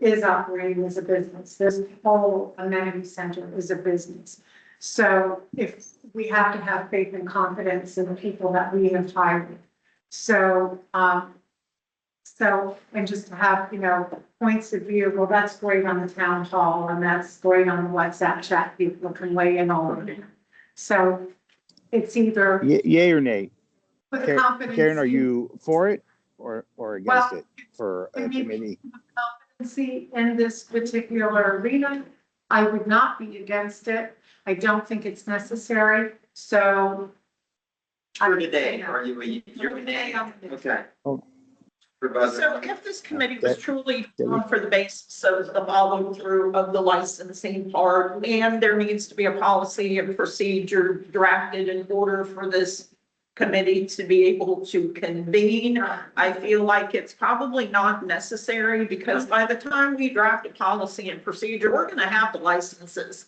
is operating as a business. This whole amenity center is a business. So if we have to have faith and confidence in the people that we have hired. So, and just to have, points of view, well, that's great on the town hall and that's great on the WhatsApp chat. People can weigh in on it. So it's either. Yay or nay? With the confidence. Karen, are you for it or against it for a committee? Competency in this particular arena, I would not be against it. I don't think it's necessary. So. For today, are you? You're nay. Okay. Oh. So if this committee was truly on for the basis of the follow through of the licensing part, and there needs to be a policy and procedure drafted in order for this committee to be able to convene, I feel like it's probably not necessary, because by the time we draft a policy and procedure, we're going to have the licenses.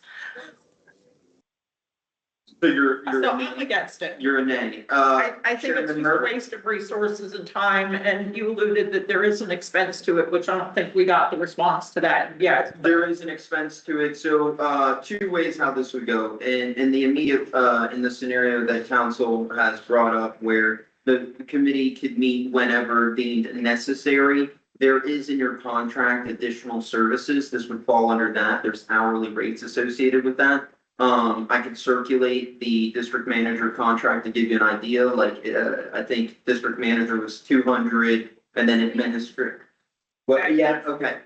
So you're So I'm against it. You're a nay. I think it's Chairman just a waste of resources and time, and you alluded that there is an expense to it, which I don't think we got the response to that yet. There is an expense to it. So, two ways how this would go. In the immediate, in the scenario that council has brought up where the committee could meet whenever deemed necessary, there is in your contract additional services. This would fall under that. There's hourly rates associated with that. I could circulate the district manager contract to give you an idea. Like, I think district manager was 200 and then administrator. Well, yeah, okay.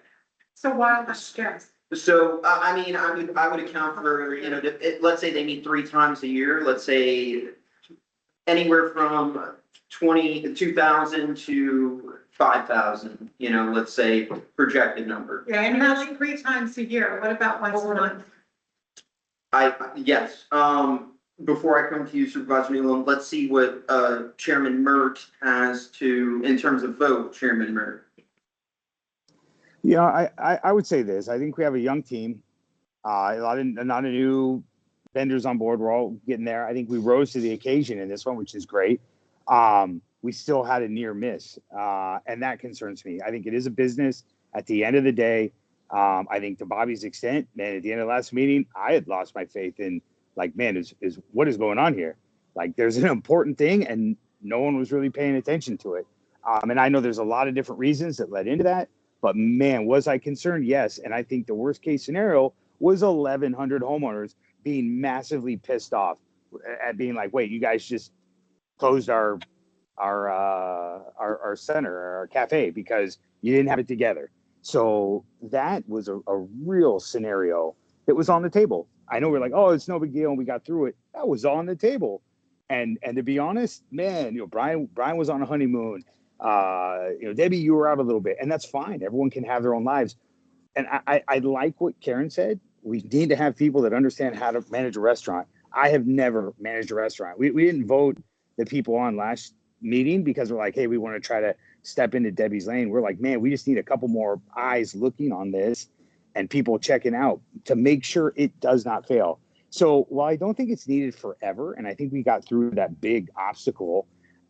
So why the stress? So, I mean, I would account for, let's say they meet 3 times a year, let's say anywhere from 2,000 to 5,000, let's say projected number. Yeah, and that's 3 times a year. What about once a month? Yes, before I come to you, Supervisor Newland, let's see what, Chairman Mert has in terms of vote, Chairman Mert. Yeah, I would say this. I think we have a young team, a lot of new vendors on board. We're all getting there. I think we rose to the occasion in this one, which is great. We still had a near miss, and that concerns me. I think it is a business. At the end of the day, I think to Bobby's extent, man, at the end of the last meeting, I had lost my faith in, like, man, is what is going on here? Like, there's an important thing, and no one was really paying attention to it. And I know there's a lot of different reasons that led into that. But man, was I concerned? Yes. And I think the worst case scenario was 1,100 homeowners being massively pissed off at being like, wait, you guys just closed our center, our cafe, because you didn't have it together. So that was a real scenario that was on the table. I know we're like, oh, it's no big deal, and we got through it. That was on the table. And to be honest, man, Brian was on a honeymoon. Debbie, you were out a little bit, and that's fine. Everyone can have their own lives. And I like what Karen said. We need to have people that understand how to manage a restaurant. I have never managed a restaurant. We didn't vote the people on last meeting because we're like, hey, we want to try to step into Debbie's lane. We're like, man, we just need a couple more eyes looking on this and people checking out to make sure it does not fail. So while I don't think it's needed forever, and I think we got through that big obstacle,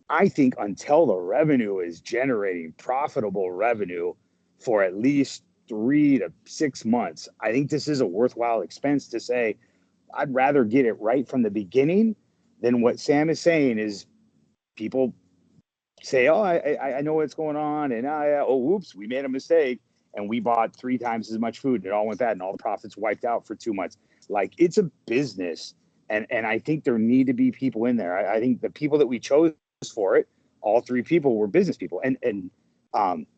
I think until the revenue is generating profitable revenue for at least 3 to 6 months, I think this is a worthwhile expense to say, I'd rather get it right from the beginning than what Sam is saying is people say, oh, I know what's going on. And oh, whoops, we made a mistake. And we bought 3 times as much food and it all went bad and all the profits wiped out for 2 months. Like, it's a business. And I think there need to be people in there. I think the people that we chose for it, all 3 people were business people. And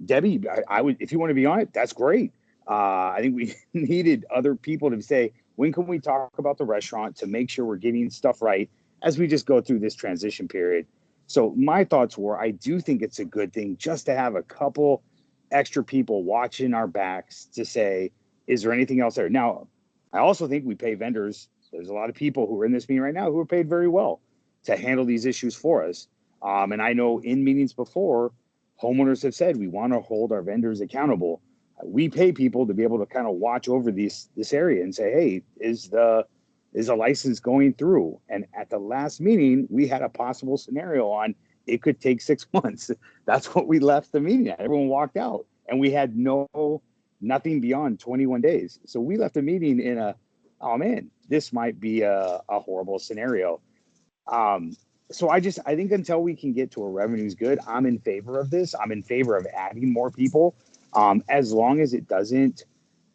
Debbie, I would, if you want to be on it, that's great. I think we needed other people to say, when can we talk about the restaurant to make sure we're getting stuff right as we just go through this transition period. So my thoughts were, I do think it's a good thing just to have a couple extra people watching our backs to say, is there anything else there? Now, I also think we pay vendors. There's a lot of people who are in this meeting right now who are paid very well to handle these issues for us. And I know in meetings before, homeowners have said, we want to hold our vendors accountable. We pay people to be able to kind of watch over this area and say, hey, is the license going through? And at the last meeting, we had a possible scenario on it could take 6 months. That's what we left the meeting at. Everyone walked out and we had no nothing beyond 21 days. So we left a meeting in oh man, this might be a horrible scenario. So I think until we can get to a revenue's good, I'm in favor of this. I'm in favor of adding more people, as long as it doesn't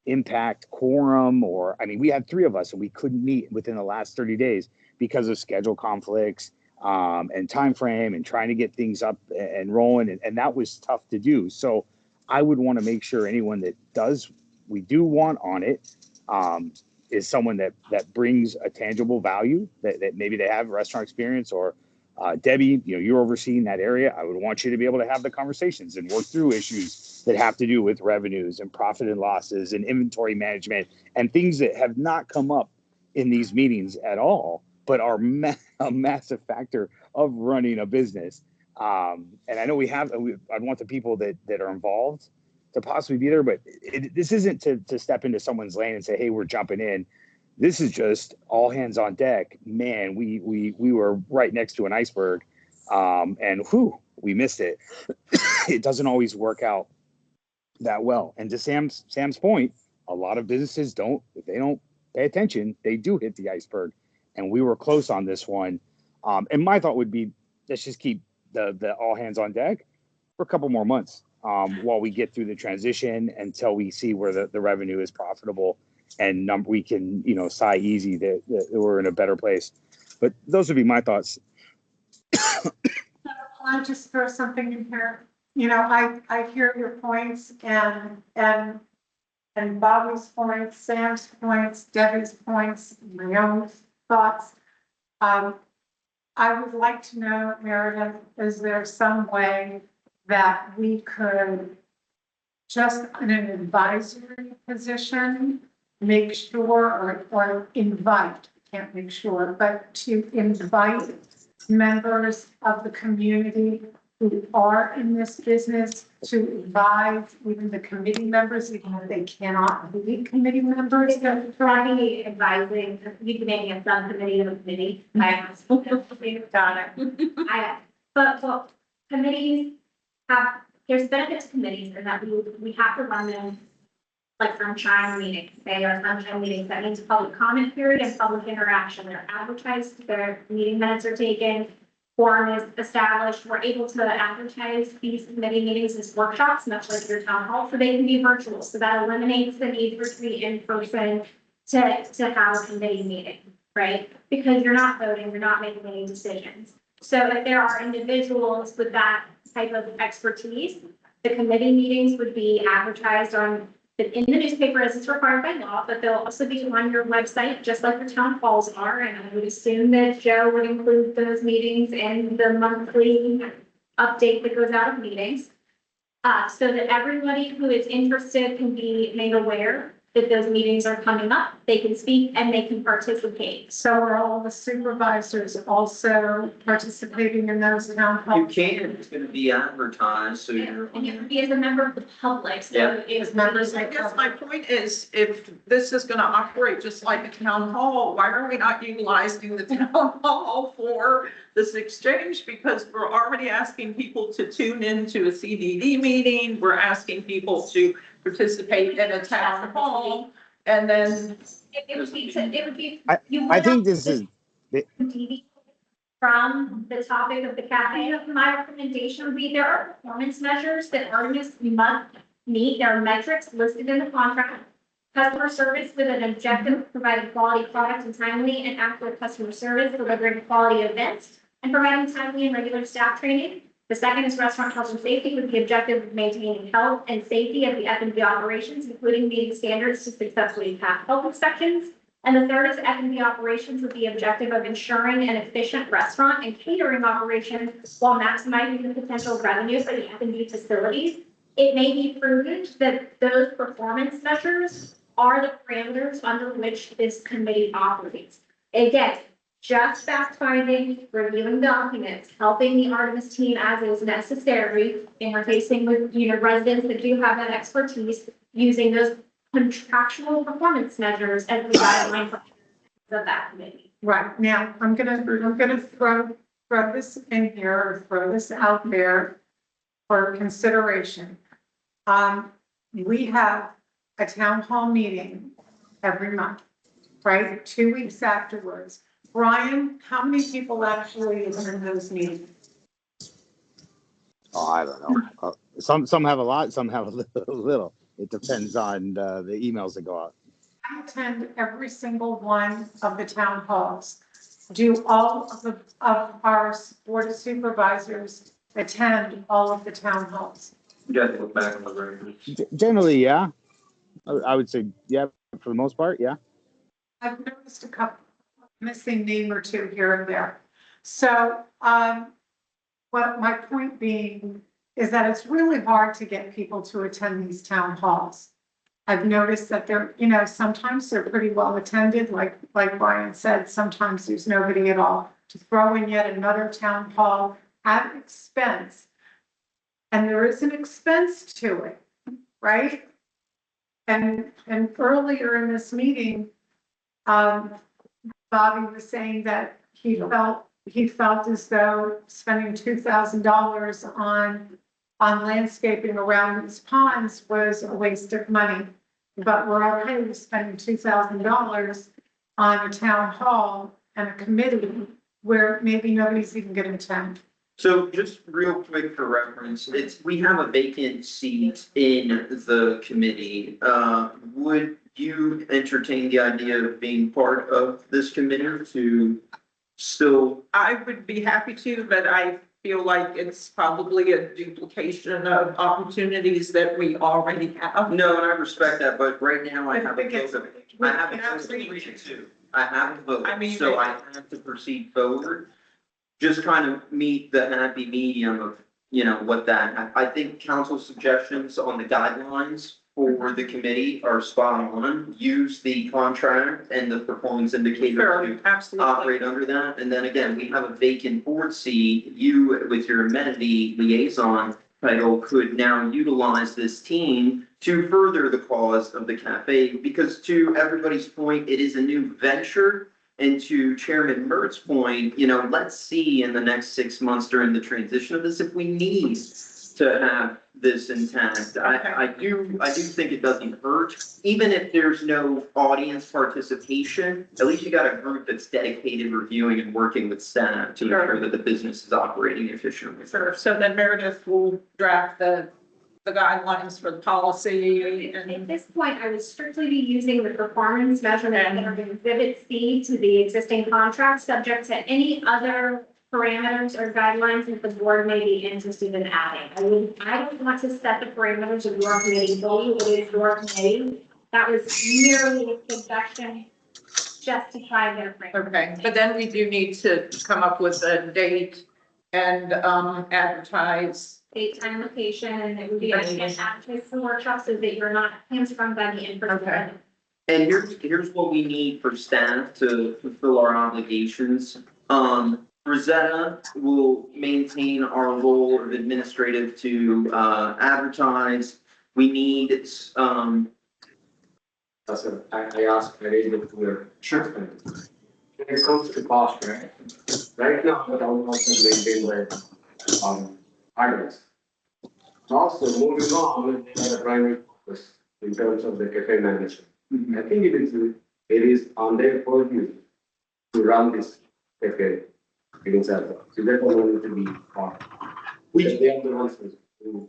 impact quorum. Or, I mean, we had 3 of us and we couldn't meet within the last 30 days because of schedule conflicts, and time frame, and trying to get things up and rolling. And that was tough to do. So I would want to make sure anyone that we do want on it, is someone that brings a tangible value, that maybe they have restaurant experience. Or Debbie, you're overseeing that area. I would want you to be able to have the conversations and work through issues that have to do with revenues and profit and losses and inventory management and things that have not come up in these meetings at all, but are a massive factor of running a business. And I know I'd want the people that are involved to possibly be there, but this isn't to step into someone's lane and say, hey, we're jumping in. This is just all hands on deck. Man, we were right next to an iceberg, and we missed it. It doesn't always work out that well. And to Sam's point, a lot of businesses if they don't pay attention, they do hit the iceberg. And we were close on this one. And my thought would be, let's just keep the all hands on deck for a couple more months, while we get through the transition, until we see where the revenue is profitable and we can, sigh easy that we're in a better place. But those would be my thoughts. I'll just throw something in here. I hear your points and Bobby's points, Sam's points, Debbie's points, my own thoughts. I would like to know, Meredith, is there some way that we could, just in an advisory position, make sure or invite, can't make sure, but to invite members of the community who are in this business to advise even the committee members, even if they cannot be committee members? Currently advising, you can make a subcommittee of a committee. But committees there's benefits to committees in that we have to run them like sunshine meetings. They are sunshine meetings. That means public comment period and public interaction. They're advertised, their meeting minutes are taken, quorum is established. We're able to advertise these committee meetings as workshops, much like your town hall, so they can be virtual. So that eliminates the need for it to be in person to have a committee meeting, right? Because you're not voting, you're not making any decisions. So if there are individuals with that type of expertise, the committee meetings would be advertised in the newspaper as it's required by law, but they'll also be on your website, just like the town halls are. And I would assume that Joe would include those meetings in the monthly update that goes out of meetings. So that everybody who is interested can be made aware that those meetings are coming up, they can speak and they can participate. So are all the supervisors also participating in those town You halls? can, it's gonna be advertised, so you're. And you can be as a member of the public, so Yeah. if Members I guess my point is, if this is gonna operate just like a town hall, why are we not utilizing the town hall for this exchange? Because we're already asking people to tune into a CDD meeting, we're asking people to participate in a town hall, and then it would be. I think this is, TV from the topic of the cafe. My recommendation would be there are performance measures that artists must meet. There are metrics listed in the contract. Customer service with an objective of providing quality products and timely and accurate customer service, delivering quality events, and providing timely and regular staff training. The second is restaurant health and safety with the objective of maintaining health and safety of the F&B operations, including meeting standards to successfully pass health inspections. And the third is F&B operations with the objective of ensuring an efficient restaurant and catering operation while maximizing the potential revenue for the F&B facilities. It may be prudent that those performance measures are the parameters under which this committee operates. Again, just fact finding, reviewing documents, helping the Artemis team as is necessary, interfacing with residents that do have that expertise, using those contractual performance measures as the guideline for that committee. Right, now, I'm gonna throw this in here, or throw this out there for consideration. We have a town hall meeting every month, right? 2 weeks afterwards. Brian, how many people actually attend those meetings? Oh, I don't know. Some have a lot, some have a little. It depends on the emails that go out. I attend every single one of the town halls. Do all of our board of supervisors attend all of the town halls? You guys look back on the records. Generally, yeah. I would say, yeah, for the most part, yeah. I've noticed a couple missing name or two here and there. So, what my point being is that it's really hard to get people to attend these town halls. I've noticed that they're, sometimes they're pretty well attended, like Brian said, sometimes there's nobody at all. To throw in yet another town hall at expense. And there is an expense to it, right? And earlier in this meeting, Bobby was saying that he felt as though spending $2,000 on landscaping around these ponds was a waste of money. But we're already spending $2,000 on a town hall and a committee where maybe nobody's even going to attend. So just real quick for reference, we have a vacant seat in the committee. Would you entertain the idea of being part of this committee to still? I would be happy to, but I feel like it's probably a duplication of opportunities that we already have. No, and I respect that, but right now I have a vote of, I have a vote of Absolutely. 3-2. I have a vote, I mean, so I have to proceed forward. Just kind of meet the happy medium of, what that, I think council's suggestions on the guidelines for the committee are spot on. Use the contract and the performance indicator Sure, to absolutely. operate under that. And then again, we have a vacant board seat. You, with your amenity liaison title, could now utilize this team to further the cause of the cafe. Because to everybody's point, it is a new venture. And to Chairman Mert's point, let's see in the next 6 months during the transition of this, if we need to have this intact. I do think it doesn't hurt, even if there's no audience participation, at least you got a group that's dedicated reviewing and working with staff to ensure that the business is operating efficiently. Sure, so then Meredith will draft the guidelines for the policy At and. this point, I would strictly be using the performance measurement that are in Exhibit C to the existing contract, subject to any other parameters or guidelines that the board may be interested in adding. I don't want to set the parameters of your committee, solely it is your committee. That was merely a suggestion just to try their framework. Okay, but then we do need to come up with a date and advertise. Date, time, location, and it would be advertised for workshops so that you're not hamstrung by the in-person. Okay. And here's what we need for staff to fulfill our obligations. Rosetta will maintain our role of administrative to advertise. We need I asked very good to sure. When it comes to cost, right now, the town also maintained by adults. Also, moving on, we have a primary focus in terms of the cafe management. I think it is on their purview to run this cafe in itself. So they don't want it to be part. They are the ones who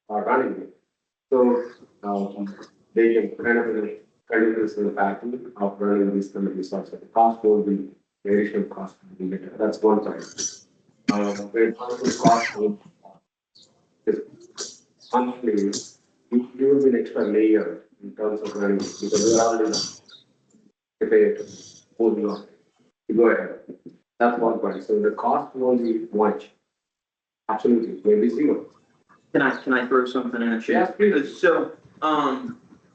are running it. So they can kind of continuous in the pattern of running these committees also. The cost will be, the additional cost will be better. That's one side. When it comes to cost, monthly, you will be an extra layer in terms of running because we are already prepared to hold on. You go ahead. That's one point. So the cost won't be much. Absolutely, maybe zero. Can I throw something at you? Yes, please. So,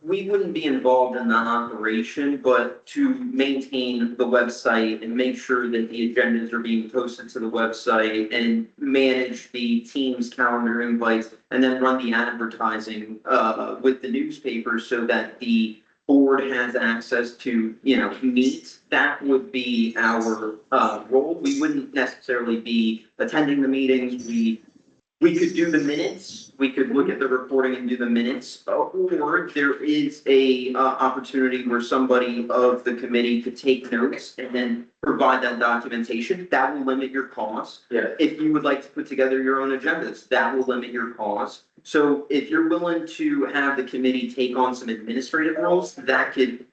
we wouldn't be involved in the operation, but to maintain the website and make sure that the agendas are being posted to the website and manage the team's calendar invites and then run the advertising, with the newspapers so that the board has access to, meet, that would be our, role. We wouldn't necessarily be attending the meetings. We We could do the minutes, we could look at the reporting and do the minutes, or there is a opportunity where somebody of the committee could take notes and then provide that documentation. That will limit your cost. Yeah. If you would like to put together your own agendas, that will limit your cost. So if you're willing to have the committee take on some administrative roles, that could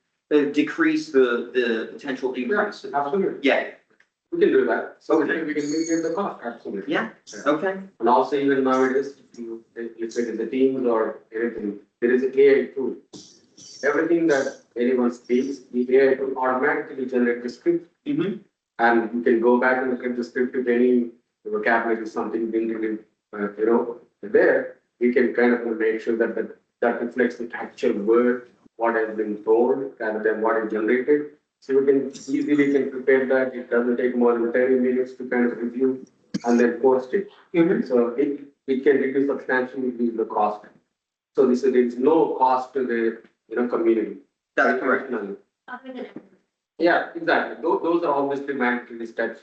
decrease the potential increase. Absolutely. Yeah, We can do that. So Okay. we can mitigate the cost, absolutely. yeah, okay. And also even nowadays, if it is the teams or anything, there is an AI tool. Everything that anyone speaks, the AI tool automatically generates the script. Mhm. And you can go back and look at the script if any vocabulary, something being written, there, we can kind of make sure that reflects the actual word, what has been told, rather than what is generated. So we can easily prepare that. It doesn't take more than 30 minutes to kind of review and then post it. So it can reduce substantially the cost. So there is no cost to the community. That's correct. Other than Yeah, exactly. Those are obviously mandatory steps.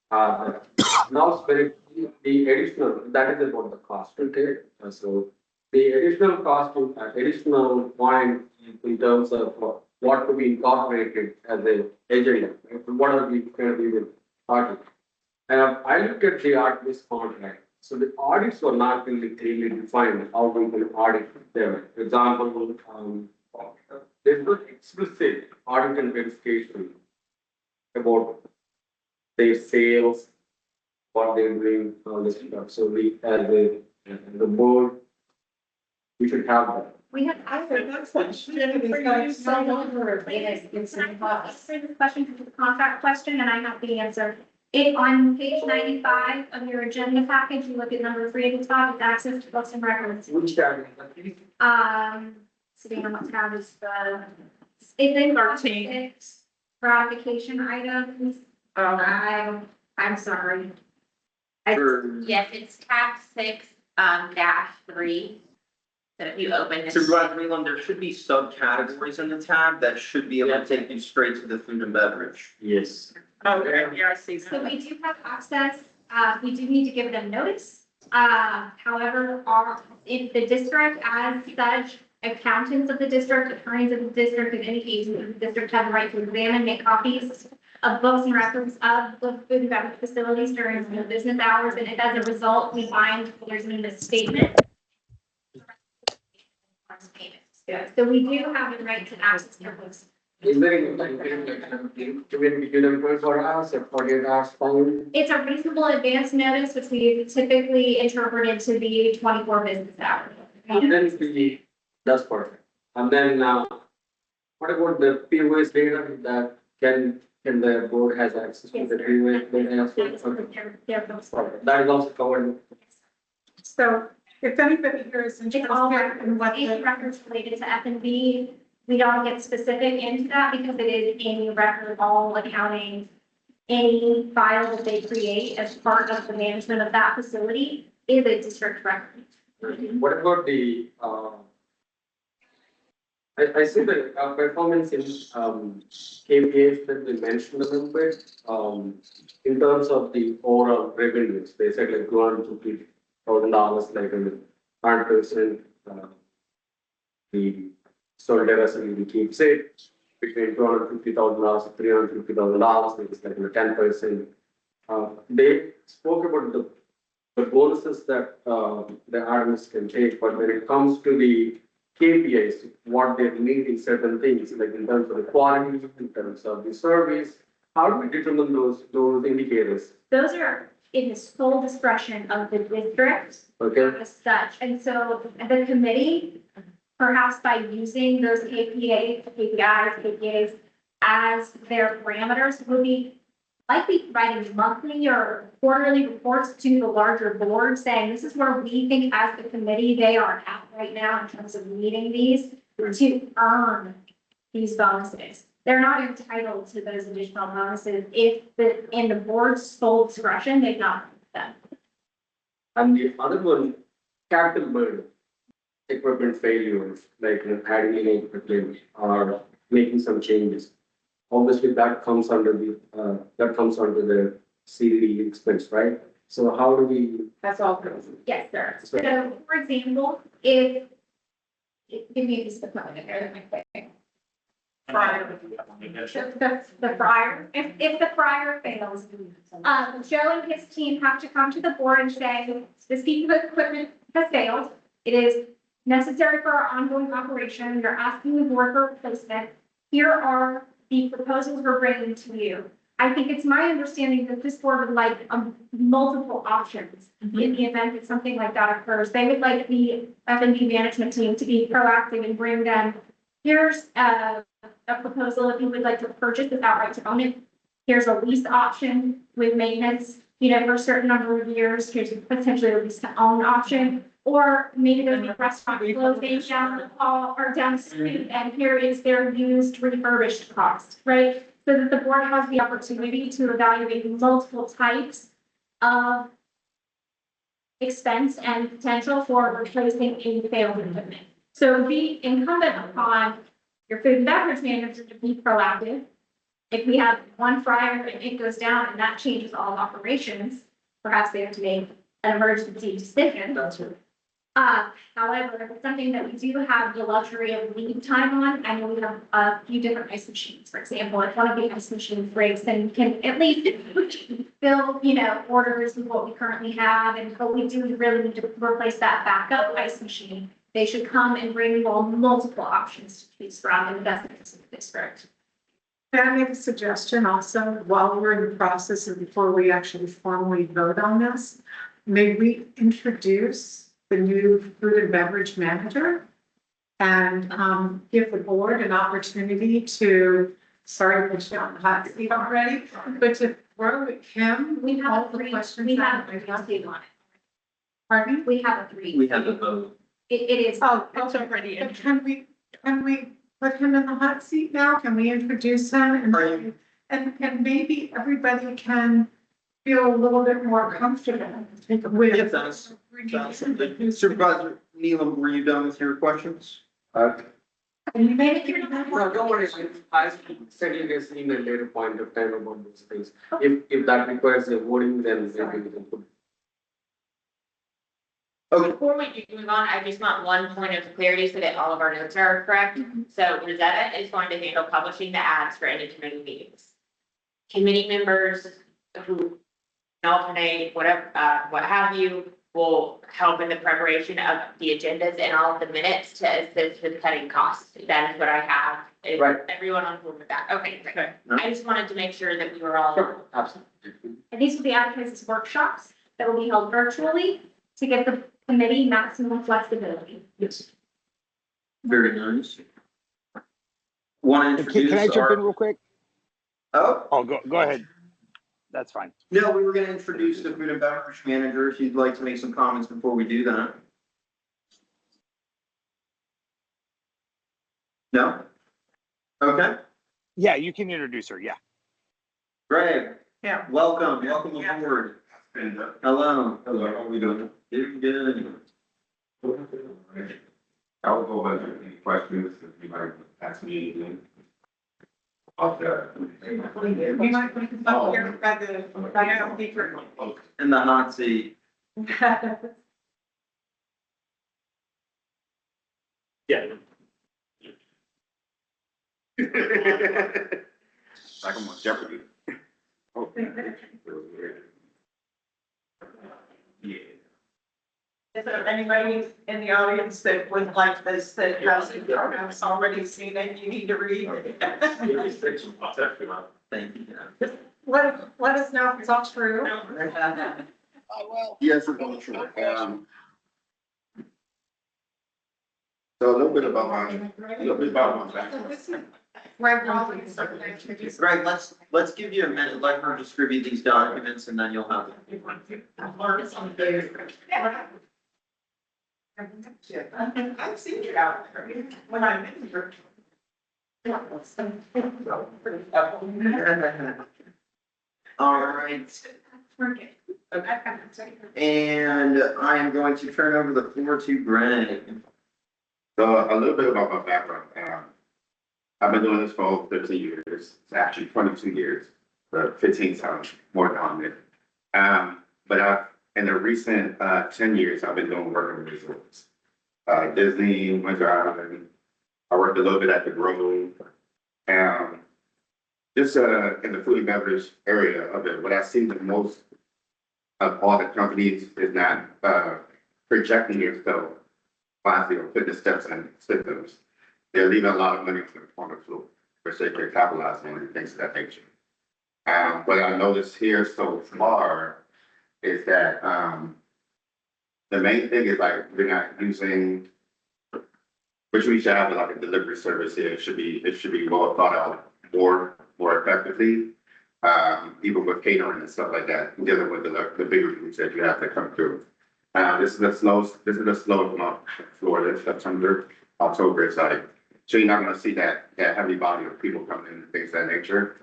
Now, the additional, that is about the cost, okay? So the additional cost, additional point in terms of what to be incorporated as a agenda, right? What are we going to be the target? I looked at the artist contract. So the audits were not really clearly defined how we can audit them. For example, there's no explicit audit and verification about their sales, what they're doing, all this stuff. So we, as the board, we should have that. We have, I heard That's question for you. related incident costs. For this question, to the contract question, and I have the answer. If on page 95 of your agenda package, you look at number 3 at the top, it's access to books and records. Which tab? Sitting on what tab is the, it's in 13. Ratification items. I'm sorry. For Yes, it's tab 6, -3. So if you open this. Supervisor Freeland, there should be subcategories in the tab that should be able to take you straight to the food and beverage. Yes. Okay, yeah, I see So that. we do have access, we do need to give them notice. However, if the district as such, accountants of the district, attorneys of the district, and any agents of the district have the right to examine, make copies of books and records of the food and beverage facilities during the business hours, and if as a result, we find there's a misstatement. Yeah, so we do have the right to access their books. Is there any time frame, to be given 24 hours or 48 hours time? It's a reasonable advance notice, which we typically interpreted to be 24 business hours. And then that's perfect. And then, what about the POS data that can the board has access to the POS data as well? Okay. That is also covered. So if anybody here is It's all interested in what any the, records related to F&B, we don't get specific into that because it is any record, all accounting, any file that they create as part of the management of that facility is a district record. What about the, I see the performance in KPIs that we mentioned a little bit, in terms of the overall revenues. They said like $250,000, like in 100%, the Solterra we keep it between $250,000 to $350,000, it's like 10%. They spoke about the bonuses that the artists can take, but when it comes to the KPIs, what they're meeting certain things, like in terms of the quality, in terms of the service, how do we determine those indicators? Those are in the sole discretion of the district Okay, as such. And so the committee, perhaps by using those KPIs as their parameters, would be likely providing monthly or quarterly reports to the larger board saying, this is where we think as the committee, they are at right now in terms of meeting these to earn these bonuses. They're not entitled to those additional bonuses if in the board's sole discretion, they've not done. and the other one, capital burden, equipment failures, like adding in equipment or making some changes. Obviously, that comes under the CDD expense, right? So how do we, That's all good. Yes, sir. So, for example, if, give me just a moment here, let me think. The fryer, if the fryer fails, Joe and his team have to come to the board and say, this piece of equipment has failed. It is necessary for our ongoing operation. You're asking the board for replacement. Here are the proposals we're bringing to you. I think it's my understanding that this board would like multiple options in the event that something like that occurs. They would like the F&B management team to be proactive and bring them, here's a proposal if you would like to purchase this outright to own it. Here's a lease option with maintenance, for a certain number of years. Here's potentially a lease to own option. Or maybe there's a restaurant closing down the hall or down the street, and here is their used refurbished cost, right? So that the board has the opportunity to evaluate multiple types of expense and potential for replacing a failed equipment. So it would be incumbent upon your food and beverage manager to be proactive. If we have one fryer and it goes down and that changes all operations, perhaps they have to make an emergency decision. However, if it's something that we do have the luxury of lead time on, I know we have a few different ice machines. For example, if one of the ice machines breaks, then we can at least fill, orders with what we currently have. And but we do really need to replace that backup ice machine. They should come and bring you all multiple options to choose from in the best interest of the district. Can I make a suggestion also, while we're in the process and before we actually formally vote on this? May we introduce the new food and beverage manager and give the board an opportunity to, sorry to put you on the hot seat already, but to throw at him We all have the three, questions. we have that three I have. seats on it. Pardon me? We have a three. We have a vote. It is. Oh, It's okay. already But in. can we put him in the hot seat now? Can we introduce him? Are you- And maybe everybody can feel a little bit more comfortable with. Yeah, that's- Supervisor Neelam, were you done with your questions? And you made it. no, don't worry, I send you this email later point of time about those things. If that requires a voting, then maybe we can put. Okay, Before we do move on, I just want one point of clarity so that all of our notes are correct. So Rosetta is going to handle publishing the ads for any committee meetings. Committee members who alternate, whatever, what have you, will help in the preparation of the agendas and all of the minutes to assist with cutting costs. That is what I have. Is Right. everyone on board with that? Okay, great. Okay. I just wanted to make sure that we were all. Absolutely. And these will be advertised as workshops that will be held virtually to give the committee maximum flexibility. Yes. very nice. Want to Can I introduce jump in our, real quick? oh, Go ahead. That's fine. no, we were gonna introduce the food and beverage manager, if you'd like to make some comments before we do that. No? Okay, Yeah, you can introduce her. Yeah. Greg, Yeah. welcome Yeah. aboard. And, Hello. hello, how are we doing? Doing good. I'll go over any questions if you might ask me anything. Okay. We might put him up here by the speaker. In the hot seat. Yeah. Like I'm on Jeopardy. Oh. Yeah. Is there anybody in the audience that would like this, that hasn't already seen it, you need to read? Thank you. Let us know if it's all true. Yes, it's all true. So a little bit about my background. Greg Rawlings, certainly introduce. Greg, let's give you a minute, let her distribute these documents and then you'll have them. I've seen you out there when I'm in here. All right, and I am going to turn over the floor to Greg. So a little bit about my background. I've been doing this for over 15 years. It's actually 22 years, but 15 sounds more dominant. But in the recent 10 years, I've been doing work in resorts. Disney, Winter Island. I worked a little bit at the Grove. Um, just in the food and beverage area of it, what I see the most of all the companies is not projecting yourself wisely or putting the steps in systems. They're leaving a lot of money on the floor, which they can capitalize on and things of that nature. What I noticed here so far is that the main thing is like we're not using, which we should have like a delivery service here. It should be well thought out more effectively. Even with catering and stuff like that, dealing with the bigger groups that you have to come through. This is the slowest month in Florida, September, October. It's like, so you're not gonna see that heavy body of people coming in and things of that nature.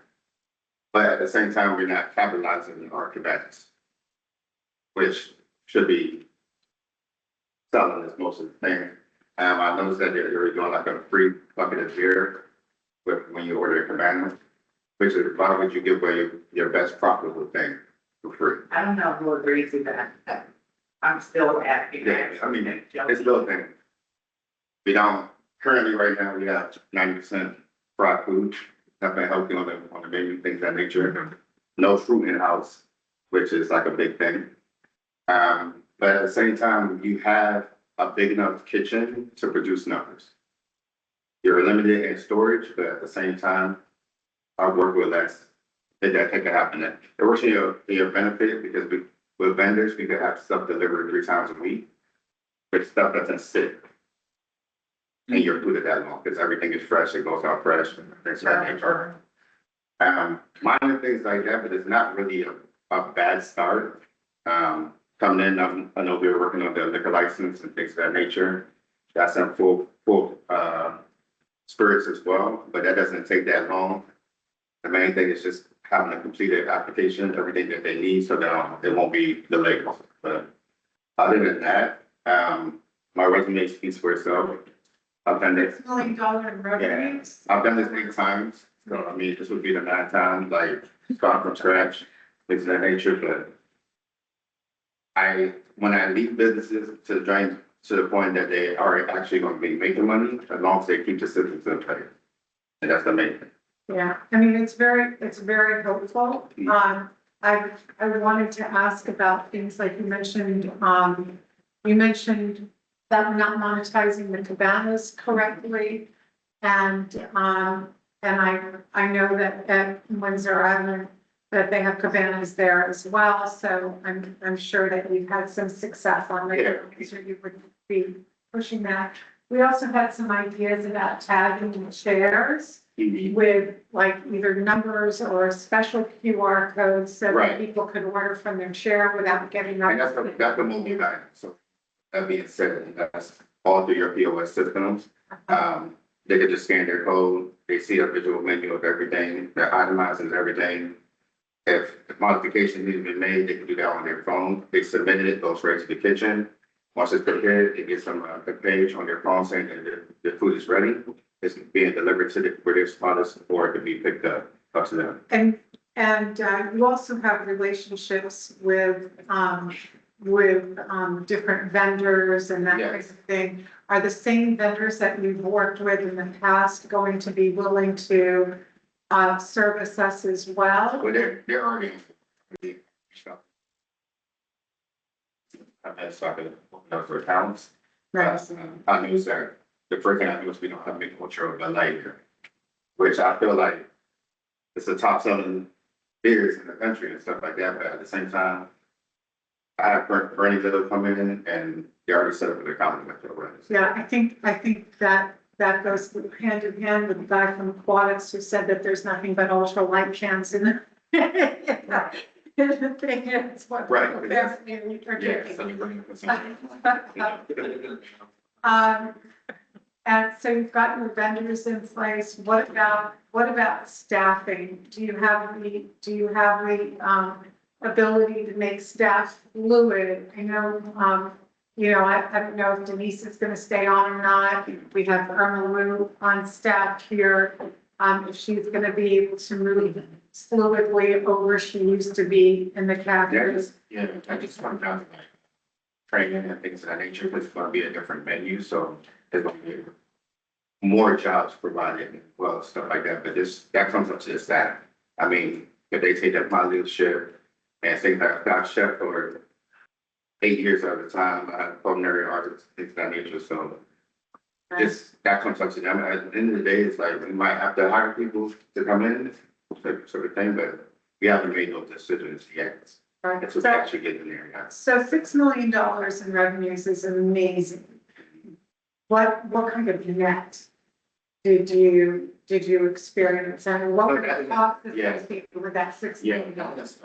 But at the same time, we're not capitalizing on our events, which should be selling is most of the thing. I noticed that they're doing like a free bucket of beer when you order a cabana, which is why would you give away your best profitable thing for free? I don't know who agrees with that. I'm still asking. Yeah, I mean, it's still a thing. We don't, currently right now, we have 90% fried food, nothing healthy on the menu, things of that nature. No fruit in house, which is like a big thing. But at the same time, you have a big enough kitchen to produce numbers. You're limited in storage, but at the same time, I work with less. That can happen. It works in your benefit because with vendors, we could have stuff delivered 3 times a week, but stuff doesn't sit in your food at that long because everything is fresh. It goes out fresh. Things of that nature. Minor things like that, but it's not really a bad start. Coming in, I know we were working on the liquor license and things of that nature. That's in full spirits as well, but that doesn't take that long. The main thing is just having a completed application, everything that they need, so that it won't be delayed. But other than that, my resume speaks for itself. I've done this. $6 million in revenues. I've done this 8 times, so I mean, this would be the 9th time, like starting from scratch, things of that nature. But when I leave businesses to the point that they are actually going to be making money, as long as they keep the systems in place, and that's the main thing. Yeah, I mean, it's very hopeful. I wanted to ask about things like you mentioned that we're not monetizing the cabanas correctly. And I know that at Windsor Island, that they have cabanas there as well. So I'm sure that we've had some success on that. So you would be pushing that. We also had some ideas about tagging chairs with like either numbers or special QR codes so that people could order from their chair without getting up. And that's the movie guide. So that being said, that's all through your POS systems. They could just scan their code. They see a visual menu of everything that itemizes everything. If modifications need to be made, they can do that on their phone. They submit it, goes right to the kitchen. Once it's prepared, it gets them a page on their phone saying that the food is ready. It's being delivered to where their spot is, or it can be picked up to them. And you also have relationships with different vendors and that kind of thing. Are the same vendors that you've worked with in the past going to be willing to service us as well? Well, they're already. I've had soccer for accounts. Right. I knew that the first thing I knew was we don't have big culture of behavior, which I feel like it's the top selling beers in the country and stuff like that. But at the same time, I have Bernie Little come in and they already set up an account with their friends. Yeah, I think that goes hand in hand with the guy from Aquatics who said that there's nothing but ultralight cans in the the thing is what. Right. And so you've got your vendors in place. What about staffing? Do you have the ability to make staff fluid? I know, I don't know if Denise is going to stay on or not. We have Irma Rue on staff here. if she's gonna be able to move fluidly over, she used to be in the cafeteria. I just want to like training and things of that nature, but it's gonna be a different menu, so there's gonna be more jobs provided, well, stuff like that, but that comes up to the staff. I mean, if they take that my leadership and say that I've chef for 8 years at a time, I have culinary artists, things of that nature, so that comes up to them. At the end of the day, it's like, we might have to hire people to come in, sort of thing, but we haven't made no decisions yet. Right. It's what we actually get in there, yeah. So $6 million in revenues is amazing. What kind of net did you experience, and what were the costs associated with that $6 million? That's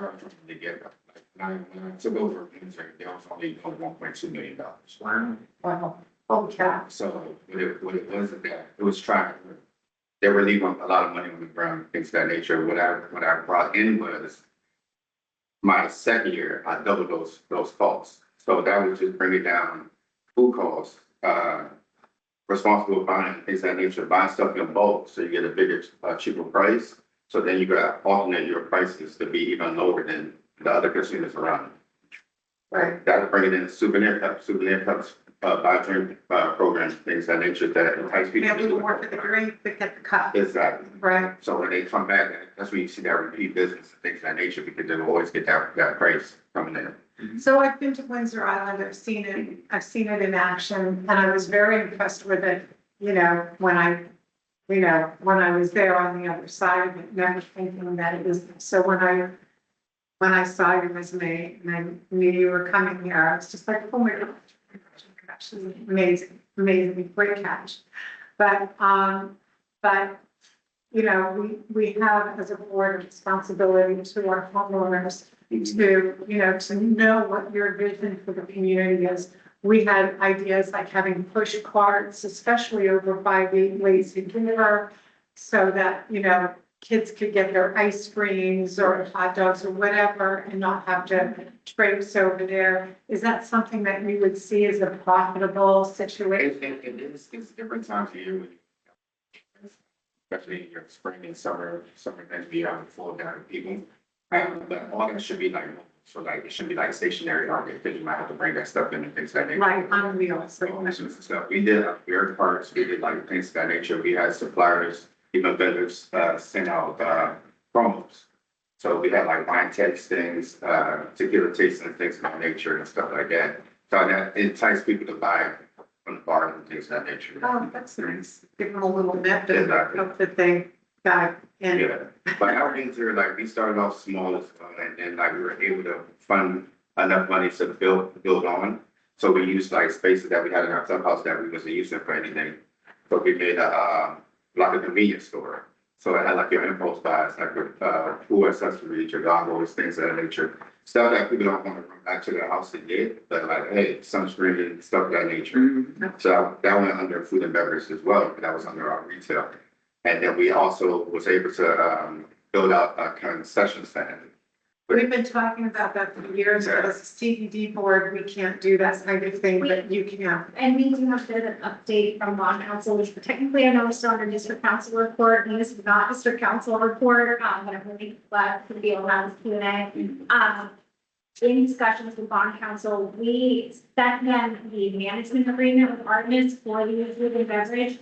they get like when I took over, there was only $1.2 million. Wow, holy cow. So what it was that it was trying. They were leaving a lot of money on the ground, things of that nature. What I brought in was my second year, I doubled those costs. So that would just bring it down food costs, responsible buying, things of that nature, buying stuff in bulk, so you get a bigger, cheaper price. So then you gotta alternate your prices to be even lower than the other consumers around. Right. That'll bring it in souvenir cups, buy drink, programs, things of that nature that entice people. Yeah, we will work for the drink, but get the cup. Exactly. Right. So when they come back, that's when you see that repeat business and things of that nature, because they will always get that price coming in. So I've been to Windsor Island, I've seen it in action, and I was very impressed with it, when I was there on the other side of it, never thinking that it was, so when I saw your resume and I knew you were coming here, I was just like, oh my gosh, this is amazing, great catch. But, we have as a board a responsibility to our homeowners to know what your vision for the community is. We had ideas like having push carts, especially over by the lazy river, so that, kids could get their ice creams or hot dogs or whatever and not have to traipse over there. Is that something that you would see as a profitable situation? It is, it's different times of year, especially in your spring and summer things be out full down of people. But all that should be like, so like, it should be like stationary market, because you might have to bring that stuff in and things of that nature. Right, on wheels. Stuff. We did beer parts, we did like things of that nature. We had suppliers, even vendors, send out, promos. So we had like wine tastings, tequila tastings, things of that nature and stuff like that. So that entices people to buy from the bar and things of that nature. Oh, that's nice. Give them a little nip and Exactly. hope that they got in. Yeah, but our winter, like, we started off small as well, and then like we were able to fund enough money to build on. So we used like spaces that we had in our clubhouse that we wasn't using for anything. But we made like a convenience store. So it had like your impulse buys, like pool accessories, your goggles, things of that nature. Stuff that people don't want to run back to their house to get, but like, hey, sunscreen, stuff of that nature. So that went under food and beverage as well, but that was under our retail. And then we also was able to build out a concession stand. We've been talking about that for years, but as a CDD board, we can't do that kind of thing, but you can. And we do have a bit of an update from bond council, which technically I know is still under district council report, and this is not district council report, but I'm really glad to be able to have this Q&A. In discussions with bond council, we set them the management agreement with Artemis for the food and beverage.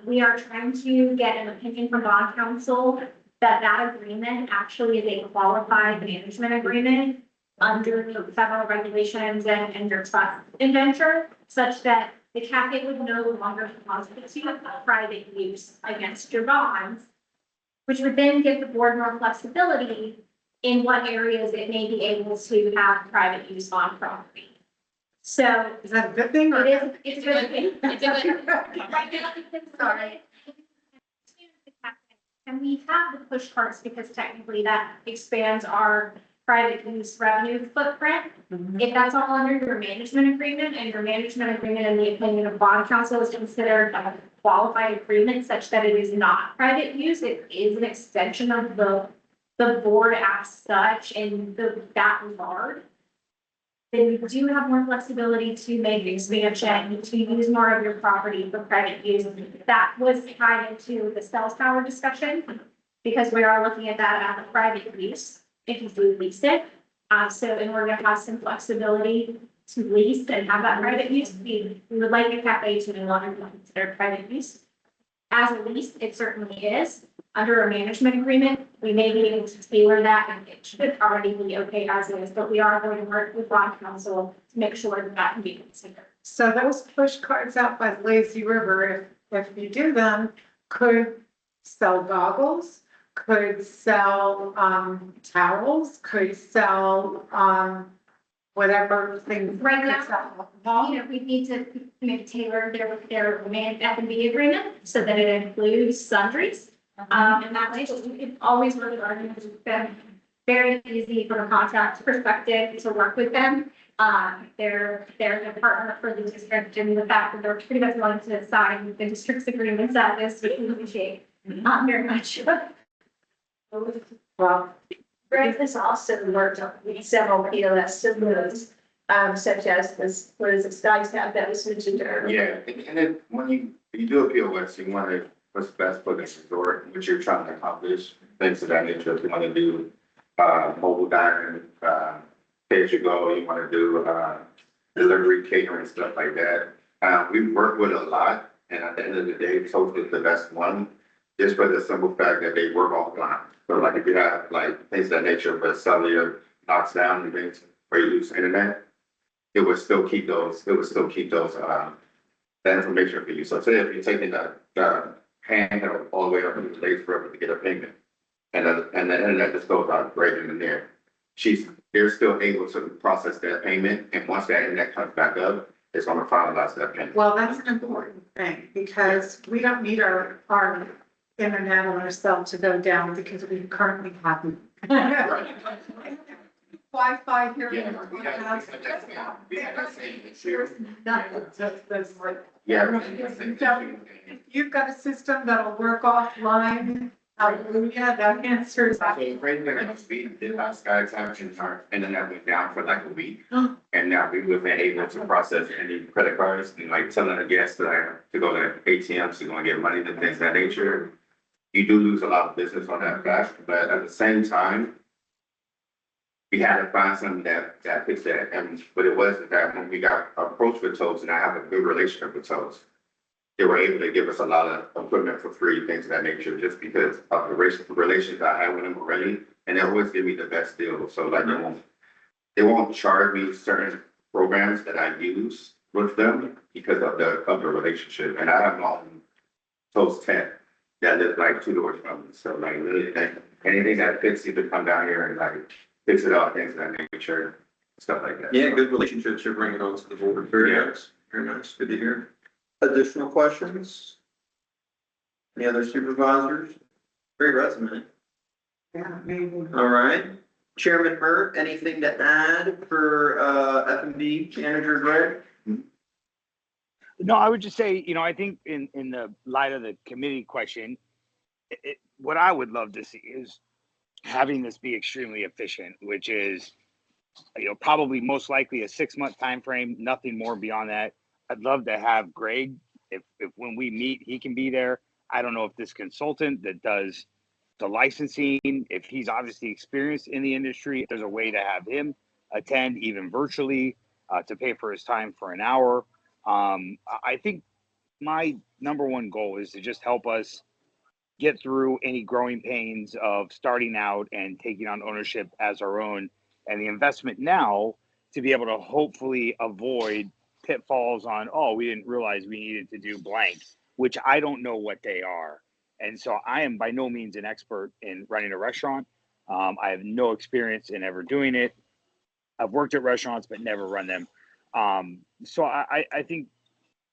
We are trying to get an opinion from bond council that agreement actually is a qualified management agreement under the federal regulations and your trust indenture, such that the cafe would no longer constitute a private use against your bonds, which would then give the board more flexibility in what areas it may be able to have private use on property. So Is that a good thing? Or? it is, it's a good thing. It's a good. Right now, sorry. And we have the push carts because technically that expands our private use revenue footprint. If that's all under your management agreement, and your management agreement in the opinion of bond council is considered a qualified agreement such that it is not private use, it is an extension of the board as such in that regard. then you do have more flexibility to make expansion, to use more of your property for private use. That was tied into the cell tower discussion, because we are looking at that as a private use, if you do lease it. So in order to have some flexibility to lease and have that private use, we would like a cafe to no longer be considered private use. As a lease, it certainly is. Under a management agreement, we may be able to tailor that, and it should already be okay as is, but we are going to work with bond council to make sure that that can be considered. So those push cards out by the lazy river, if you do them, could sell goggles, could sell, towels, could sell, whatever things. Right now, Sell. we need to maybe tailor their F&B agreement so that it includes sundries. And that way, we can always work with our, it's been very easy from a contract perspective to work with them. They're the partner for the district, and the fact that they're pretty much willing to sign the district's agreements at this, which we appreciate, not very much. Well, Greg has also worked on several POS systems, such as this, what is it, SkyTab that was mentioned earlier. Yeah, and then when you do a POS, you want to, what's the best foot in the door, what you're trying to accomplish, things of that nature. If you want to do, mobile dining, pay as you go, you want to do, delivery, catering, stuff like that. We work with a lot, and at the end of the day, Toast is the best one, just for the simple fact that they work offline. So like if you have like things of that nature, but cellular knocks down and things where you use internet, it would still keep those, that information for you. So say if you're taking the handheld all the way up to the place for to get a payment, and the internet just goes out right in there, they're still able to process that payment, and once that internet comes back up, it's gonna finalize that payment. well, that's an important thing, because we don't need our internet on our cell to go down, because we currently have it. Wi-Fi here in our house. That's like. If you've got a system that'll work offline, hallelujah, that answers. So the great thing is we did have SkyTab and our internet went down for like a week. And now we were able to process any credit cards and like telling the guests to go to ATMs to go and get money and things of that nature. You do lose a lot of business on that fact, but at the same time, we had to find something that fixed that. And but it wasn't that when we got approached with Toast, and I have a good relationship with Toast, they were able to give us a lot of equipment for free, things of that nature, just because of the relations I had with them already. And they always give me the best deal. So like they won't charge me certain programs that I use with them because of the relationship. And I have my own Toast 10 that lives like 2 doors from me. So like really, anything that fits, you could come down here and like fix it out, things of that nature, stuff like that. Yeah, good relationships you're bringing on to the board. Very nice, very nice. Good to hear. Additional questions? Any other supervisors? Great resume. Yeah, maybe. All right. Chairman Mert, anything to add for F&B manager Greg? No, I would just say, I think in the light of the committee question, what I would love to see is having this be extremely efficient, which is, probably most likely a 6-month time frame, nothing more beyond that. I'd love to have Greg, if when we meet, he can be there. I don't know if this consultant that does the licensing, if he's obviously experienced in the industry, if there's a way to have him attend even virtually to pay for his time for an hour. I think my number one goal is to just help us get through any growing pains of starting out and taking on ownership as our own, and the investment now to be able to hopefully avoid pitfalls on, we didn't realize we needed to do blank, which I don't know what they are. And so I am by no means an expert in running a restaurant. I have no experience in ever doing it. I've worked at restaurants, but never run them. So I think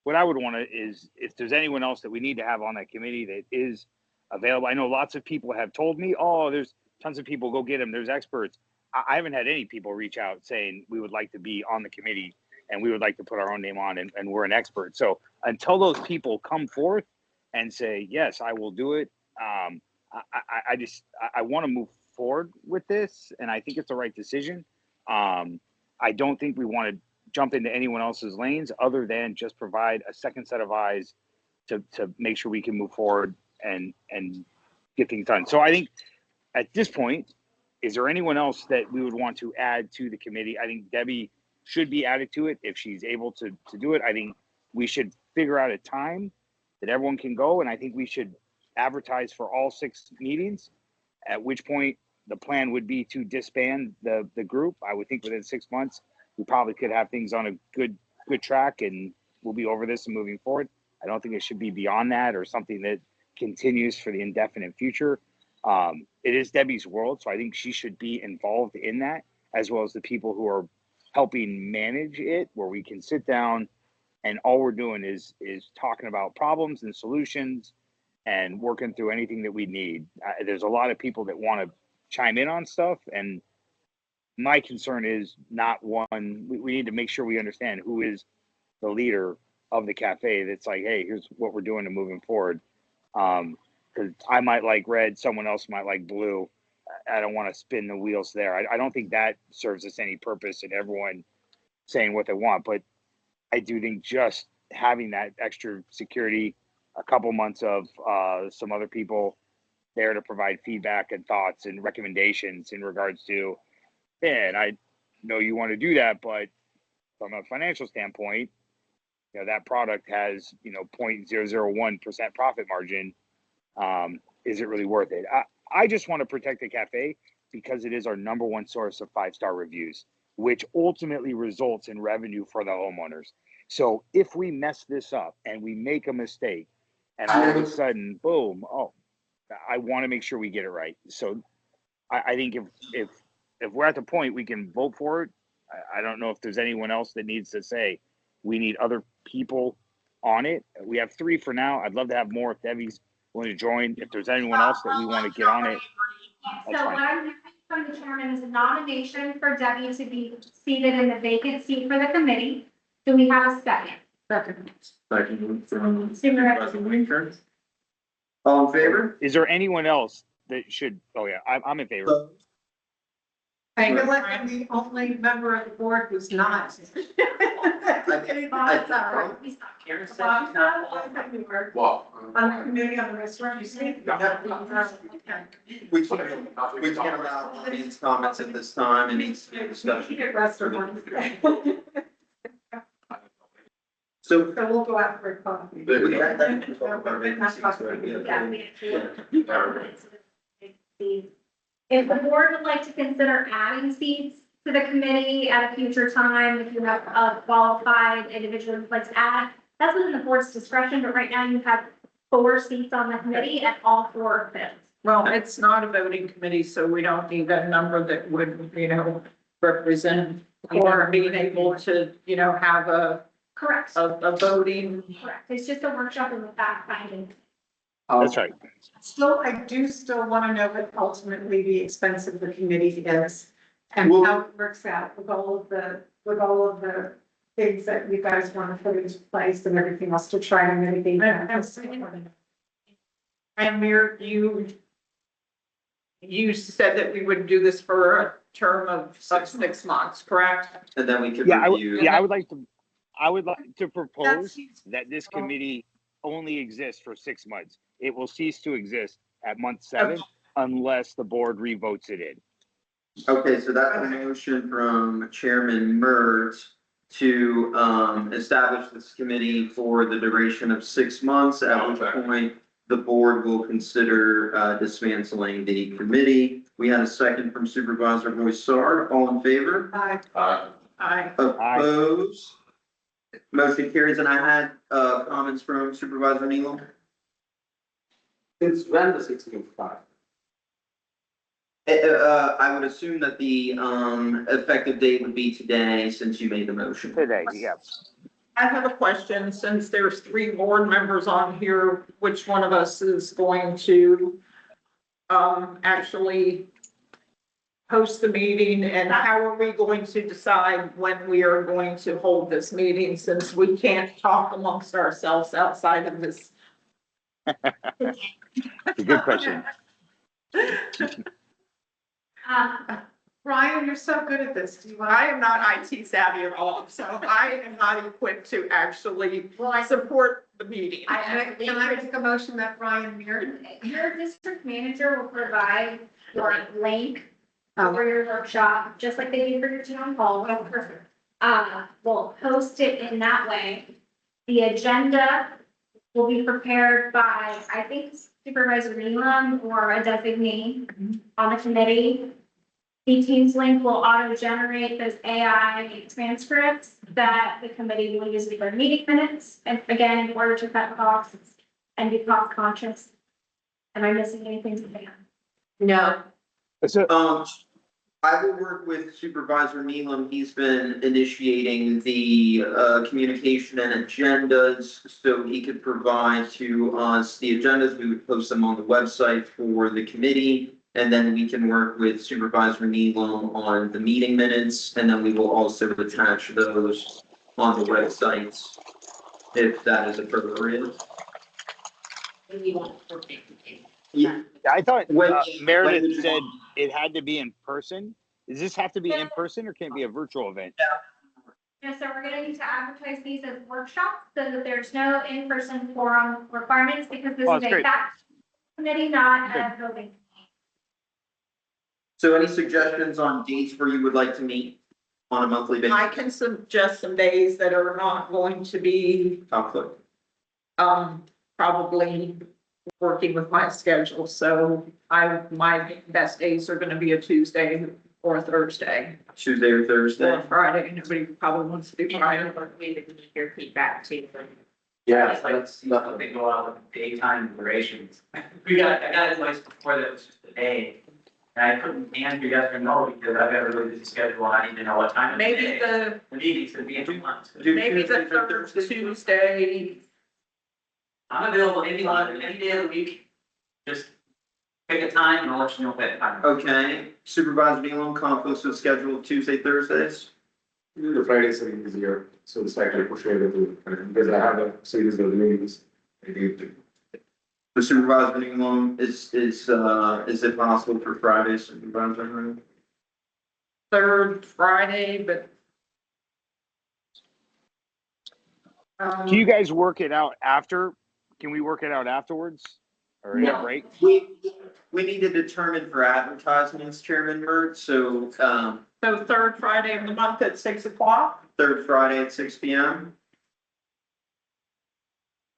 what I would want to is, if there's anyone else that we need to have on that committee that is available. I know lots of people have told me, there's tons of people, go get them. There's experts. I haven't had any people reach out saying we would like to be on the committee and we would like to put our own name on and we're an expert. So until those people come forth and say, yes, I will do it. I want to move forward with this, and I think it's the right decision. I don't think we want to jump into anyone else's lanes other than just provide a second set of eyes to make sure we can move forward and get things done. So I think at this point, is there anyone else that we would want to add to the committee? I think Debbie should be added to it if she's able to do it. I think we should figure out a time that everyone can go, and I think we should advertise for all 6 meetings, at which point the plan would be to disband the group. I would think within 6 months, we probably could have things on a good track, and we'll be over this and moving forward. I don't think it should be beyond that or something that continues for the indefinite future. It is Debbie's world, so I think she should be involved in that, as well as the people who are helping manage it, where we can sit down and all we're doing is talking about problems and solutions and working through anything that we need. There's a lot of people that want to chime in on stuff, and my concern is not one. We need to make sure we understand who is the leader of the cafe. That's like, hey, here's what we're doing to moving forward. Because I might like red, someone else might like blue. I don't want to spin the wheels there. I don't think that serves us any purpose and everyone saying what they want. But I do think just having that extra security, a couple months of some other people there to provide feedback and thoughts and recommendations in regards to, and I know you want to do that, but from a financial standpoint, you know, that product has, 0.001% profit margin. Is it really worth it? I just want to protect the cafe because it is our number one source of 5-star reviews, which ultimately results in revenue for the homeowners. So if we mess this up and we make a mistake and all of a sudden, boom, I want to make sure we get it right. So I think if we're at the point we can vote for it, I don't know if there's anyone else that needs to say we need other people on it. We have 3 for now. I'd love to have more if Debbie's willing to join. If there's anyone else that we want to get on it, So what I'm hearing from the chairman is a nomination for Debbie to be seated in the vacant seat for the committee. Do we have a second? Second. Second from Supervisor Supervisor Winker. All in favor? is there anyone else that should? Oh yeah, I'm in favor. I feel like I'm the only member of the board who's not. Karen said she's not. Well. On the committee on the restaurant, you see? We can't allow audience comments at this time. It needs to be a discussion. Restaurant. So. So we'll go out for a coffee. If the board would like to consider adding seats to the committee at a future time, if you have a qualified individual who'd like to add, that's within the board's discretion, but right now you have 4 seats on the committee and all 4 fit. Well, it's not a voting committee, so we don't need a number that would, represent, being able to, have a Correct. a voting. Correct. It's just a workshop and with fact finding. That's right. I do still want to know what ultimately the expense of the committee is and Well- how it works out with all of the things that you guys want to put into place and everything else to try to mitigate that. And Mayor, you said that we would do this for a term of 6 months, correct? And then we could Yeah, review. I would like to propose That's- that this committee only exists for 6 months. It will cease to exist at month 7 unless the board revotes it in. Okay, so that's a motion from Chairman Mertz to establish this committee for the duration of 6 months, at which point the board will consider dismantling the committee. We had a second from Supervisor Boissard. All in favor? Aye. Opposed? Motion carries. And I had comments from Supervisor Neal. Since when the 16th? I would assume that the effective date would be today, since you made the motion. Today, yeah. I have a question, since there's 3 board members on here, which one of us is going to actually host the meeting, and how are we going to decide when we are going to hold this meeting, since we can't talk amongst ourselves outside of this? It's a good question. Brian, you're so good at this. Do you want? I am not IT savvy at all, so I am not equipped to actually support the meeting. Can I make a motion that Brian Muir? Your district manager will provide your link for your workshop, just like they do for your town hall. We'll post it in that way. The agenda will be prepared by, I think, Supervisor Nealon or a designee on the committee. The Teams link will auto-generate those AI transcripts that the committee will use with their meeting minutes. And again, in order to cut costs and be cost conscious. Am I missing anything today? No, So, I will work with Supervisor Nealon. He's been initiating the communication and agendas, so he could provide to us the agendas. We would post them on the website for the committee. And then we can work with Supervisor Nealon on the meeting minutes, and then we will also attach those on the websites if that is appropriate. we want to coordinate. Yeah, I thought When- Meredith when- said it had to be in person. Does this have to be in person or can it be a virtual event? Yeah, so we're gonna need to advertise these as workshops so that there's no in-person forum requirements because this Oh, is that's a great. fact committee, not a voting. So any suggestions on dates where you would like to meet on a monthly basis? I can suggest some days that are not going to be, Conflict. probably working with my schedule. So my best days are gonna be a Tuesday or a Thursday Tuesday or or Thursday? a Friday. Nobody probably wants to do And Friday. we would need your feedback too. Yeah, it's like, stuff they go out with daytime durations. I got advice before that was just a day. And I couldn't answer yes or no because I've got a really busy schedule and I need to know what time of Maybe day. the, The meeting's gonna be in 2 months. Do maybe the Tuesdays or third Thursdays? Tuesday. I'm available any day of the week. Just pick a time and I'll let you know what time. Okay, Supervisor Nealon, conflicts with schedule Tuesday, Thursdays? The Fridays are easier, so it's like I push it because I have a series of meetings. The Supervisor Nealon, is it possible for Friday, Supervisor? Third Friday, but. Can you guys work it out after? Can we work it out afterwards? Or No. break? We need to determine for advertisements, Chairman Mert, so, So third Friday of the month at 6 o'clock? third Friday at 6 P.M.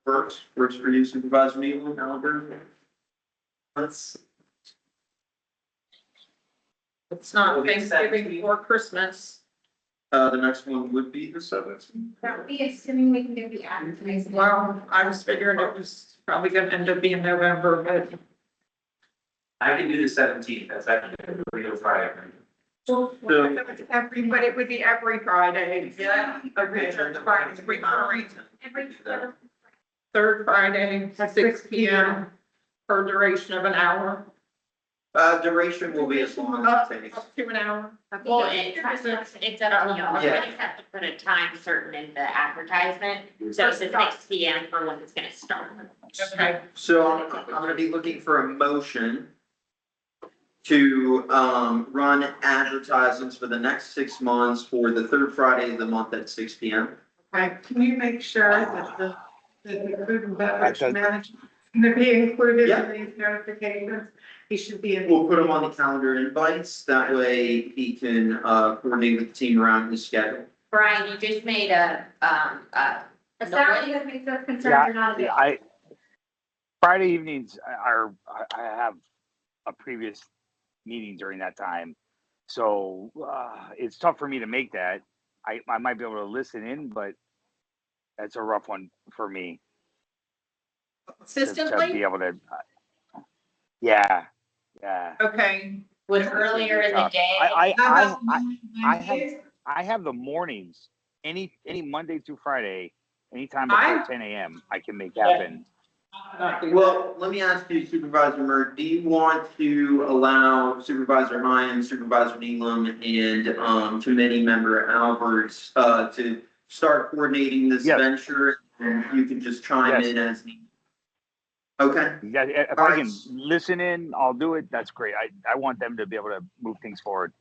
Works for you, Supervisor Nealon, Albert? It's not Thanksgiving or Christmas. The next one would be the 7th. That would be assuming we can do the advertising. Well, I was figuring it was probably gonna end up being November, but I can do the 17th, that's actually a real Friday. but it would be every Friday. Yeah. Okay, Friday, we moderate. Every Third Friday, 6 P.M. for a duration of an hour. Duration will be as long as it takes. Up to an hour. Well, it's up to you. Yeah. You just have to put a time certain in the advertisement. So it's 6 P.M. for when it's gonna start. Okay. So I'm gonna be looking for a motion to, run advertisements for the next 6 months for the third Friday of the month at 6 P.M. Okay, can you make sure that the food and beverage I thought- management, to be included Yeah. in these notifications? He should be in. We'll put them on the calendar invites, that way he can, coordinate with the team around his schedule. Brian, you just made a Establishing that makes us concerned or not. Yeah, Friday evenings are, I have a previous meeting during that time. So, it's tough for me to make that. I might be able to listen in, but that's a rough one for me. To be Consistently? able to, yeah. Okay. was earlier in the day. I have the mornings, any Monday through Friday, anytime I- before 10 a.m. I can make happen. Well, let me ask you, Supervisor Mert, do you want to allow Supervisor Ryan, Supervisor Nealon, and, committee member Alberts, to start coordinating this Yes. venture? And you can just chime Yes. in as needed. Okay, You guys, if All I right. can listen in, I'll do it. That's great. I want them to be able to move things forward.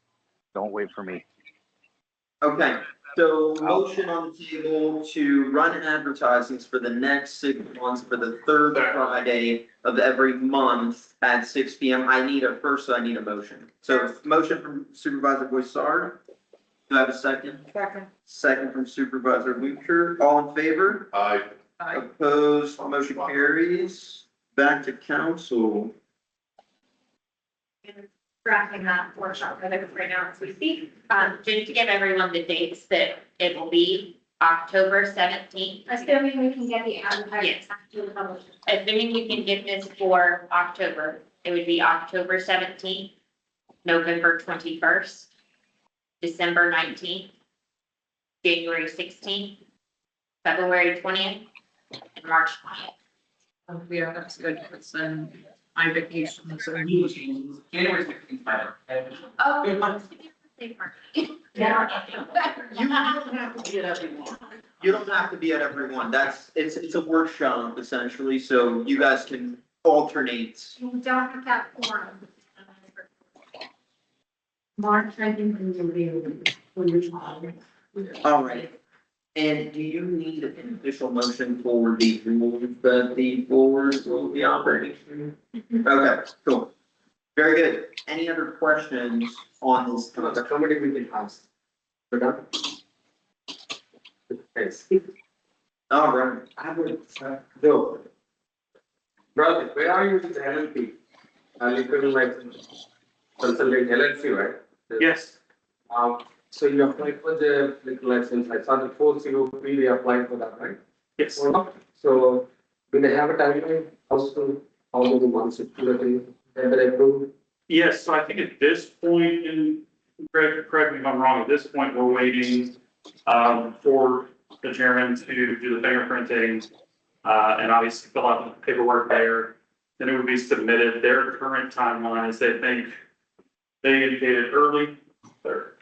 Don't wait for me. Okay, so motion on the table to run advertisements for the next 6 months for the third Friday of every month at 6 PM. I need a motion. So motion from Supervisor Boissard. Do I have a second? Second. Second from Supervisor Luker. All in favor? Aye. Opposed, motion carries. Back to council. Drafting that workshop for the, right now as we speak, just to give everyone the dates that it will be, October 17th. Assuming we can get the advertising. Yes. To the publisher. Assuming you can get this for October, it would be October 17th, November 21st, December 19th, January 16th, February 20th, and March 20th. Yeah, that's good, because then my vacation is. January 16th, Oh. You don't have to be at every one. You don't have to be at every one. It's a workshop essentially, so you guys can alternate. You don't have that form. March, I think we will be when you're talking. All right. And do you need an official motion for the rules that the board will be operating? Okay, cool. Very good. Any other questions on this? The committee we can ask. We're done? Thanks. All right. I would, Joe. Brother, where are you with the LLP? Liquor license consultant LLC, right? Yes, So you applied for the liquor license, I saw the 403, they applied for that, right? yes. So, do they have a timeline, how many months it will take, have they approved? Yes, so I think at this point, and correct me if I'm wrong, at this point, we're waiting for the chairman to do the fingerprinting and obviously fill out the paperwork there. Then it would be submitted. Their current timeline is they think they indicated early,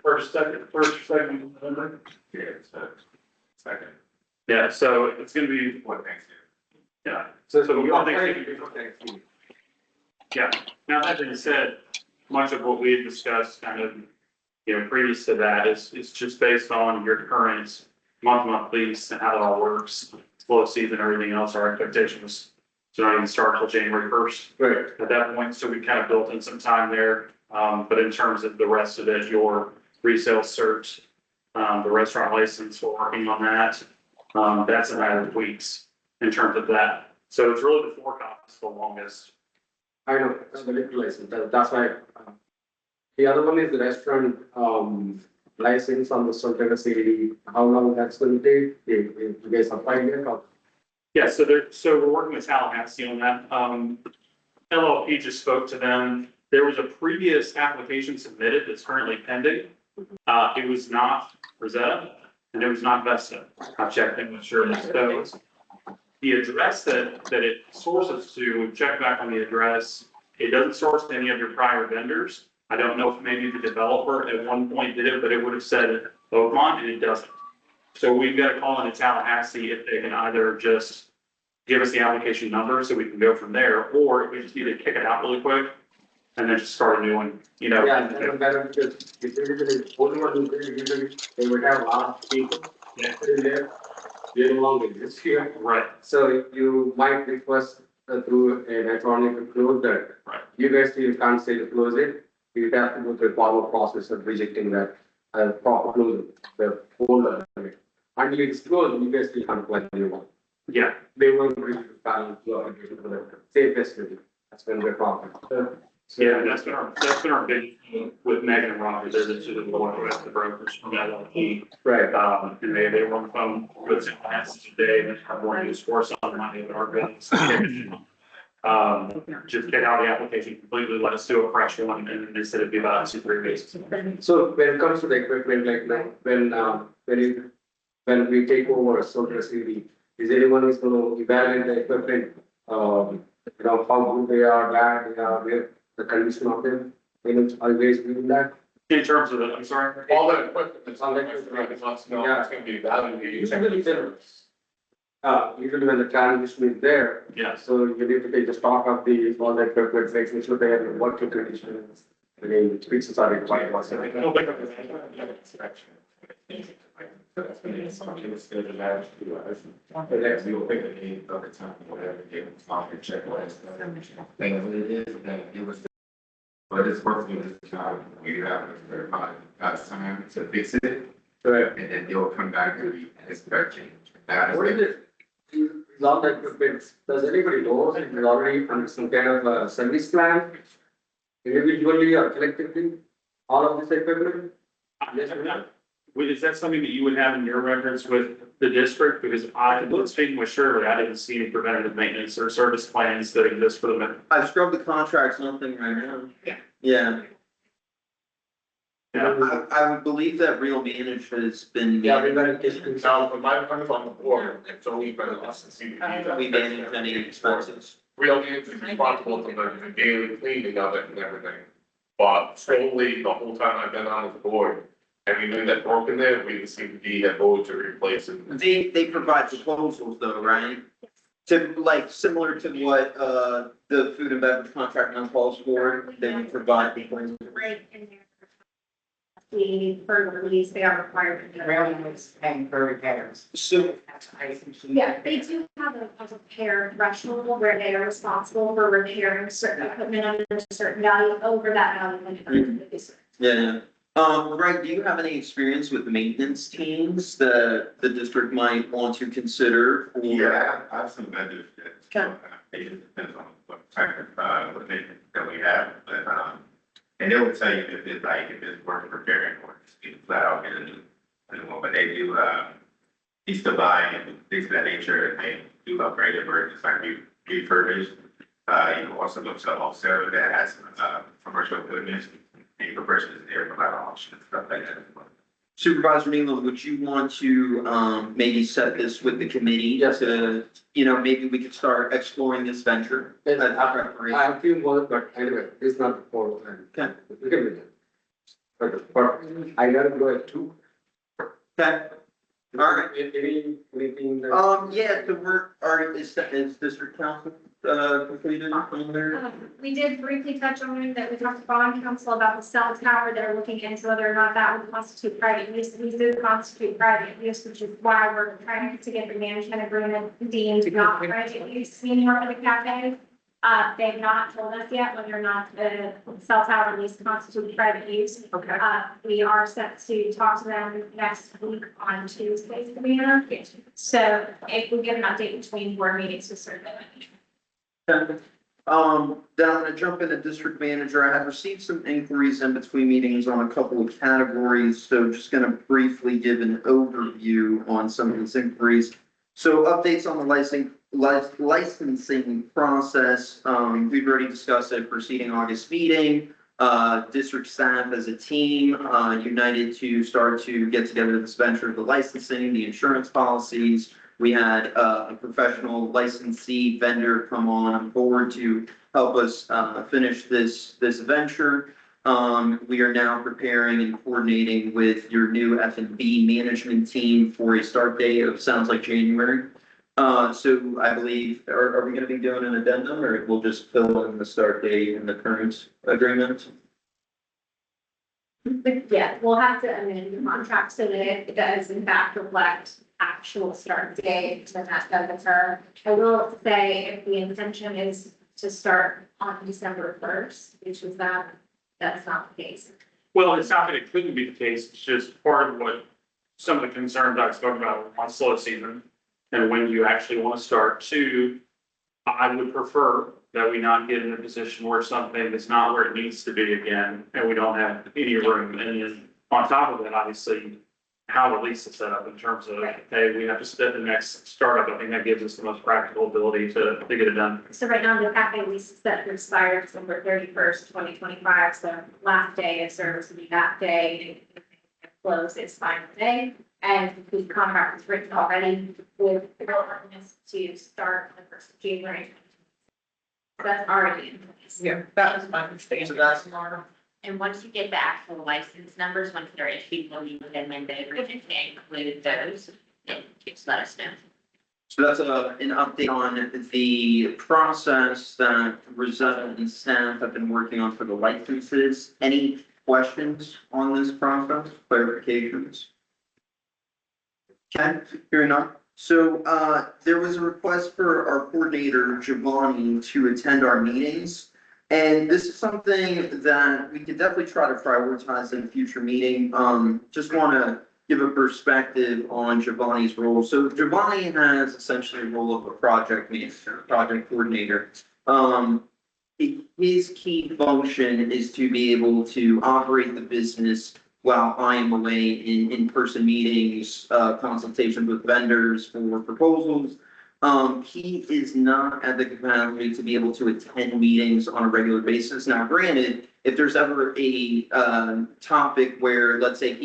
first, second November. Yeah, so, second. Yeah, so it's gonna be, What next year? yeah. So we you all think- applied before Thanksgiving. Yeah, now that being said, much of what we had discussed kind of, previous to that is just based on your current month lease and how it all works, flow season, everything else, our expectation was to not even start until January 1st Right. at that point, so we kind of built in some time there. But in terms of the rest of it, your resale cert, the restaurant license, we're working on that. That's a matter of weeks in terms of that. So it's really the 4 copies the longest. I know, that's the liquor license, that's why. The other one is the restaurant, license on the Solterra CDD, how long that's going to take, you guys applied yet, or? Yeah, so we're working with Tallahassee on that. LLP just spoke to them. There was a previous application submitted that's currently pending. It was not Rosetta and it was not Vesta. I've checked in with Shirley. So the address that it sources to, we've checked back on the address. It doesn't source to any of your prior vendors. I don't know if maybe the developer at one point did it, but it would have said Oakmont and it doesn't. So we've got to call into Tallahassee if they can either just give us the application number so we can go from there, or we just need to kick it out really quick and then just start a new one, Yeah, that's better because if usually only one, usually they would have a lot of people. Yeah. There, they no longer exist here. Right. So you might request through an attorney to close that. Right. You guys still can't say to close it. You have to go through a formal process of rejecting that proper closing, the folder. Until it's closed, you guys still can't apply anyone. Yeah. They won't really balance the safest way. That's when we're talking. Yeah, that's been our big thing with Megan and Roger. They're the two that work with the brokers from LLP. Right. And they were on the phone with them last today and have more news for us on Monday of our business. Just get out the application completely, let us do a fresh one, and they said it'd be about 2-3 weeks. So when it comes to the equipment, like now, when we take over a Solterra CD, is anyone who's going to evaluate the equipment? How good they are, bad they are, where the condition of them? Always doing that. In terms of I'm sorry? All the equipment that's on Like, the wants to know, it's gonna be evaluated. Usually when the transition is there, Yes. so you need to take the stock of all the equipment, making sure they have the working conditions, Again, speeches are required. That's the open the name of the time, whatever, give them off your checklist. And what it is, that it was. But it's working with this job, we have to verify past time to fix it. Right. And then they'll come back and inspect change. What is it? Is all the equipment, does anybody know if it's already under some kind of service plan? Individually or collectively, all of this equipment? Yes or no? Is that something that you would have in your records with the district? Because I was speaking with Shirley, I didn't see any preventative maintenance or service plans that exist for the. I've scrubbed the contracts, nothing right now. Yeah. Yeah, Yeah, I would believe that Real Manage has been. Yeah, we got it. Now, from my point on the board, it's only by the us and CDD. We manage any expenses. Real Manage is responsible for the daily cleaning of it and everything. But solely the whole time I've been on this board, everything that broke in there, we the CDD have voted to replace it. They provide proposals though, right? To like similar to what the food and beverage contract now calls for, they provide proposals. Right in there. The further release, they are required to do. Railing is paying for repairs. So That's ice and sheet. Yeah, they do have a repair threshold where they are responsible for repairing certain equipment under a certain value over that value. yeah. Greg, do you have any experience with maintenance teams that the district might want to consider? For- Yeah, I have some vendors that. Okay. It depends on what type of, what they, that we have, but, and they will tell you if it's like, if it's worth repairing or just be flat out get a new one, but they do, used to buy and things of that nature, and they do upgrade it where it's like refurbished. You can also look to Solterra that has, commercial equipment, and your person is there for that option and stuff like that. Supervisor Nealon, would you want to maybe set this with the committee? Yes. To, maybe we could start exploring this venture. Yes, as a preparation? I have few more, but anyway, it's not the fourth time. Okay. We can do that. But I gotta go at 2. Okay, all right. Anything that? Yeah, is district council, completed on there? We did briefly touch on it, that we talked to bond council about the cell tower. They're looking into whether or not that would constitute private use. These do constitute private use, which is why we're trying to get the management agreement deemed not private use anymore for the cafe. They've not told us yet whether or not the cell tower lease constitutes private use. Okay. We are set to talk to them next week on Tuesday, Sabrina. So if we get an update between board meetings, we'll certainly let you know. Okay. Then I'm gonna jump into district manager. I have received some inquiries in between meetings on a couple of categories, so just gonna briefly give an overview on some of these inquiries. So updates on the licensing process. We've already discussed it preceding August meeting. District staff as a team, united to start to get together this venture of the licensing, the insurance policies. We had a professional licensee vendor come on board to help us finish this venture. We are now preparing and coordinating with your new F&B management team for a start date of, sounds like January. So I believe, are we gonna be doing an addendum, or we'll just fill in the start date in the current agreement? But yeah, we'll have to amend the contract so that it does in fact reflect actual start date, then that does occur. I will say if the intention is to start on December 1st, which is that's not the case. well, it's not that it couldn't be the case, it's just part of what some of the concerns I've spoken about on slow season. And when you actually want to start. 2, I would prefer that we not get in a position where something is not where it needs to be again, and we don't have any room. And then on top of that, obviously, how the lease is set up in terms of, Right. hey, we have to spend the next startup. I think that gives us the most practical ability to get it done. So right now the cafe lease is set to expire December 31st, 2025. So last day of service will be that day. And close is final day. And the contract is written already with the requirements to start on the 1st of January. That's already in place. Yeah, that was my understanding. So that's- And once you get the actual license numbers, once they're issued, will you amend the agreement to include those? And just let us know. So that's an update on the process that Rosetta and staff have been working on for the licenses. Any questions on this process, clarifications? Okay, hearing none. So, there was a request for our coordinator, Giovanni, to attend our meetings. And this is something that we could definitely try to prioritize in a future meeting. Just want to give a perspective on Giovanni's role. So Giovanni has essentially a role of a project manager, project coordinator. His key function is to be able to operate the business while I am away in in-person meetings, consultations with vendors for proposals. He is not at the capacity to be able to attend meetings on a regular basis. Now, granted, if there's ever a topic where, let's say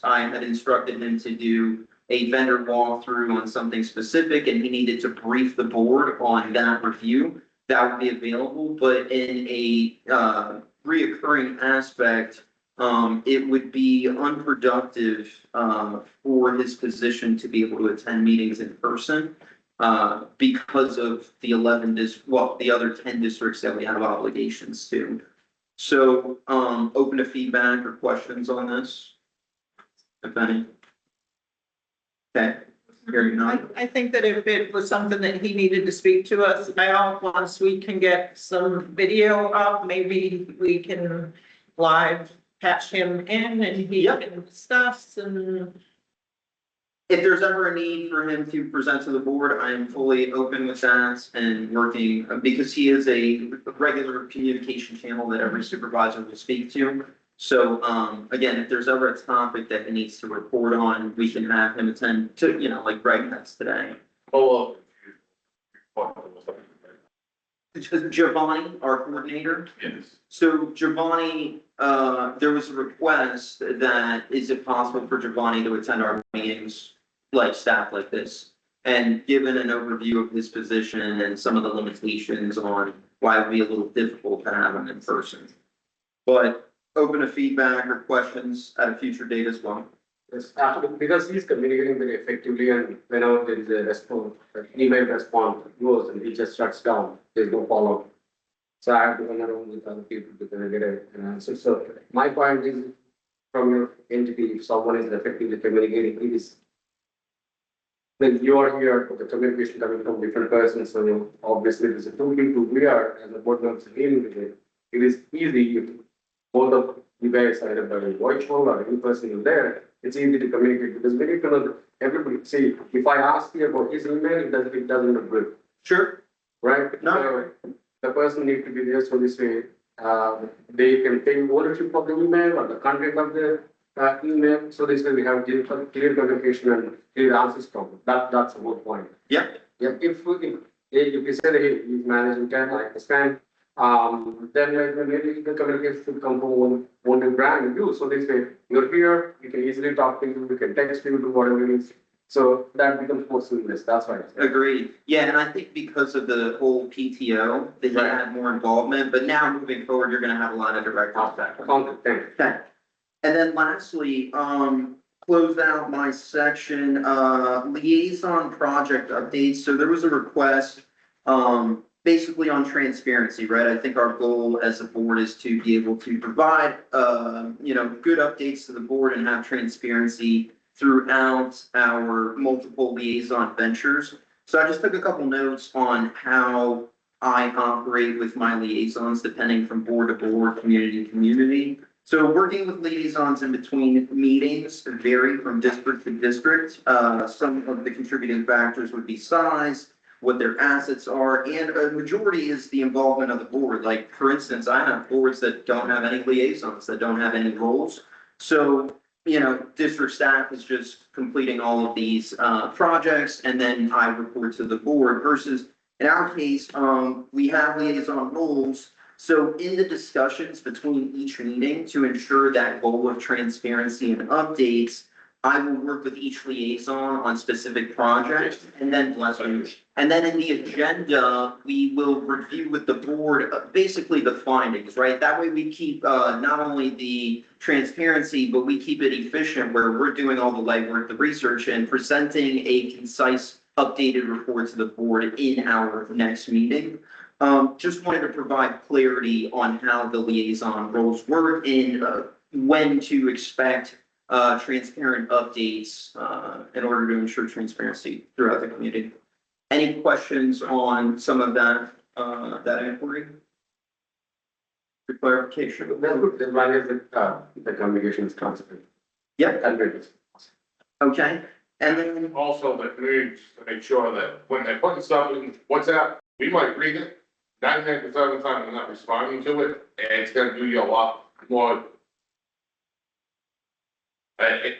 I had instructed him to do a vendor walkthrough on something specific and he needed to brief the board on that review, that would be available. But in a reoccurring aspect, it would be unproductive for his position to be able to attend meetings in person because of the the other 10 districts that we have obligations to. So, open to feedback or questions on this, if any. Okay, hearing none. I think that if it was something that he needed to speak to us about, once we can get some video up, maybe we can live patch him in and he can discuss and. If there's ever a need for him to present to the board, I am fully open with that and working, because he is a regular communication channel that every supervisor will speak to. So, again, if there's ever a topic that he needs to report on, we can have him attend to, like Greg has today. Oh, Giovanni, our coordinator. yes. So Giovanni, there was a request that, is it possible for Giovanni to attend our meetings, like staff like this? And given an overview of his position and some of the limitations on why it would be a little difficult to have him in person. But open to feedback or questions at a future date as well. Yes, because he's communicating very effectively, and whenever there is a response, email response goes and he just shuts down, there's no follow-up. So I have to run around with other people to kind of get an answer. So my point is, from your entity, if someone is effectively communicating, it is. When you are here, the communication coming from different persons, so obviously there's a two people we are, as the board members dealing with it. It is easy if both of you guys are either virtual or in person is there. It's easy to communicate because very kind everybody see, if I ask you about his email, it doesn't look good. Sure. Right? No. So the person needs to be there, so this way, they can take ownership of the email or the content of the email. So this way we have clear communication and clear answers from it. That's the whole point. Yeah. Yeah, if you say, hey, he's managing 10, I understand, then maybe the communication should come from one brand view. So this way, you're here, you can easily talk to you, you can text you, do whatever it is. So that becomes more seamless. That's right. Agreed. Yeah, and I think because of the whole PTO, that he had more involvement, but now moving forward, you're gonna have a lot of direct contact. Okay. And then lastly, close out my section, liaison project updates. So there was a request, basically on transparency, right? I think our goal as a board is to be able to provide, good updates to the board and have transparency throughout our multiple liaison ventures. So I just took a couple notes on how I operate with my liaisons, depending from board to board, community to community. So working with liaisons in between meetings vary from district to district. Some of the contributing factors would be size, what their assets are, and a majority is the involvement of the board. Like, for instance, I have boards that don't have any liaisons, that don't have any roles. So, district staff is just completing all of these projects, and then I report to the board versus in our case, we have liaison roles. So in the discussions between each meeting to ensure that goal of transparency and updates, I will work with each liaison on specific projects and then in the agenda, we will review with the board, basically the findings, right? That way we keep, not only the transparency, but we keep it efficient where we're doing all the legwork, the research and presenting a concise updated report to the board in our next meeting. Just wanted to provide clarity on how the liaison roles work and when to expect transparent updates in order to ensure transparency throughout the community. Any questions on some of that inquiry? For clarification? That's good, as long as the communication is constant. Yep, And it is. okay. And then, Also, the community, just to make sure that when they're putting stuff in WhatsApp, we might read it. 99% of the time, we're not responding to it, and it's gonna do you a lot more.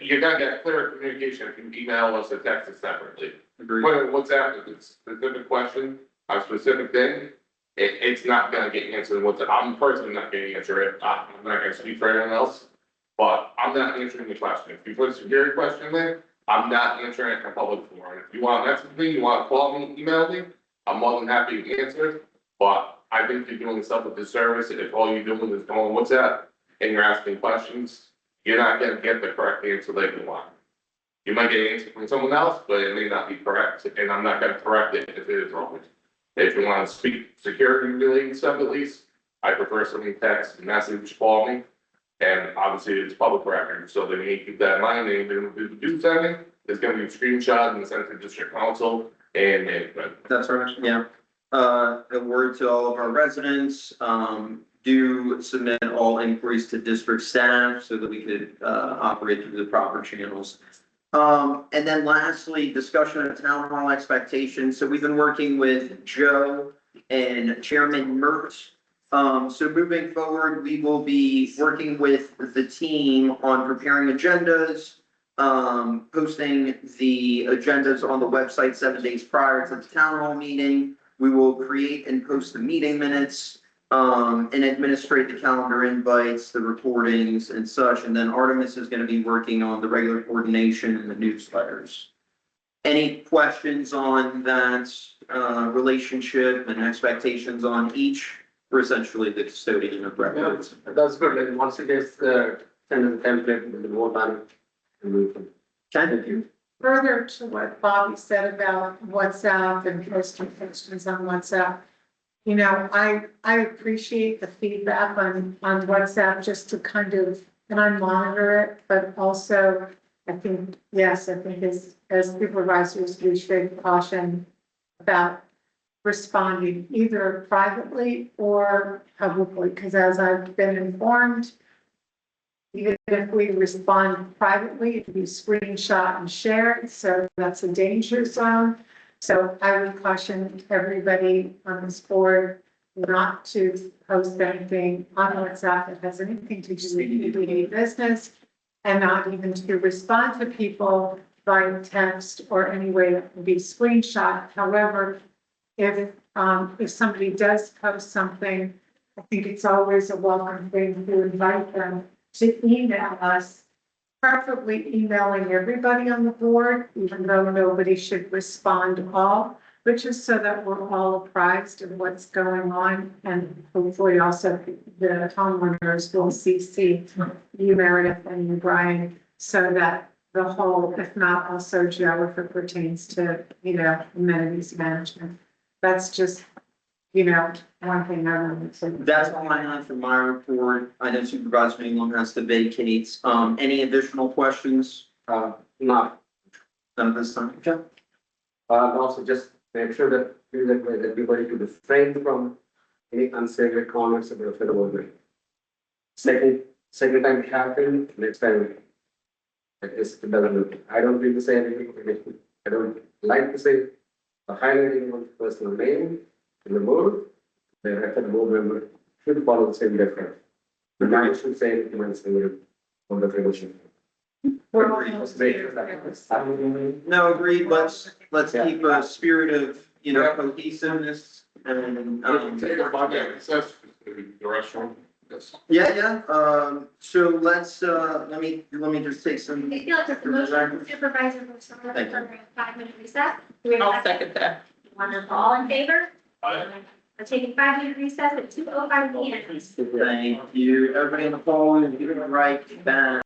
You're gonna get clearer communication if you email us or text us separately. agreed. When WhatsApp, if it's a specific question, a specific thing, it's not gonna get answered in WhatsApp. I'm personally not gonna answer it. I'm not gonna speak for anyone else. But I'm not answering the question. If you put a security question in there, I'm not answering it in a public forum. If you want to message me, you want to call me, email me, I'm more than happy to answer. But I think you're doing yourself a disservice if all you're doing is going WhatsApp and you're asking questions. You're not gonna get the correct answer that you want. You might get an answer from someone else, but it may not be correct, and I'm not gonna correct it if it is wrong. If you want to speak security related stuff at least, I prefer somebody text, message, call me. And obviously it's public record, so they need to keep that in mind, they do sending, it's gonna be screenshot and sent to district council and That's right, yeah. A word to all of our residents, do submit all inquiries to district staff so that we could, operate through the proper channels. And then lastly, discussion of town hall expectations. So we've been working with Joe and Chairman Mert. So moving forward, we will be working with the team on preparing agendas, posting the agendas on the website 7 days prior to the town hall meeting. We will create and post the meeting minutes, and administrate the calendar invites, the recordings and such. And then Artemis is going to be working on the regular coordination and the newsletters. Any questions on that, relationship and expectations on each? We're essentially the custodian of records. That's good, like, once it gets, send a template with the vote on it. And we can. Thank you. Further to what Bobby said about WhatsApp and posting questions on WhatsApp. You know, I appreciate the feedback on WhatsApp just to kind of, and I monitor it, but also I think, yes, I think as supervisors, we should caution about responding either privately or publicly, because as I've been informed, even if we respond privately, it can be screenshot and shared, so that's a danger zone. So I would caution everybody on this board not to post anything on WhatsApp that has anything to do with community business, and not even to respond to people via text or any way that can be screenshot. However, if somebody does post something, I think it's always a welcome thing to invite them to email us, preferably emailing everybody on the board, even though nobody should respond all, but just so that we're all apprised of what's going on, and hopefully also the homeowners will CC you, Meredith, and you, Brian, so that the whole, if not also Joe, if it pertains to, amenities management. That's just, one thing I wanted to say. That's all I have for my report. I know Supervisor Ingram has to vacate. Any additional questions? Not, None of this time. Okay. also just make sure that everybody to refrain from any unsavory comments about federal government. Second time it happened, next time, like this development, I don't really say anything, I don't like to say, highlighting one's personal name in the board, the rest of the board member should follow the same difference. The man should say it when it's on the fellowship. We're almost there. No, agreed. Let's keep a spirit of, cohesiveness and, take a 5-minute recess, maybe the restroom. Yes. yeah. So let's, let me just take some. I feel like it's a motion, supervisor, for Thank you. a 5-minute recess. Do we have a I'll second that. Wonderful, all in favor? Aye. We're taking 5-minute recess at 2:05 p.m. Thank you. Everybody on the phone, and give it right back.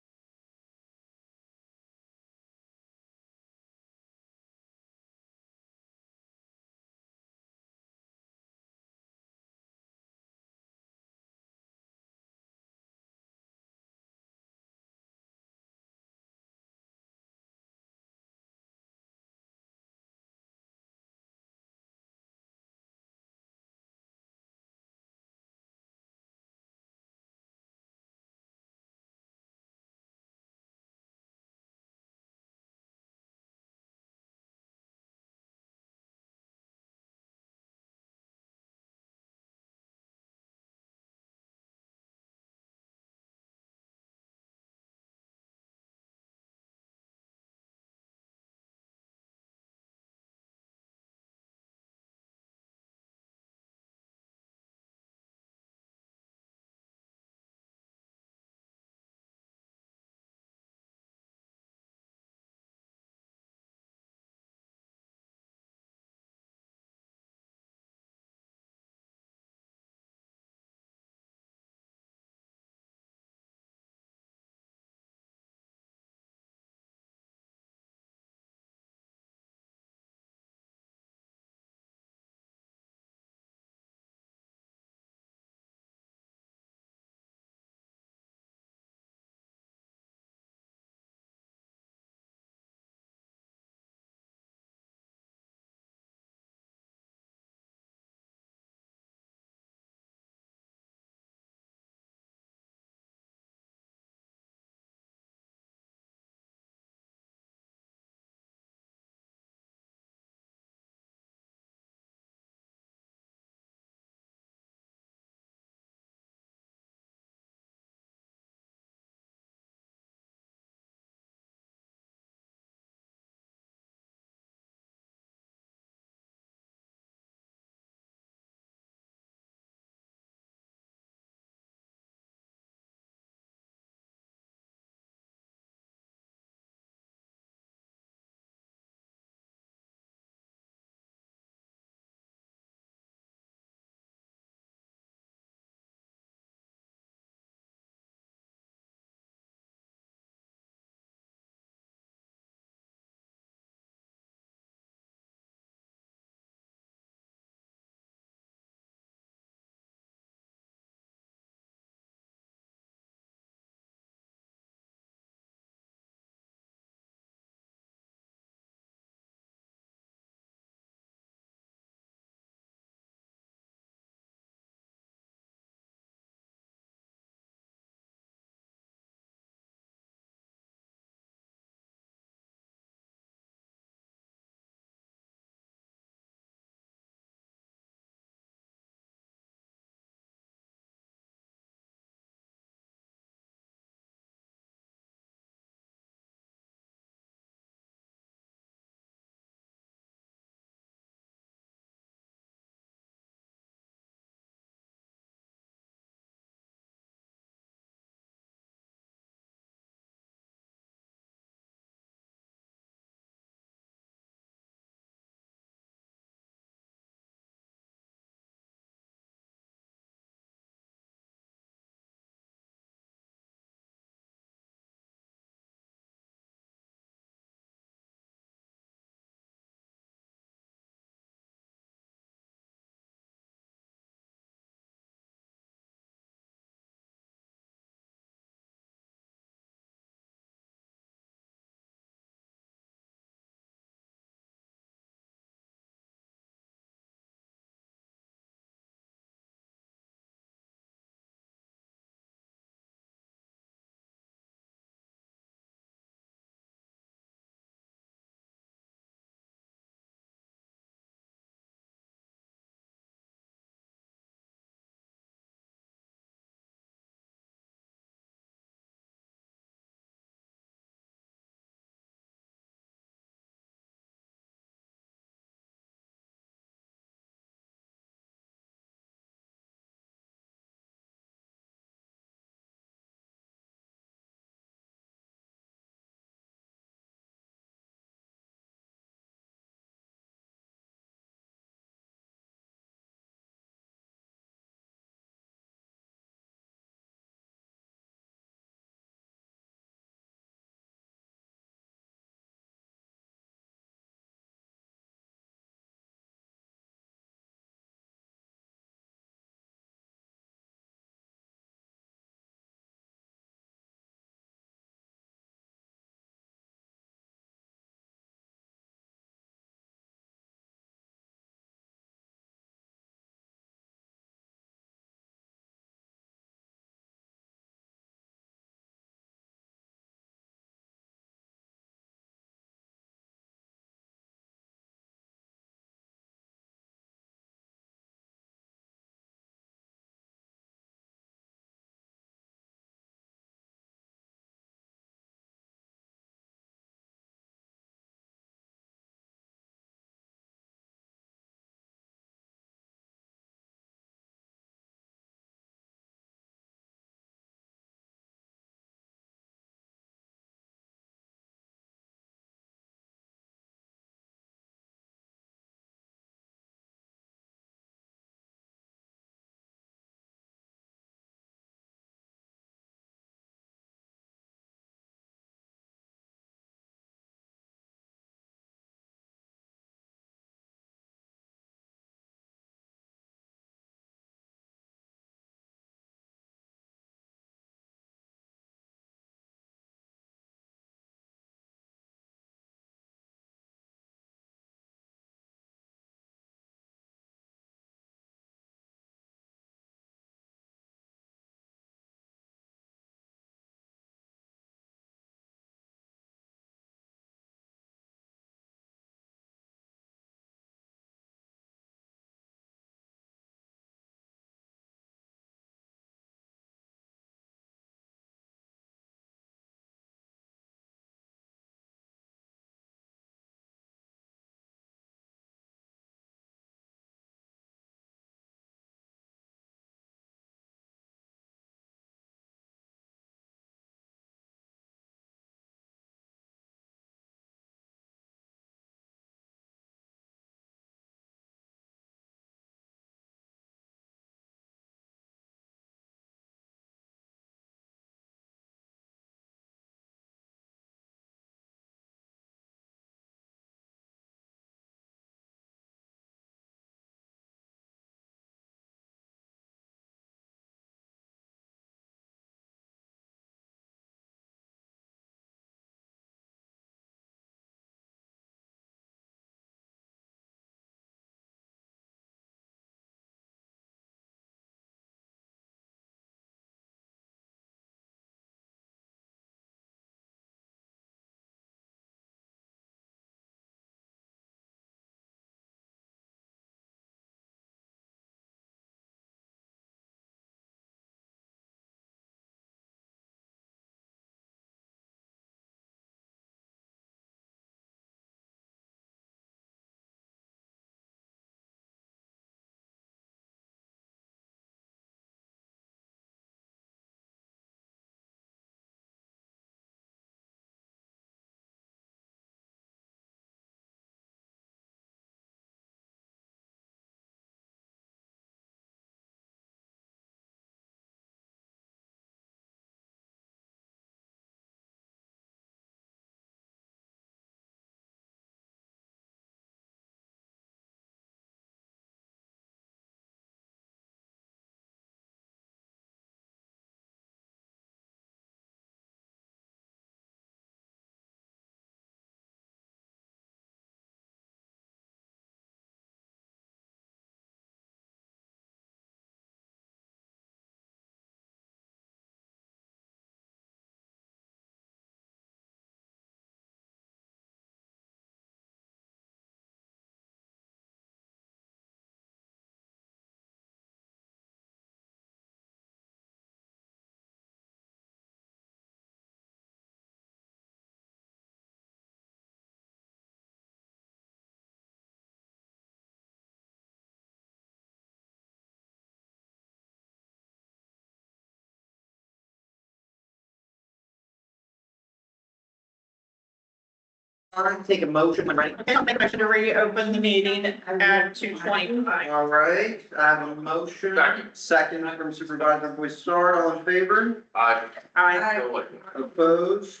Take a motion, right? Okay, I'll make a motion to reopen the meeting at 2:25. All right, I have a motion. Second from Supervisor Broussard, all in favor? I. Aye. Still like. Opposed?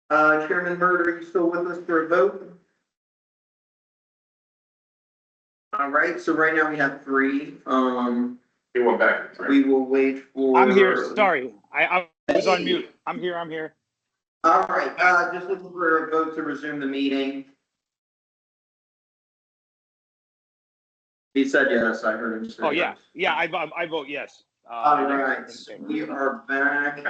Chairman Murder, are you still with us for a vote? All right, so right now we have three. He went back. We will wait for. I'm here, sorry. I was on mute. I'm here. All right, just looking for a vote to resume the meeting. He said yes, I heard him say. Oh, yeah, yes. I vote yes. All right, we are back.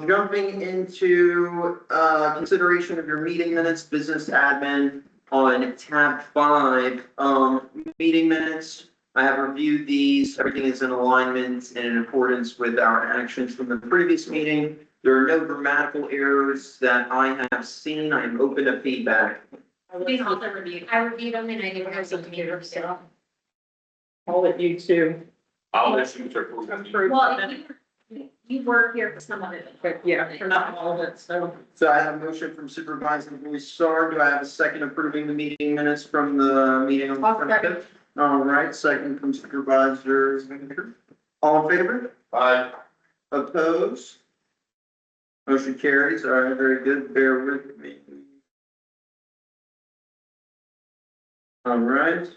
Jumping into, consideration of your meeting minutes, business admin on tab 5, meeting minutes. I have reviewed these. Everything is in alignment and in accordance with our actions from the previous meeting. There are no grammatical errors that I have seen. I am open to feedback. These also reviewed. I reviewed them and I didn't have some computer, so. I'll let you two I'll listen to. approve. Well, the you were here for some of it. But yeah, for not all of it, so. So I have a motion from Supervisor Broussard. Do I have a second approving the meeting minutes from the meeting on the I'll second. 25th? All right, second from Supervisor Zwinger. All in favor? Aye. Opposed? Motion carries. All right, very good. Bear with me. All right.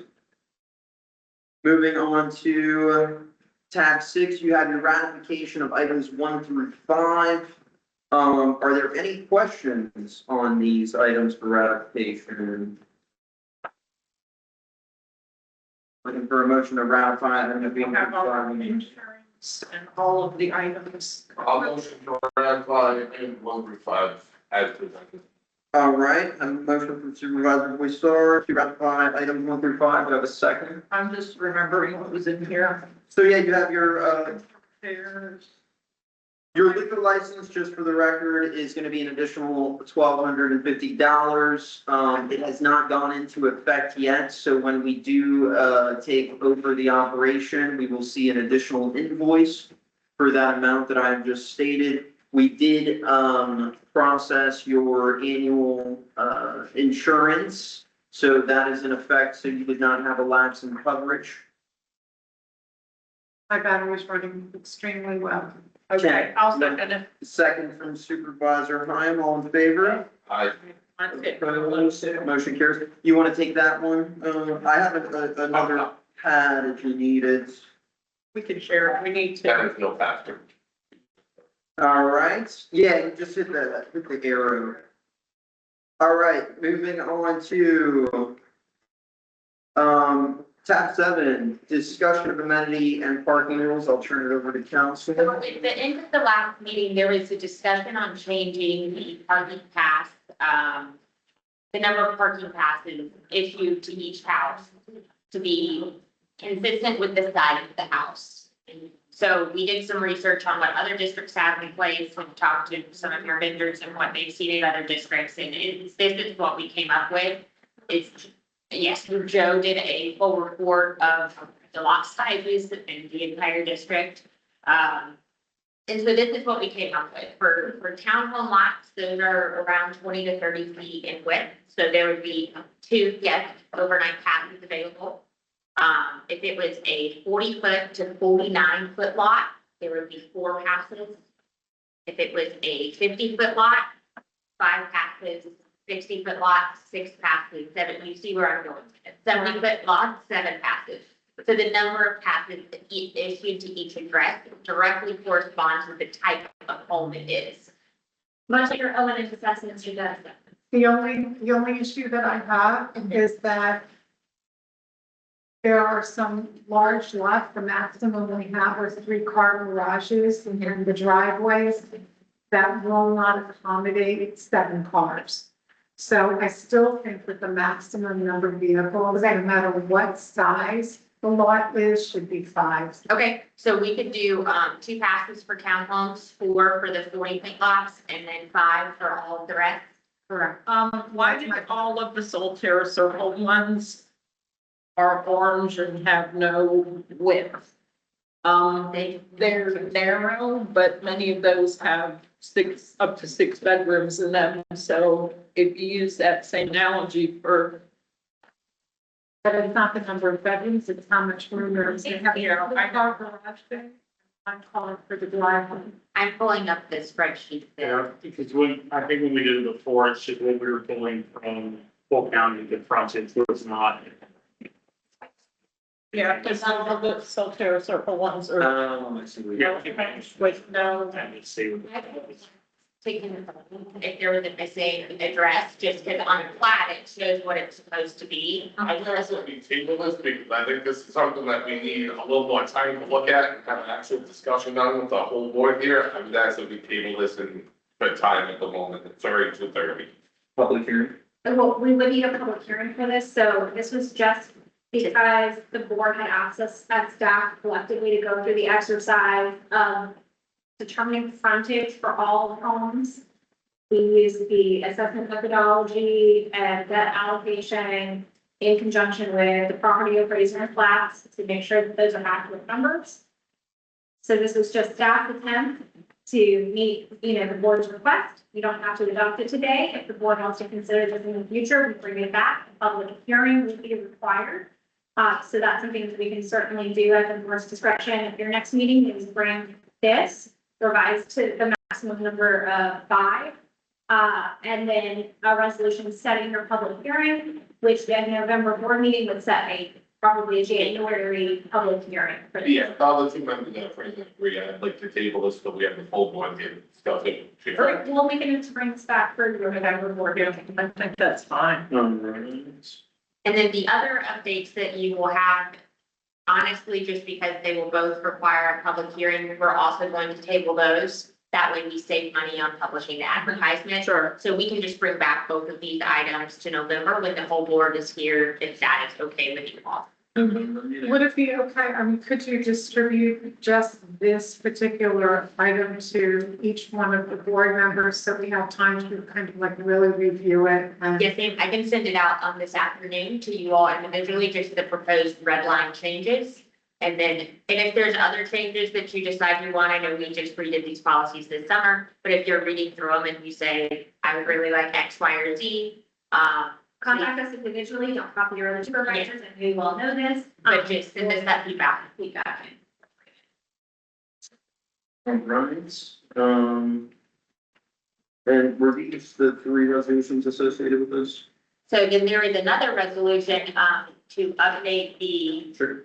Moving on to tab 6, you have your ratification of items 1 through 5. Are there any questions on these items for ratification? Looking for a motion to ratify them to be. We have our insurance and all of the items. I'll motion to ratify item 1 through 5 as presented. All right, I have a motion from Supervisor Broussard to ratify items 1 through 5. Do I have a second? I'm just remembering what was in here. So yeah, you have your, There's. your liquor license, just for the record, is gonna be an additional $1,250. It has not gone into effect yet, so when we do, take over the operation, we will see an additional invoice for that amount that I have just stated. We did, process your annual, insurance, so that is in effect, so you did not have a lapse in coverage. My battery's running extremely well. Okay, I'll second it. Second from Supervisor Hyam, all in favor? Aye. That's it. Opposed? Motion carries. You want to take that one? I have another pad if you need it. We can share it. We need That to. is no faster. All right. Yeah, you just hit the arrow. All right, moving on to tab 7, discussion of amenity and parking rules. I'll turn it over to council. So at the end of the last meeting, there was a discussion on changing the parking pass, the number of parking passes issued to each house to be consistent with the size of the house. So we did some research on what other districts have in place and talked to some of your vendors and what they've seen in other districts. And this is what we came up with. It's, yes, Joe did a full report of the lot sizes in the entire district. And so this is what we came up with. For townhome lots, those are around 20 to 30 feet in width. So there would be 2 guest overnight passes available. If it was a 40-foot to 49-foot lot, there would be 4 passes. If it was a 50-foot lot, 5 passes, 60-foot lot, 6 passes, 7, you see where I'm going. 70-foot lot, 7 passes. So the number of passes issued to each address directly corresponds with the type of home it is. Much like your O&M assessments, you does that. The only issue that I have is that there are some large lots, the maximum we have are 3-car garages and the driveways that will not accommodate 7 cars. So I still think that the maximum number of vehicles, no matter what size the lot is, should be 5. Okay, so we could do 2 passes for townhomes, 4 for the 40-foot lots, and then 5 for all of the rest. Correct. Why did all of the Solterra Circle ones are orange and have no width? They're narrow, but many of those have up to 6 bedrooms in them. So if you use that same analogy for, But it's not the number of bedrooms, it's how much room there is. You have, I got a garage there. I'm calling for the driveway. I'm pulling up the spreadsheet there. Because I think when we did it before, it's just when we were pulling from full county to frontage, it was not. yeah, because some of the Solterra Circle ones are. I see. what you're- Yeah. Wait, no. Let's see. Taking, if there was a missing address, just because on a plat, it shows what it's supposed to be. I think that's what we table this, because I think this is something that we need a little more time to look at and have an actual discussion on with the whole board here. I would ask that we table this and put time at the moment. It's already 2:30. Public hearing. Well, we would need a public hearing for this, so this was just because the board had asked us as staff collectively to go through the exercise of determining frontage for all homes. We used the assessment methodology and that allocation in conjunction with the property appraiser and flats to make sure that those are accurate numbers. So this was just staff's attempt to meet, the board's request. You don't have to adopt it today. If the board wants to consider this in the future, we bring it back. A public hearing would be required. So that's something that we can certainly do at the board's discretion. If your next meeting is bring this revised to the maximum number of 5. And then a resolution setting your public hearing, which then November board meeting would set probably a January public hearing for this. Yeah, all the two members that are agree, I'd like to table this, so we have the full board to discuss it. Right, we'll make a note to bring this back for your November board meeting. I think that's fine. And then the other updates that you will have, honestly, just because they will both require a public hearing, we're also going to table those. That way we save money on publishing the advertisement. Sure. So we can just bring back both of these items to November when the whole board is here, if that is okay with you all. Would it be okay, could you distribute just this particular item to each one of the board members so we have time to kind of like really review it? And Yes, ma'am, I can send it out this afternoon to you all individually, just the proposed red line changes. And if there's other changes that you decide you want, I know we just redid these policies this summer, but if you're reading through them and you say, I would really like X, Y, or Z, Contact us individually, don't copy your other supervisors, and we all know this. but just send us that feedback. All right, and were these the 3 resolutions associated with this? So then there is another resolution, to update the, Sure.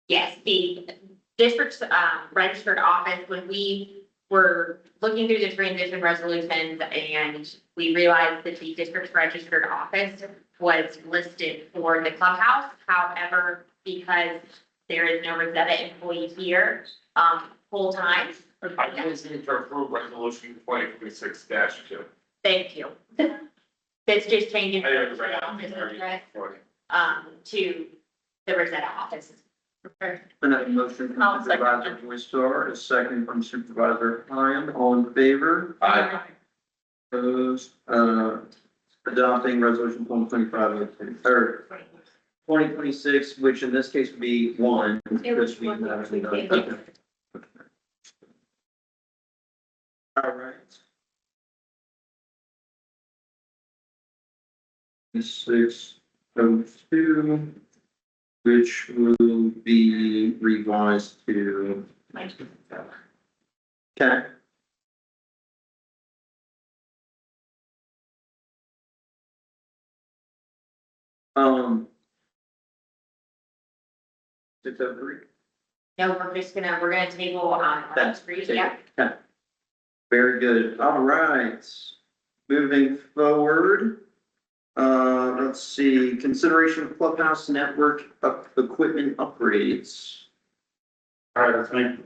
yes, the district's, registered office, when we were looking through the transition resolutions and we realized that the district's registered office was listed for the clubhouse. However, because there is no Rosetta employee here, full time. I just need to approve resolution 2026-2. Thank you. That's just changing I the already read it. office address, to the Rosetta office. I have a motion from I'll second Supervisor Boystar, a second from Supervisor Hyam, all in favor? Aye. Opposed, adopting resolution 2026, which in this case would be 1. It was because we 1, have actually done it. okay. Okay. All right. 602, which will be revised to. Okay. Six oh three. No, we're gonna table, That's three, yeah. Okay. Very good. All right. Moving forward. Let's see, consideration of clubhouse network equipment upgrades. All right, that's me.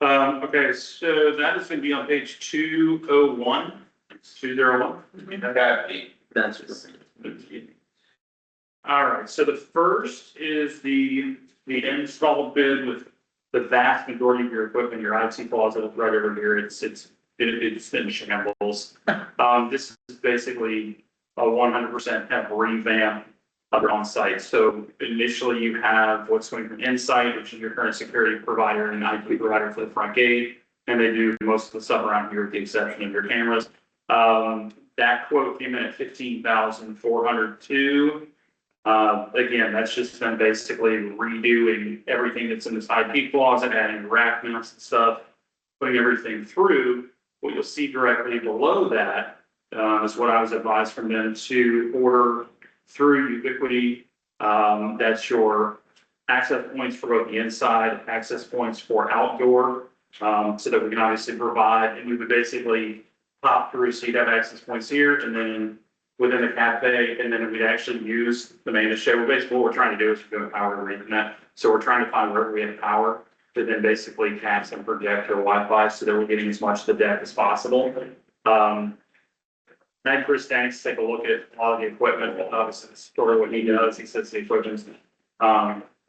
Okay, so that is gonna be on page 201. It's 201. That's All right, so the first is the install bid with the vast majority of your equipment, your IT closet right over here. It's in shambles. This is basically a 100% kind of revamp other on site. So initially you have what's going from Insight, which is your current security provider and IT provider for the front gate. And they do most of the stuff around here with the exception of your cameras. That quote came in at 15,402. Again, that's just been basically redoing everything that's in this IP closet, adding rack mounts and stuff, putting everything through. What you'll see directly below that is what I was advised from them to order through Ubiquity. That's your access points for both the inside, access points for outdoor, so that we can obviously provide, and we would basically pop through, so you'd have access points here, and then within the cafe, and then we'd actually use the main show. Basically, what we're trying to do is we're doing power to internet. So we're trying to find wherever we have power to then basically cast and project or Wi-Fi so that we're getting as much of the deck as possible. I had Chris Danks take a look at a lot of the equipment. Obviously, it's sort of what he does. He says the equipment's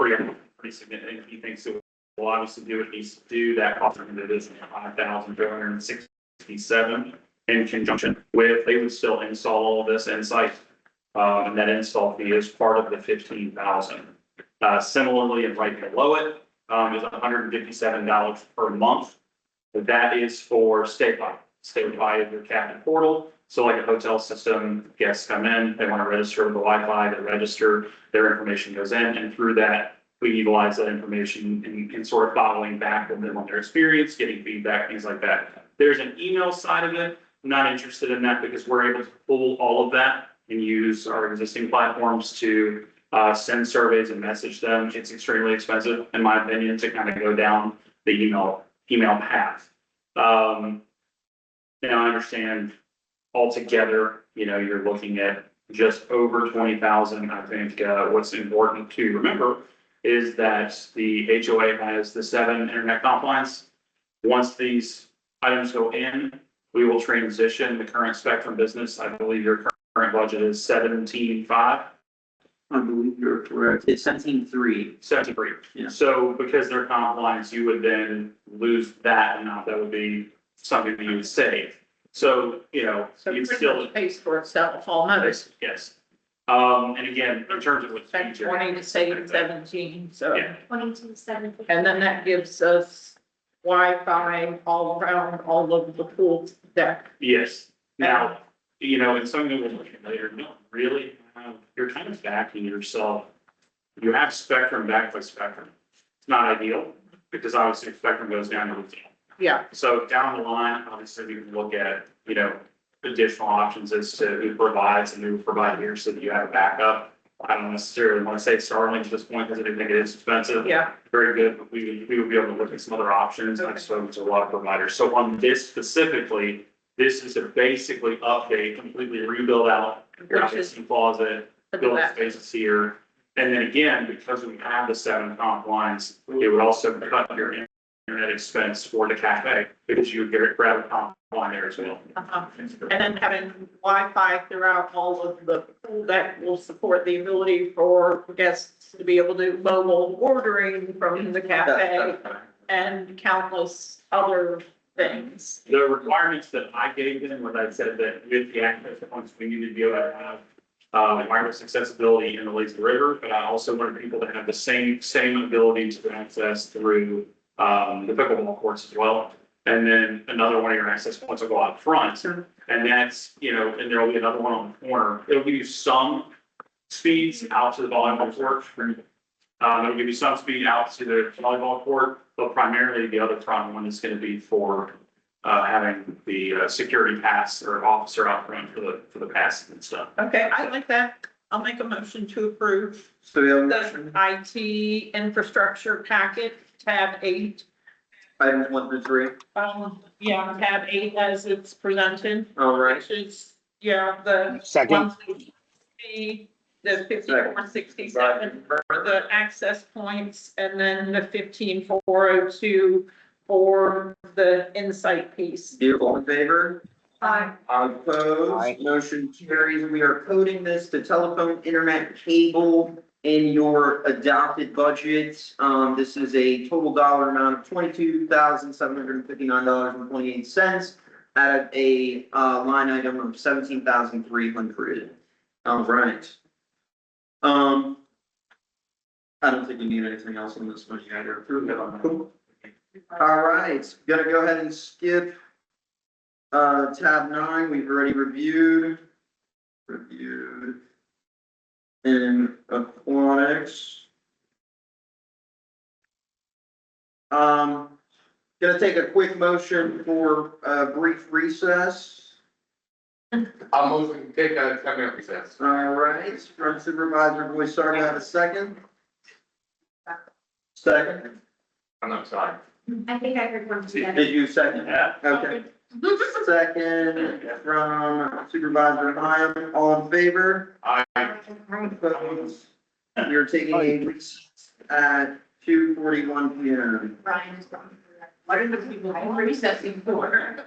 pretty significant. He thinks it will obviously do what it needs to do. That cost him it is $5,367 in conjunction with, they would still install all of this Insight. And that install fee is part of the 15,000. Similarly, and right below it is $157 per month. That is for statewide of your cabinet portal. So like a hotel system, guests come in, they want to register with the Wi-Fi, they register, their information goes in, and through that, we utilize that information and sort of following back with them on their experience, getting feedback, things like that. There's an email side of it. I'm not interested in that because we're able to pull all of that and use our existing platforms to send surveys and message them. It's extremely expensive, in my opinion, to kind of go down the email path. Now I understand altogether, you're looking at just over 20,000. I think what's important to remember is that the HOA has the 7 internet comp lines. Once these items go in, we will transition the current Spectrum business. I believe your current budget is 17.5. I believe you're correct. It's 17.3. 17.3. Yeah. So because they're comp lines, you would then lose that amount. That would be something that you would save. So, So you'd pretty still, much pays for itself almost. yes. And again, in terms of what's Spend 20 to save 17, so. Yeah. 22,750. And then that gives us Wi-Fi all around all of the pool deck. Yes. Now, and something that we'll look at later, you don't really have, you're kind of backing yourself. You have Spectrum backed by Spectrum. It's not ideal because obviously Spectrum goes down to retail. Yeah, So down the line, obviously we can look at, additional options as to who provides and who provide here so that you have a backup. I don't necessarily want to say Starlink at this point because I do think it is expensive. yeah. Very good, but we would be able to look at some other options. I've spoken to a lot of providers. So on this specifically, this is to basically update, completely rebuild out your Which is- IT closet, build that. spaces here. And then again, because we have the 7 comp lines, it would also cut your internet expense for the cafe because you would grab a comp line there as well. And then having Wi-Fi throughout all of the pool deck will support the ability for guests to be able to do mobile ordering from the cafe and countless other things. The requirements that I gave them, when I said that with the access points, we needed to be able to have wireless accessibility in the lazy river, but I also wanted people to have the same ability to access through the pickleball courts as well. And then another one of your access points will go out front. And that's, and there will be another one on the corner. It'll give you some speeds out to the volleyball court. It'll give you some speed out to the volleyball court, but primarily the other front one is going to be for having the security pass or officer out front for the passes and stuff. Okay, I like that. I'll make a motion to approve So we have a the motion, IT infrastructure packet, tab 8. items 1 through 3. Yeah, tab 8 as it's presented, All right. which is, the Second. 160, the 5467 for the access points, and then the 15402 for the Insight piece. All in favor? Aye. Opposed? Aye. Motion carries. We are coding this to telephone, internet, cable in your adopted budget. This is a total dollar amount of $22,759.28 out of a line item of $17,300. All right. I don't think you need anything else on this one either. Cool. All right, gonna go ahead and skip tab 9, we've already reviewed. In aquatics. Gonna take a quick motion for a brief recess. I'll move and take a 10-minute recess. All right, from Supervisor Boyd, have a second? Second, I'm not sorry. I think I heard one. did you second? Yeah. Okay. Second from Supervisor Hyam, all in favor? I, Opposed? We are taking a recess at 2:41 PM. Ryan's gone. What are the people recessing for?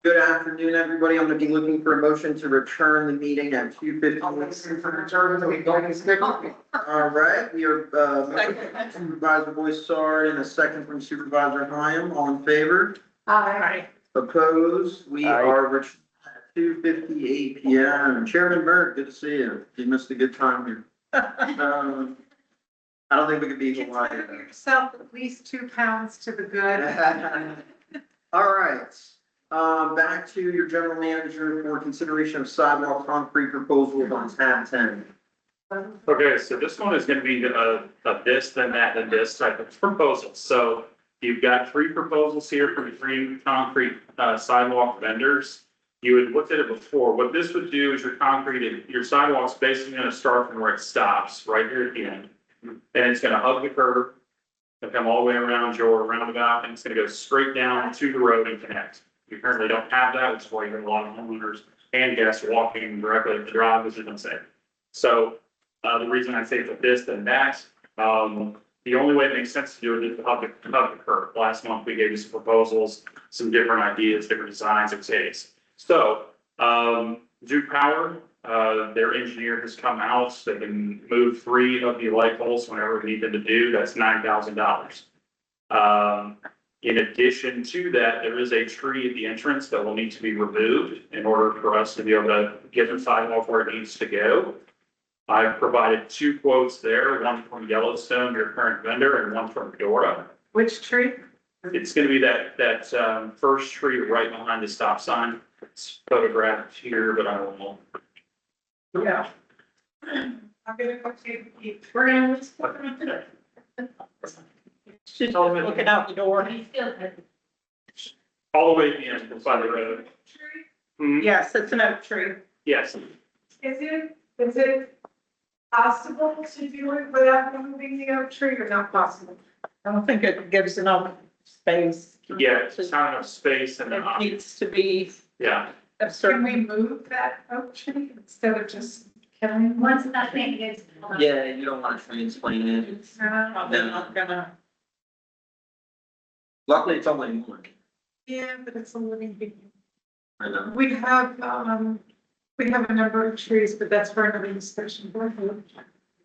Good afternoon, everybody. I'm gonna be looking for a motion to return the meeting at 2:50. All right, we are, Supervisor Boissard and a second from Supervisor Hyam. All in favor? Aye. Opposed? We Aye. are returned at 2:58 PM. Chairman Burke, good to see you. You missed a good time here. I don't think we could be Hawaii. Consider yourself at least 2 pounds to the good. All right, back to your general manager for consideration of sidewalk concrete proposals on tab 10. Okay, so this one is gonna be a this, then that, then this type of proposal. So you've got 3 proposals here from 3 concrete sidewalk vendors. You had looked at it before. What this would do is your sidewalk's basically gonna start from where it stops, right here at the end. And it's gonna hug the curb, and come all the way around your roundabout, and it's gonna go straight down to the road and connect. You currently don't have that, which is why you have a lot of homeowners and guests walking directly up the drive, which is unsafe. So, the reason I say for this than that, the only way it makes sense to do it is to hug the curb. Last month, we gave you some proposals, some different ideas, different designs and cities. So, Duke Power, their engineer has come out, they can move 3 of the light poles whenever we need them to do, that's $9,000. In addition to that, there is a tree at the entrance that will need to be removed in order for us to be able to get the sidewalk where it needs to go. I've provided 2 quotes there, one from Yellowstone, your current vendor, and one from Dora. Which tree? It's gonna be that first tree right behind the stop sign. It's photographed here, but I don't know. Yeah. I'm gonna go take a peek. We're gonna. She's looking out the door. All the way to the end, by the road. Hmm, Yes, it's an oak tree. yes, Is it possible to do it without moving the oak tree or not possible? I don't think it gives enough space. yeah, it's not enough space and, It needs to be yeah. a Can certain. we move that oak tree instead of just killing? Once that thing is. Yeah, you don't want to transplant it. Probably not gonna. Luckily, it's only one. Yeah, but it's a living being. I know. We have a number of trees, but that's for another discussion.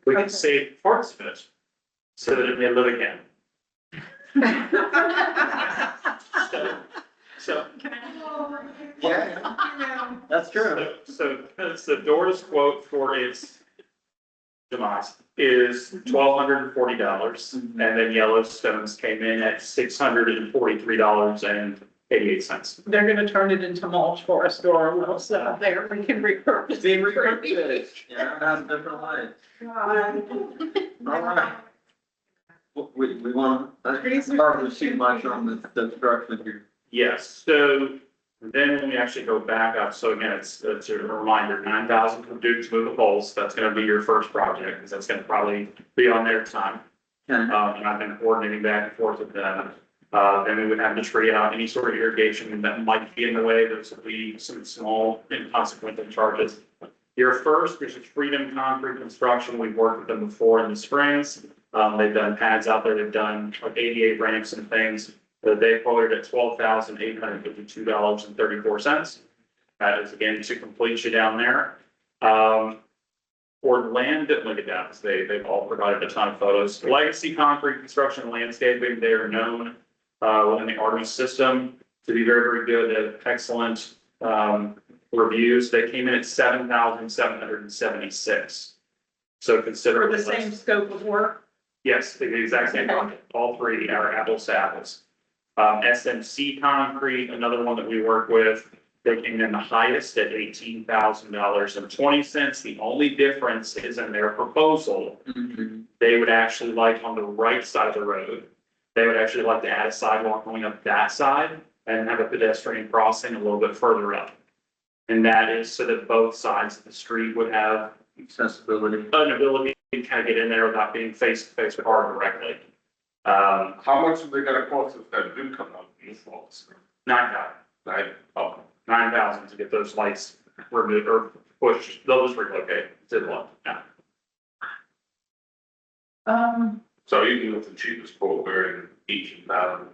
We can save parts of it so that it may live again. So, Yeah, that's true. so the Dora's quote for its demise is $1,240, and then Yellowstone's came in at $643.88. They're gonna turn it into mulch for us, Dora will, so there we can repurpose. Being repurposed, yeah, it has a different life. All right. We want, that's hard to see much on the structure here. Yes, so then when we actually go back up, so again, it's a reminder, 9,000 from Duke to move the poles, that's gonna be your first project, because that's gonna probably be on their time. Okay. And I've been coordinating back and forth with them. Then we would have to tree out any sort of irrigation that might be in the way. Those would be some small inconsequential charges. Your first, which is Freedom Concrete Construction, we've worked with them before in the springs. They've done pads out there, they've done like 88 ramps and things. They quoted at $12,852.34. That is again to complete you down there. For land, look at that, they've all provided a ton of photos. Legacy Concrete Construction and Landscaping, they are known within the Army system to be very, very good. They have excellent reviews. They came in at 7,776. So consider. For the same scope of work. Yes, the exact same project. All 3 are apples to apples. SMC Concrete, another one that we work with, they came in the highest at $18,000.20. The only difference is in their proposal. They would actually like on the right side of the road, they would actually like to add a sidewalk going up that side and have a pedestrian crossing a little bit further up. And that is so that both sides of the street would have Accessibility. an ability to kind of get in there without being face to face with car directly. How much are they gonna cost if that do come up in the falls? 9,000. Right? Oh, 9,000 to get those lights removed or pushed, they'll just relocate to the left. Yeah. so even with the cheapest quote, they're in 18,000.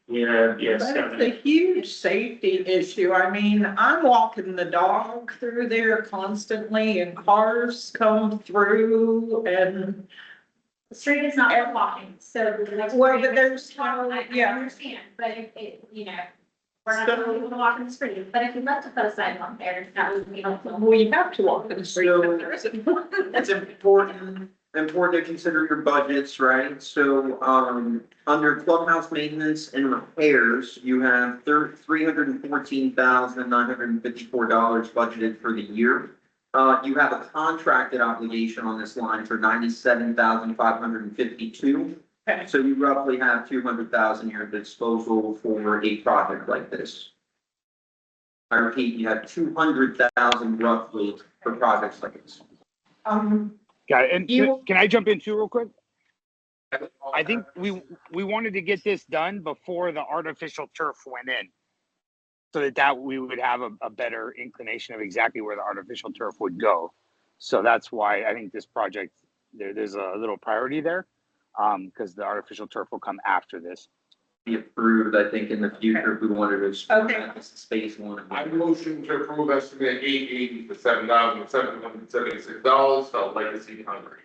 Yeah, yes. But it's a huge safety issue. I mean, I'm walking the dog through there constantly and cars come through and The street is not for walking, so. Well, but there's no- I yeah. understand, but you know, we're not gonna be able to walk in the street, but if you left a post sidewalk there, that would be helpful. we have to walk in the street. So- There isn't. It's important to consider your budgets, right? So, under clubhouse maintenance and repairs, you have $314,954 budgeted for the year. You have a contracted obligation on this line for $97,552. Okay. So you roughly have 200,000 at your disposal for a project like this. I repeat, you have 200,000 roughly for projects like this. Got it. And You- can I jump in too real quick? I think we wanted to get this done before the artificial turf went in. So that we would have a better inclination of exactly where the artificial turf would go. So that's why I think this project, there's a little priority there. Because the artificial turf will come after this. Be approved, I think, in the future, if we wanted to explore Okay. that as space one. I motion to approve estimate 880 for $7,776 for legacy concrete.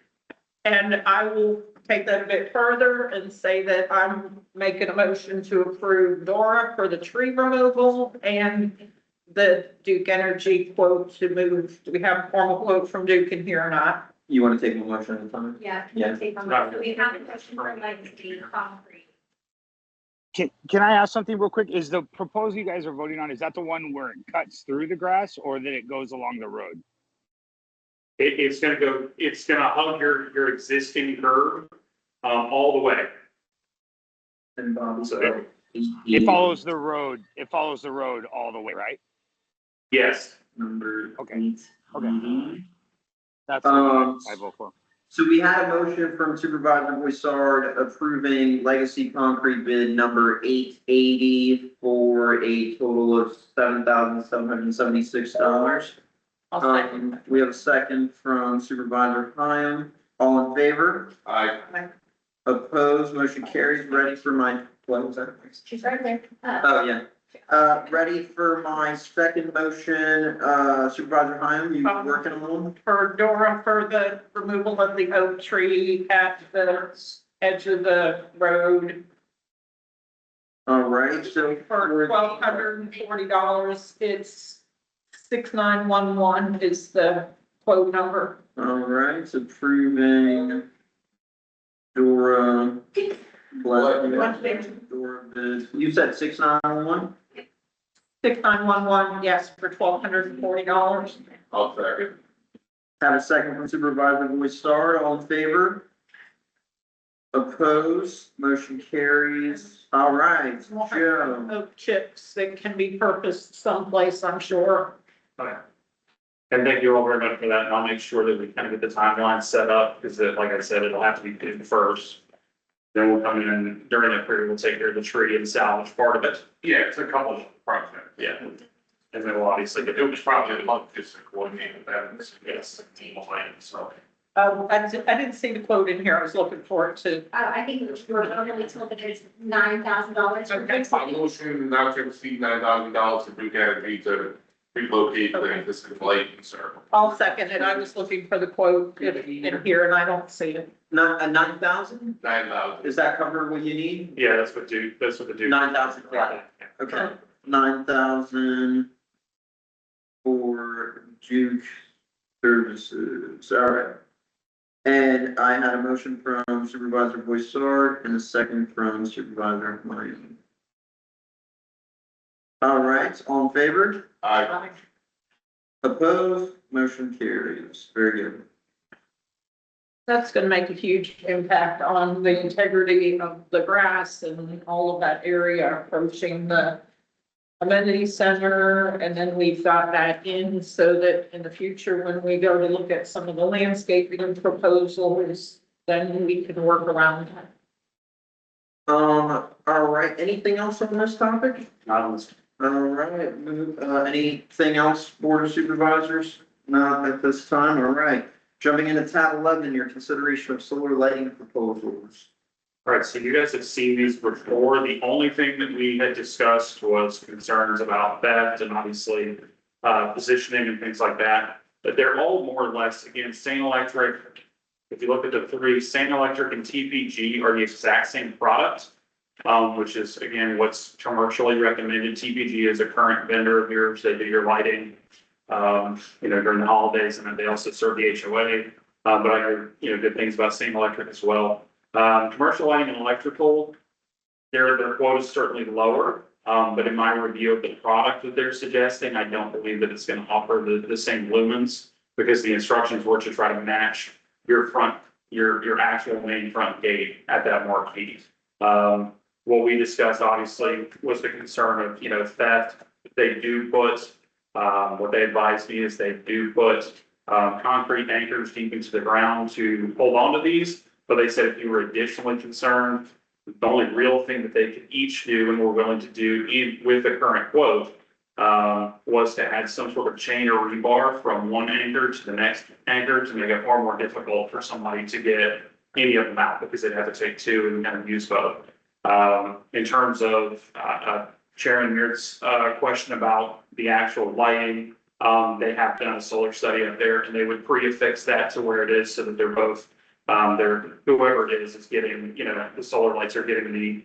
And I will take that a bit further and say that I'm making a motion to approve Dora for the tree removal and the Duke Energy quote to move. Do we have a formal quote from Duke in here or not? You want to take one motion at a time? Yeah. Yeah. Take on that. So we have a question for legacy concrete. Can I ask something real quick? Is the proposal you guys are voting on, is that the one where it cuts through the grass or that it goes along the road? It's gonna hug your existing curb, all the way. And Bobby, So- It follows the road all the way, right? Yes. Number. Okay. Okay. Mhm. That's the one I Um, vote for. So we had a motion from Supervisor Boissard approving legacy concrete bid number 880 for a total of $7,776. I'll second. We have a second from Supervisor Hyam. All in favor? I, Opposed, motion carries. Ready for my, what was that? She's right there. Oh, yeah. Ready for my second motion, Supervisor Hyam, you working on? For Dora for the removal of the oak tree at the edge of the road All right, so. for $1,240. It's 6911 is the quote number. All right, so approving Dora. Dora bid, you said 6911? 6911, yes, for $1,240. I'll second. Have a second from Supervisor Boissard, all in favor? Opposed, motion carries. All right, Joe. Oak chips that can be purposed someplace, I'm sure. Okay. And thank you all very much for that, and I'll make sure that we kind of get the timeline set up, because like I said, it'll have to be due first. Then we'll come in and during that period, we'll take care of the tree and salvage part of it. Yeah, it's a couple of projects. Yeah. And then we'll obviously get, It was probably a month just to coordinate with them. yes, plan, so. I didn't see the quote in here. I was looking for it too. I think we're only told that it's $9,000. Okay. I motion not to exceed $9,000 to Duke Energy to relocate the existing light and circle. I'll second it. I was looking for the quote in here and I don't see it. Not, 9,000? 9,000. Does that cover what you need? Yeah, that's what the Duke. 9,000, yeah. Okay, 9,000 for Duke Services, all right. And I had a motion from Supervisor Boissard and a second from Supervisor Martin. All right, all in favor? I, Opposed? Motion carries. Very good. That's gonna make a huge impact on the integrity of the grass and all of that area approaching the amenity center. And then we've got that in so that in the future, when we go to look at some of the landscaping proposals, then we can work around that. All right, anything else on this topic? Not on this. All right, anything else, Board of Supervisors? Not at this time, all right. Jumping into tab 11, your consideration of solar lighting proposals. All right, so you guys have seen these before. The only thing that we had discussed was concerns about theft and obviously positioning and things like that. But they're all more or less, again, Saint Electric. If you look at the three, Saint Electric and TPG are the exact same product, which is again, what's commercially recommended. TPG is a current vendor of yours. They do your lighting, during the holidays, and then they also serve the HOA. But I heard, good things about Saint Electric as well. Commercial lighting and electrical, their quote is certainly lower. But in my review of the product that they're suggesting, I don't believe that it's going to offer the same lumens because the instructions were to try to match your actual main front gate at that marquee. What we discussed obviously was the concern of, theft. They do put, what they advised me is they do put, concrete anchors deep into the ground to hold on to these. But they said if you were additionally concerned, the only real thing that they could each do and were willing to do with the current quote was to add some sort of chain or rebar from one anchor to the next anchor to make it far more difficult for somebody to get any of them out because they'd have to take two and kind of use both. In terms of Sharon Meart's question about the actual lighting, they have done a solar study up there and they would pre-affix that to where it is so that they're both whoever it is getting, the solar lights are getting the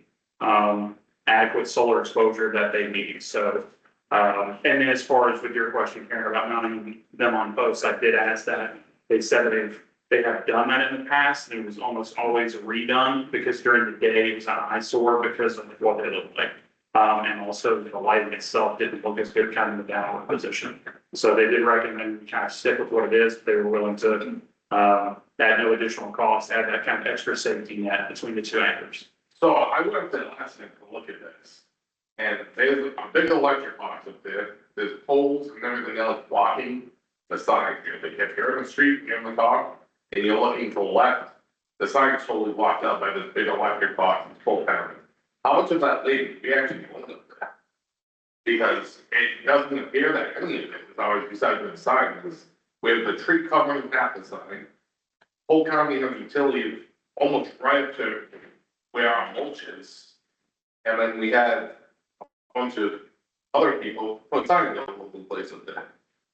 adequate solar exposure that they need. So, and then as far as with your question, Karen, about mounting them on posts, I did ask that. They said that they have done that in the past and it was almost always redone because during the day it was an eyesore because of what they looked like. And also the lighting itself didn't look as good kind of in the downward position. So they did recommend we kind of stick with what it is. They were willing to at no additional cost, add that kind of extra safety net between the two anchors. So I went to last night to look at this. And there's a big electric box up there. There's poles and everything else blocking the sign. If you're in the street, you're in the car, and you're looking to the left, the sign is totally blocked out by this big electric box and pole panel. How much of that lady we actually own up there? Because it doesn't appear that any of it is always besides the sign, because we have the tree covering half the sign. Whole county has utility almost right up to where our mulch is. And then we had a bunch of other people put signs all over the place up there.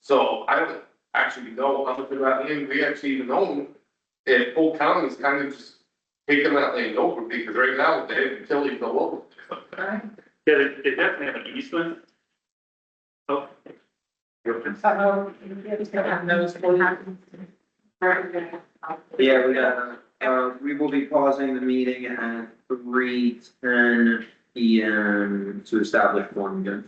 So I don't actually know how much of that land we actually even own. If whole county is kind of just taking that land over because right now they have utilities all over the place up there. Yeah, they definitely have an easement. Oh. Yeah, we will be pausing the meeting at 3:10 PM to establish quorum again.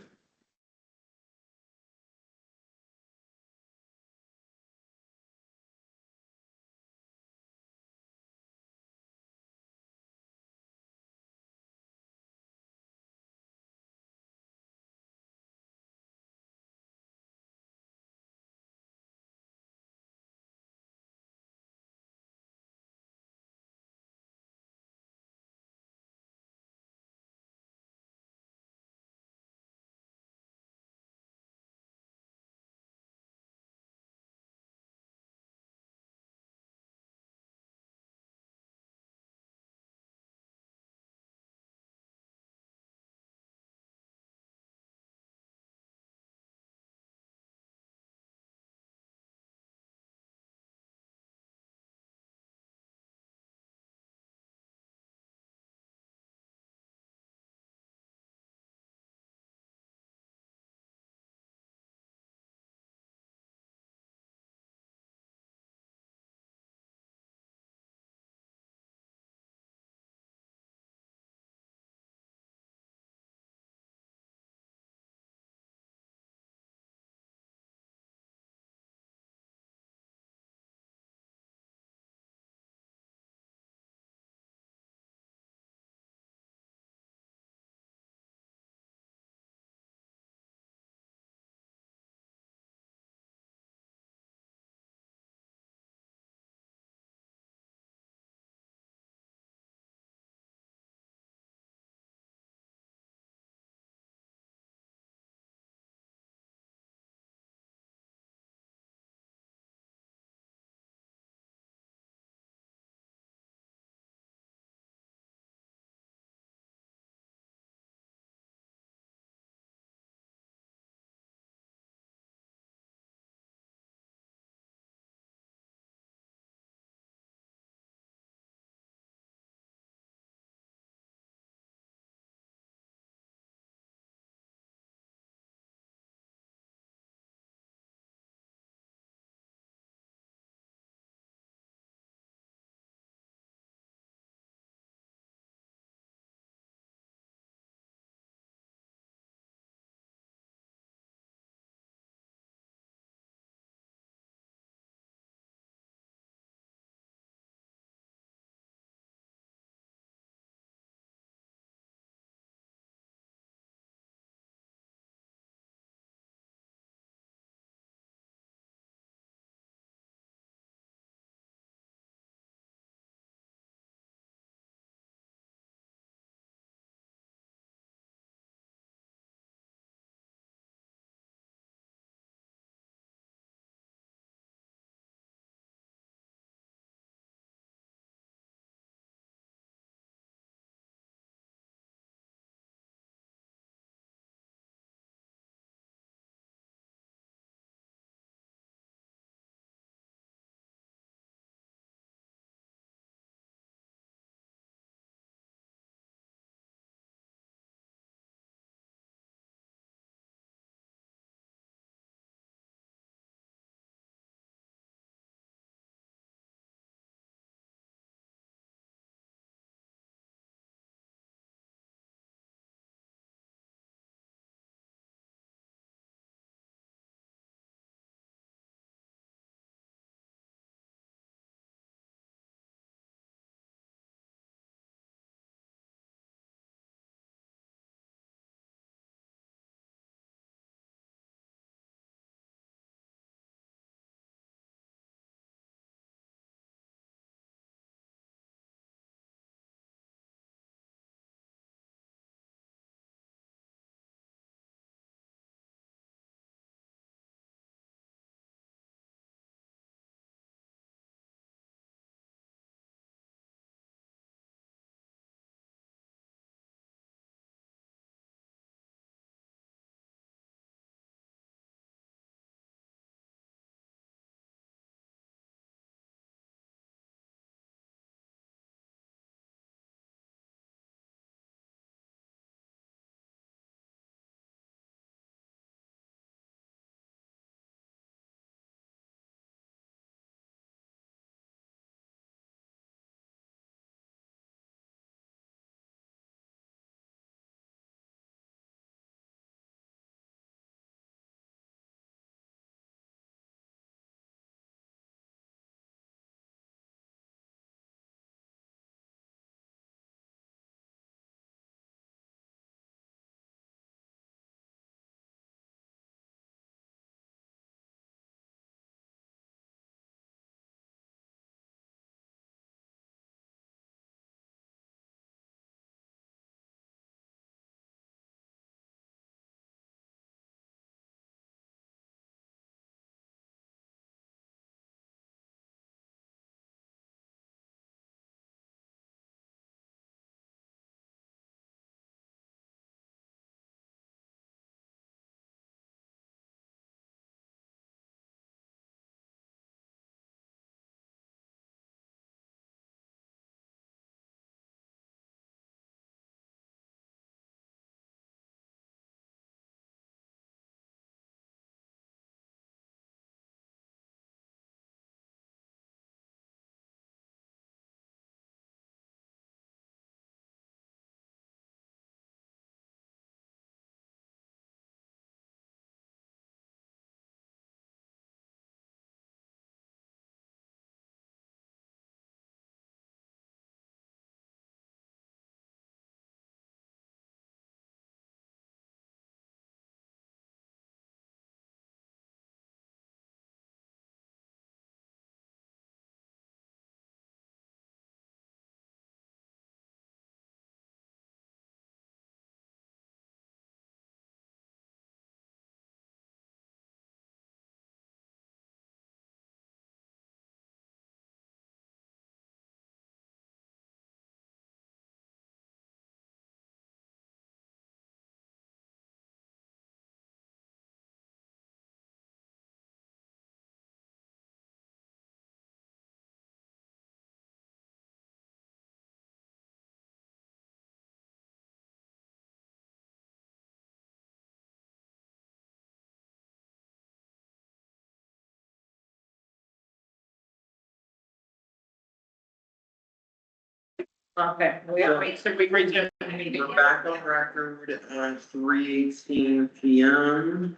Okay, we have, wait, so we resume the meeting. We're back on record at 3:18 PM.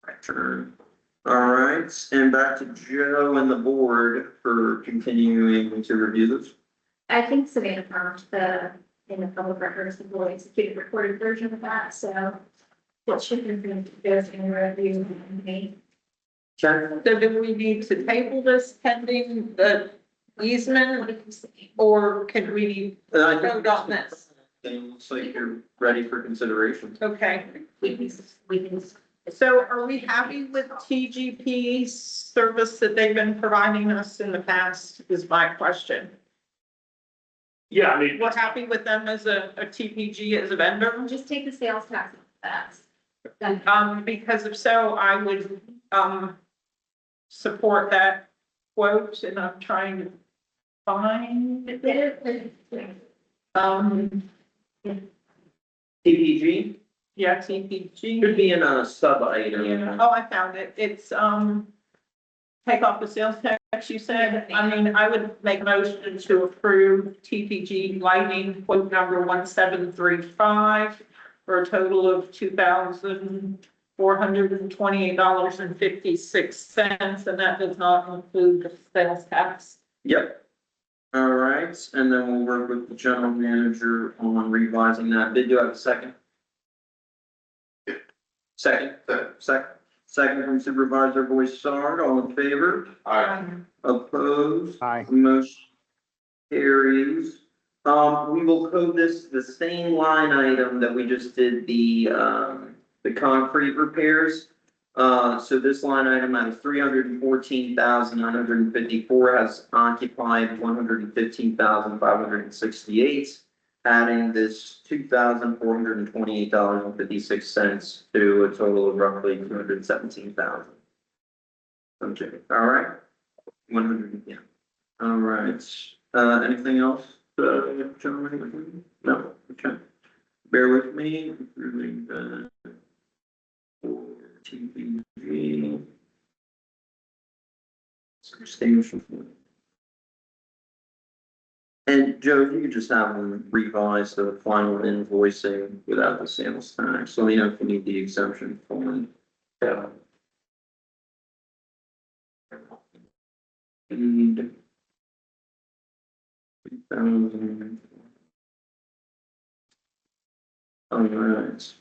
Return. All right, and back to Joe and the board for continuing to review this. I think Savannah found in the public records, the fully executed recorded version of that, so it should be goes in review and me. Okay. So do we need to table this pending the easement, or can we I vote on this? It looks like you're ready for consideration. Okay, We can, so are we happy with TGP service that they've been providing us in the past, is my question. Yeah, I mean, We're happy with them as a TPG as a vendor? just take the sales tax off that. Because if so, I would, support that quote, and I'm trying to find it. TPG Yeah, TPG. should be in a sub item. Yeah. Oh, I found it. It's, take off the sales tax, you said. I mean, I would make a motion to approve TPG lighting quote number 1735 for a total of $2,428.56, and that does not include the sales tax. Yep. All right, and then we'll work with the general manager on revising that. Did you have a second? Second, second from Supervisor Boissard, all in favor? Opposed? Aye. Motion carries. We will code this the same line item that we just did the concrete repairs. So this line item out of 314,954 has occupied 115,568, adding this $2,428.56 to a total of roughly 217,000. Okay, all right. 100, yeah. All right. Anything else? Gentlemen? No, okay. Bear with me. Approving the TPG. Substantial. And Joe, if you could just have them revise the final invoicing without the sales tax, let me know if you need the exemption form. Yeah. And 3,000. All right.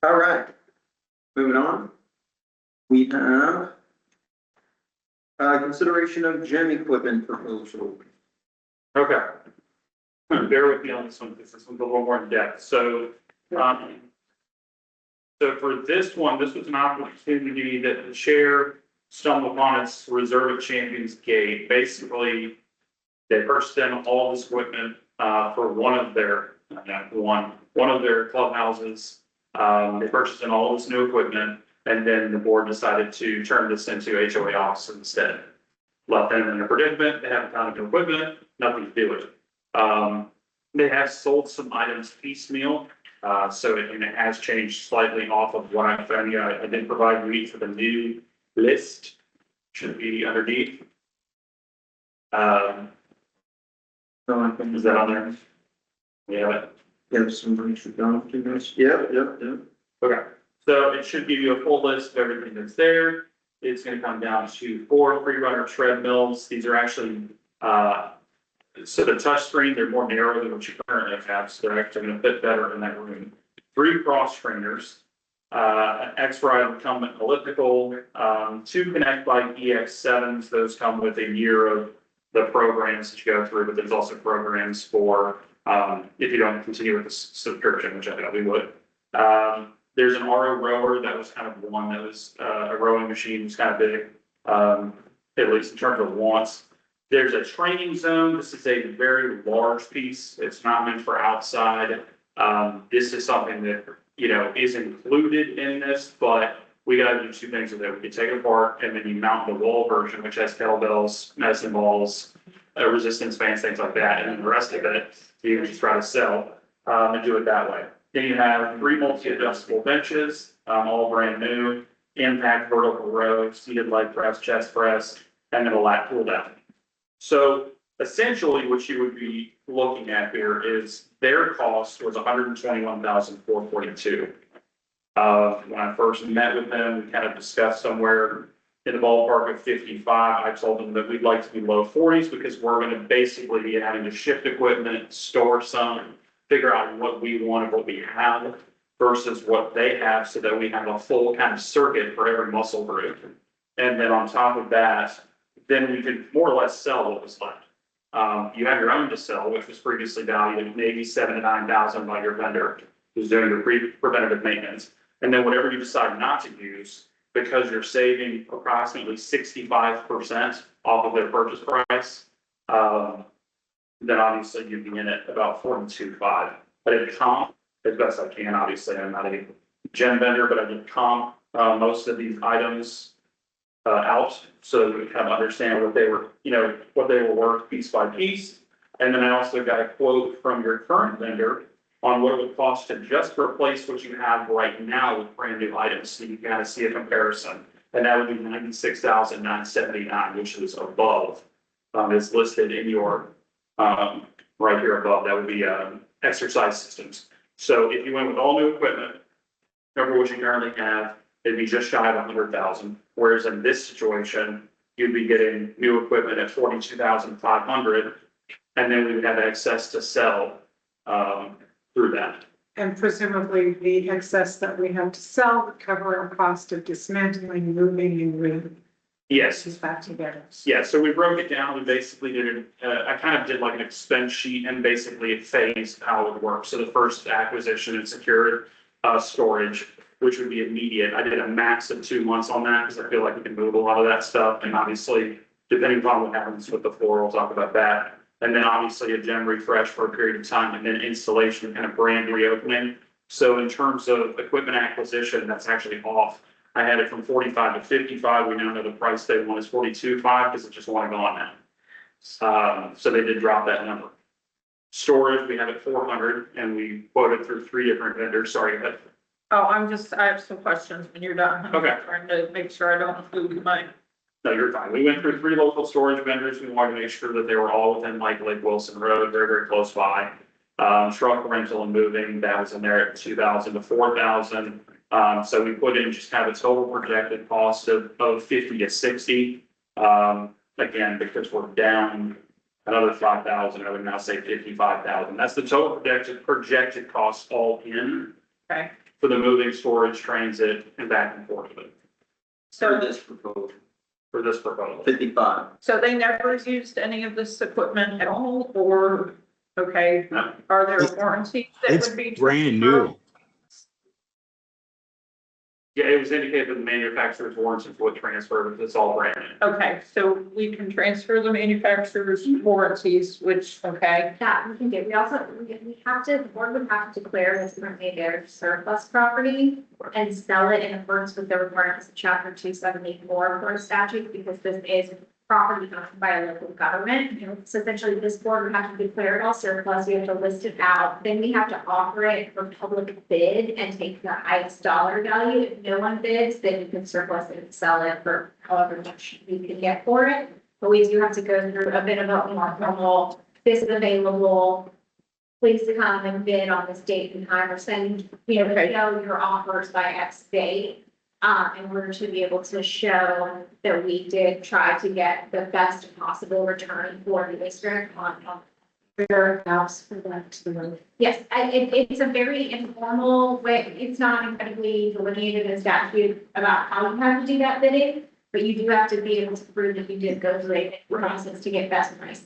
All right, moving on. We have consideration of gym equipment proposal. okay. Bear with me on this one, because this one's a little more in depth. So for this one, this was an opportunity that the chair stumbled upon its Reserve of Champions gate. Basically, they purchased them all this equipment for one of their clubhouses. They purchased in all this new equipment, and then the board decided to turn this into HOA office instead. Left them in a predicament, they haven't found new equipment, nothing to do with it. They have sold some items piecemeal, so it has changed slightly off of what I found. Yeah, I did provide you each with a new list, should be underneath. Is that on there? We have it. Yeah, somebody should go to this. Yep. Okay, so it should give you a full list of everything that's there. It's gonna come down to 4 pre-runner treadmills. These are actually, so the touch screen, they're more narrow than what you currently have, so they're actually gonna fit better in that room. 3 cross trainers, an X-Ride recumbent elliptical, 2 Connect Bike EX7s. Those come with a year of the programs that you go through, but there's also programs for, if you don't continue with the subscription, which I know we would. There's an RO rower that was kind of one that was, a rowing machine, was kind of big, at least in terms of wants. There's a training zone. This is a very large piece. It's not meant for outside. This is something that, is included in this, but we gotta do 2 things with it. We can take it apart, and then you mount the wall version, which has kettlebells, medicine balls, resistance bands, things like that, and then the rest of it, you can just try to sell, and do it that way. Then you have 3 multi-adjustable benches, all brand new, impact vertical row, seated leg press, chest press, and then a lat pull down. So essentially what you would be looking at here is their cost was 121,442. When I first met with them, we kind of discussed somewhere in the ballpark of 55. I told them that we'd like to be low 40s because we're going to basically be having to shift equipment, store some, figure out what we want and what we have versus what they have so that we have a full kind of circuit for every muscle group. And then on top of that, then we could more or less sell what was left. You have your own to sell, which was previously valued at maybe 7,000 to 9,000 by your vendor who's doing your preventative maintenance. And then whatever you decide not to use, because you're saving approximately 65% off of their purchase price, then obviously you'd be in at about 42.5. I did comp as best I can. Obviously, I'm not a gen vendor, but I did comp most of these items out so that we kind of understand what they were, what they were worth piece by piece. And then I also got a quote from your current vendor on what it would cost to just replace what you have right now with brand new items. So you can kind of see a comparison. And that would be 96,979, which is above, is listed in your, right here above. That would be exercise systems. So if you went with all new equipment, remember what you currently have, it'd be just shy of 100,000. Whereas in this situation, you'd be getting new equipment at 42,500, and then we would have access to sell through that. And presumably the excess that we have to sell would cover our cost of dismantling, moving, and moving. Yes. Back together. Yeah, so we broke it down. We basically did I kind of did like an expense sheet and basically it phased how it would work. So the first acquisition and secured storage, which would be immediate. I did a max of 2 months on that because I feel like we can move a lot of that stuff. And obviously, depending upon what happens with the floor, we'll talk about that. And then obviously a gem refresh for a period of time and then installation and a brand reopening. So in terms of equipment acquisition, that's actually off. I had it from 45 to 55. We now know the price they want is 42.5 because it just want to go on now. So they did drop that number. Storage, we have it 400 and we quoted through 3 different vendors. Sorry, but Oh, I have some questions when you're done. I'm Okay. Trying to make sure I don't include my, no, you're fine. We went through 3 local storage vendors. We wanted to make sure that they were all within like Lake Wilson Road, very, very close by. Truck rental and moving, that was in there at 2,000 to 4,000. So we put in just kind of a total projected cost of 50 to 60. Again, because we're down another 5,000, I would now say 55,000. That's the total projected cost all in. okay, For the moving, storage, transit, and back and forth of it. so, For this proposal, For this proposal. 55. so they never used any of this equipment at all, or, okay, No. are there warranties that It's would be? brand new. Yeah, it was indicated that the manufacturer's warranty would transfer, but it's all brand new. Okay, so we can transfer the manufacturer's warranties, which, okay, That we can do. We also, we have to, the board would have to declare this currently their surplus property and sell it in accordance with the requirements of chapter 274 for a statute, because this is property owned by a local government. So essentially this board would have to declare it all surplus. We have to list it out. Then we have to offer it for public bid and take the highest dollar value. If no one bids, then you can surplus it and sell it for however much we can get for it. But we do have to go through a bit of a more formal, this is available, please come and bid on this date and time, or send, show your offers by X date. In order to be able to show that we did try to get the best possible return for the district on. Their house for that to the road. Yes, it's a very informal way. It's not incredibly delineated in statute about how you have to do that bidding, but you do have to be able to prove that you did go through a process to get best price.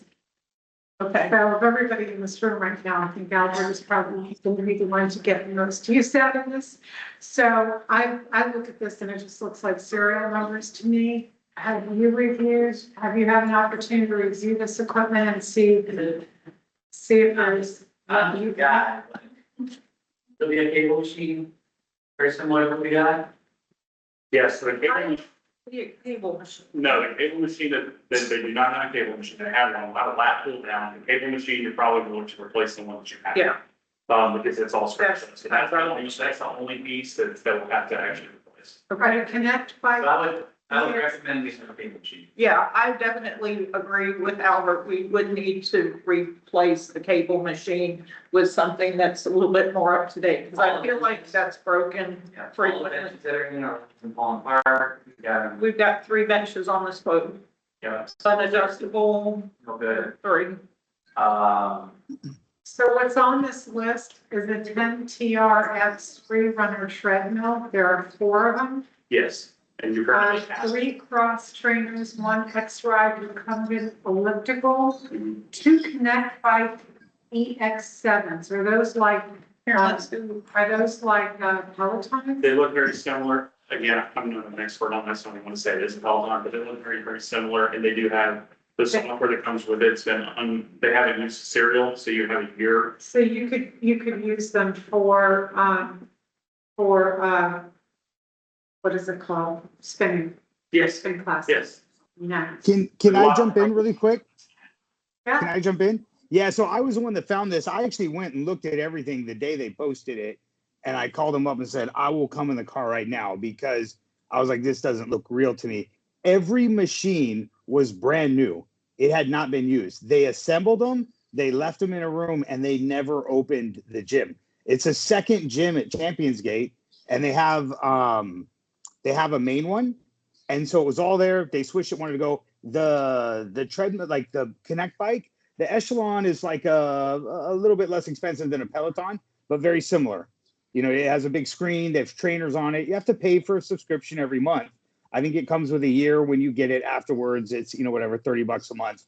okay. So of everybody in this room right now, I think Albert is probably going to be the one to get the most use out of this. So I look at this and it just looks like serial numbers to me. Have you had an opportunity to review this equipment and see if there's what you got? There'll be a cable machine, very similar to what we got. Yes, the cable, The cable machine. no, the cable machine they do not have a cable machine. They have one, not a lap pull down. The cable machine, you're probably going to replace the one that you have. Yeah. Because it's all scratched. So that's the only piece that will have to actually replace. Okay, connect by, So I would recommend we have a cable machine. Yeah, I definitely agree with Albert. We would need to replace the cable machine with something that's a little bit more up to date, because I feel like that's broken Yeah, all the frequently. benches that are, from falling apart, we got, We've got 3 benches on this boat, unadjustable, no good. 3. So what's on this list is a 10 TRX 3-runner treadmill. There are 4 of them. Yes, and you currently have. 3 cross trainers, 1 X-Ride recumbent elliptical, 2 Connect Bike EX7s. Are those like, Peloton? They look very similar. Again, I'm not an expert on this, so I don't want to say it is a Peloton, but they look very, very similar, and they do have the software that comes with it. It's been, they haven't used serial, so you have a year. So you could use them for, what is it called? Spinning, Yes, spin classes. yes. Nice. Can I jump in really quick? Yeah. Can I jump in? Yeah, so I was the one that found this. I actually went and looked at everything the day they posted it, and I called them up and said, I will come in the car right now, because I was like, this doesn't look real to me. Every machine was brand new. It had not been used. They assembled them, they left them in a room, and they never opened the gym. It's a second gym at Champions Gate, and they have a main one. And so it was all there. They switched it, wanted to go. The treadmill, like the Connect bike, the Echelon is like a little bit less expensive than a Peloton, but very similar. It has a big screen. They have trainers on it. You have to pay for a subscription every month. I think it comes with a year. When you get it afterwards, it's, whatever, $30 a month.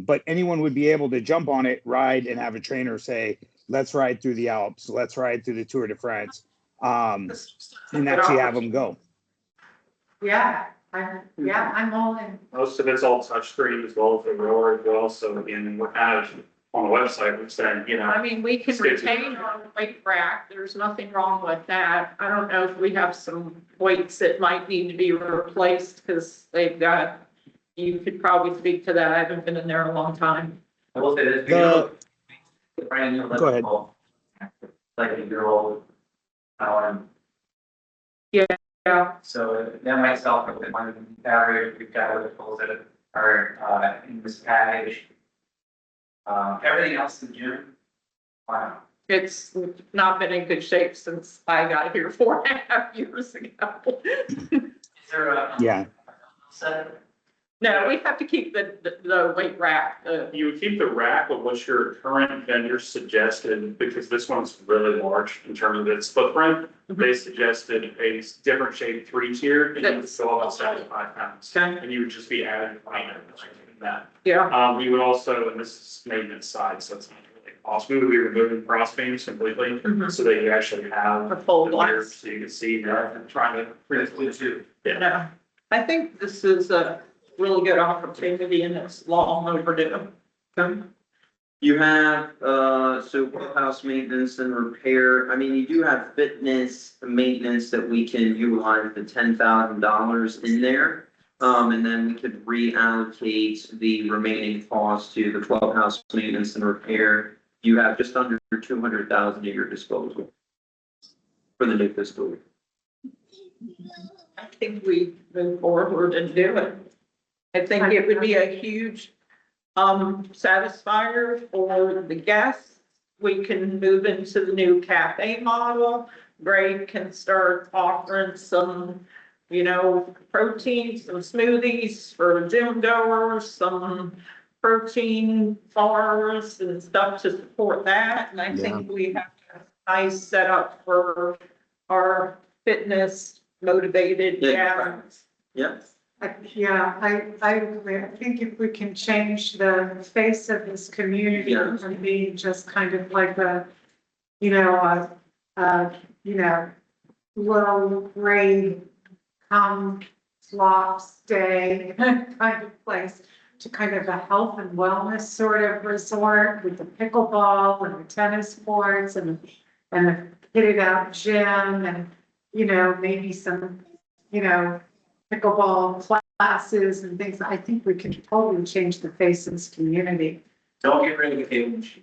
But anyone would be able to jump on it, ride, and have a trainer say, let's ride through the Alps. Let's ride through the Tour de France. And actually have them go. Yeah, I'm all in. Most of it's all touchscreen as well as the rower as well. So again, we're kind of on the website, we're saying, I mean, we can Stay tuned. retain our weight rack. There's nothing wrong with that. I don't know if we have some weights that might need to be replaced, because you could probably speak to that. I haven't been in there a long time. I will say this. The brand new Go ahead. electrical, like a year old. Yeah. So that might sell for the one average. We've got other tools that are in this package. Everything else in the gym. Wow. It's not been in good shape since I got here 4.5 years ago. Is there a Yeah. set? No, we have to keep the weight rack. you would keep the rack, but what's your current vendor suggested, because this one's really large in terms of its footprint, they suggested a different shape 3-tier, and you would go about 75 pounds. Okay. And you would just be adding that. Yeah. We would also, and this is maintenance side, so it's not really cost, we would be removing cross beams completely, Mhm. so that you actually have A full the glass. mirror, so you can see that and trying to. Too. No, I think this is a really good opportunity, and it's long overdue. You have, so clubhouse maintenance and repair, I mean, you do have fitness maintenance that we can utilize the $10,000 in there. And then we could reallocate the remaining costs to the clubhouse maintenance and repair. You have just under 200,000 at your disposal for the new fiscal year. I think we move forward and do it. I think it would be a huge satisfier for the guests. We can move into the new cafe model. Greg can start offering some, protein, some smoothies for gym goers, some protein bars and stuff to support that. And I think we have a nice setup for our fitness motivated guests. Yep. I agree. I think if we can change the face of this community from being just kind of like a low grade, come, flop, stay kind of place to kind of a health and wellness sort of resort with the pickleball and the tennis courts and the kitted out gym and, maybe some, pickleball classes and things. I think we can totally change the face of this community. Don't get rid of the cable machine.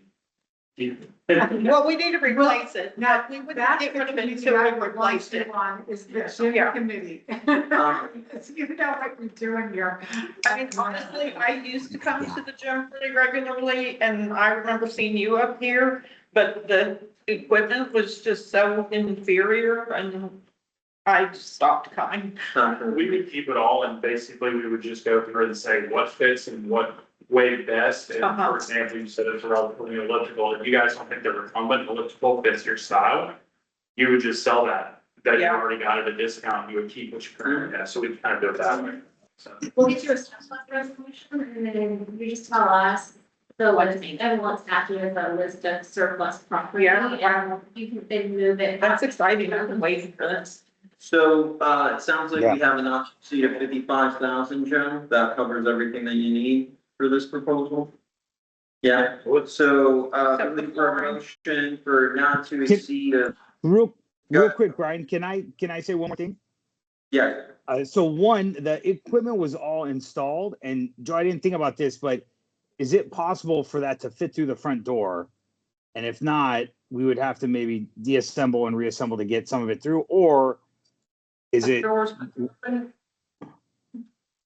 Well, we need to replace it. Now, We wouldn't that's get the rid of it committee until I we would want replaced you it. on, is the gym Yeah. committee. You know what you're doing here. I mean, honestly, I used to come to the gym pretty regularly and I remember seeing you up here, but the equipment was just so inferior and I just stopped coming. We would keep it all and basically we would just go through and say what fits and what way best. And Uh-huh. for example, you said it's relatively elliptical. If you guys don't think the recumbent elliptical fits your style, you would just sell that you Yeah. already got at a discount. You would keep what you currently have. So we kind of do it that way. So. We'll get you a surplus resolution and then you just tell us the list, and what's happening with the list of surplus property. Yeah. And you can then move it. That's exciting. I've been waiting for this. So, it sounds like we have an option seat of 55,000, Joe. That covers everything that you need for this proposal? Yeah, so, looking for a motion for not to exceed Real ahead. quick, Brian, can I say one more thing? Yeah, So one, the equipment was all installed, and Joe, I didn't think about this, but is it possible for that to fit through the front door? And if not, we would have to maybe deassemble and reassemble to get some of it through, or is it Doors.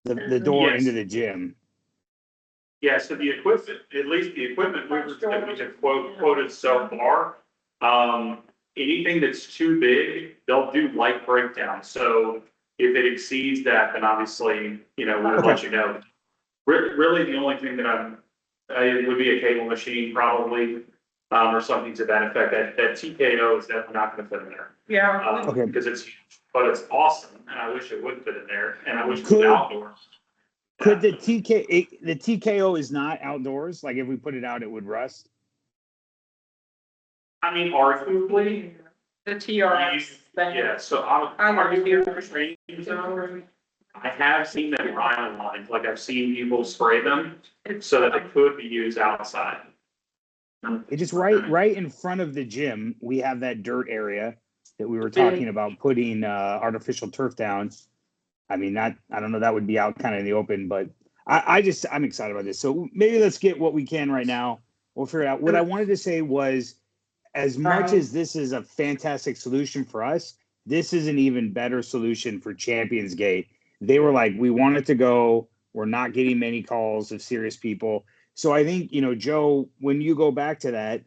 the door Yes. into the gym? Yeah, so the equipment, at least the equipment that we have quoted so far, anything that's too big, they'll do light breakdown. So if it exceeds that, then obviously, we'll let you know. Really, the only thing that it would be a cable machine probably, or something to that effect. That TKO is definitely not gonna fit in there. Yeah. Okay. Because it's huge, but it's awesome, and I wish it would fit in there, and I wish it was Could- outdoors. Could the TKO is not outdoors? Like if we put it out, it would rust? I mean, arguably, The TRX thing. yeah, so I I'm love arguably TRX. training zone. I have seen them run online, like I've seen people spray them so that they could be used outside. It just right in front of the gym, we have that dirt area that we were talking about putting artificial turf down. I mean, I don't know, that would be out kind of in the open, but I'm excited about this. So maybe let's get what we can right now. We'll figure it out. What I wanted to say was, as much as this is a fantastic solution for us, this is an even better solution for Champions Gate. They were like, we want it to go. We're not getting many calls of serious people. So I think, Joe, when you go back to that,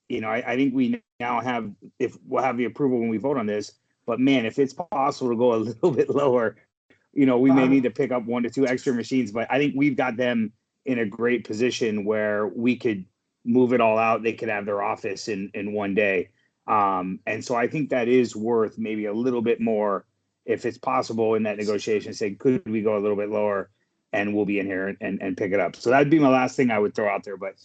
I think we now have, if we'll have the approval when we vote on this, but man, if it's possible to go a little bit lower, we may need to pick up 1 to 2 extra machines, but I think we've got them in a great position where we could move it all out. They could have their office in one day. And so I think that is worth maybe a little bit more if it's possible in that negotiation, say, could we go a little bit lower and we'll be in here and pick it up. So that'd be my last thing I would throw out there. But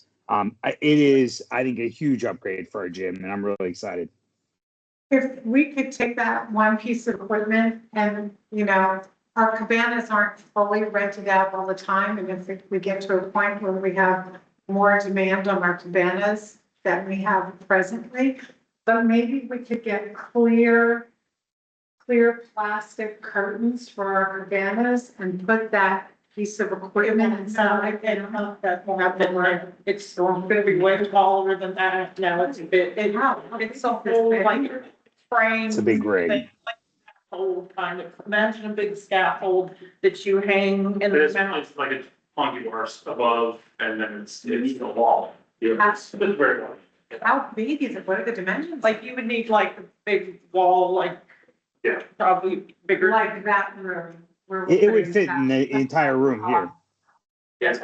it is, I think, a huge upgrade for our gym, and I'm really excited. If we could take that one piece of equipment and, our cabanas aren't fully rented out all the time. And if we get to a point where we have more demand on our cabanas than we have presently, but maybe we could get clear plastic curtains for our cabanas and put that piece of equipment inside. It's going to be way taller than that. No, it's a bit, it's a whole like frame. It's a big rig. thing, like Scaffold kind of, imagine a big scaffold that you hang in the It's mount. like a funky bars above, and then it's the wall. Yeah, it's very well. How big is it? What are the dimensions? Like you would need like a big wall, like. Yeah. Probably bigger. Like that room. where we're It would putting fit in the entire room here. Yes,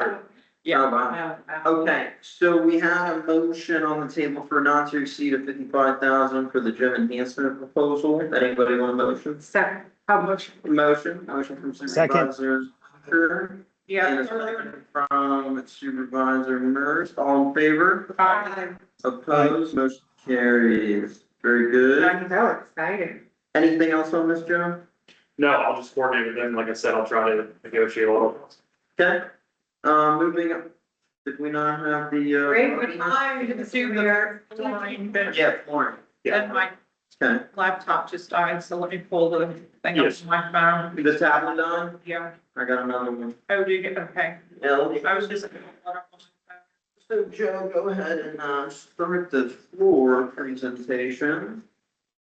yeah, wow. Okay, so we have a motion on the table for not to exceed of 55,000 for the gym enhancement proposal. Anybody want a motion? Second, Motion from Supervisor Hunter. And Yeah. a second from Supervisor Merce. All in favor? Opposed? Motion carries. Very good. I'm so excited. Anything else on this, Joe? no, I'll just coordinate with them. Like I said, I'll try to negotiate a little. Okay, moving up. Did we not have the, Great, good time. Do the line, but Yeah, Lauren. then my Okay, laptop just died, so let me pull the thing up Yes. on my phone. the tablet on? Yeah, I got another one. oh, do you get, okay. L. I was just. So Joe, go ahead and, start the floor presentation.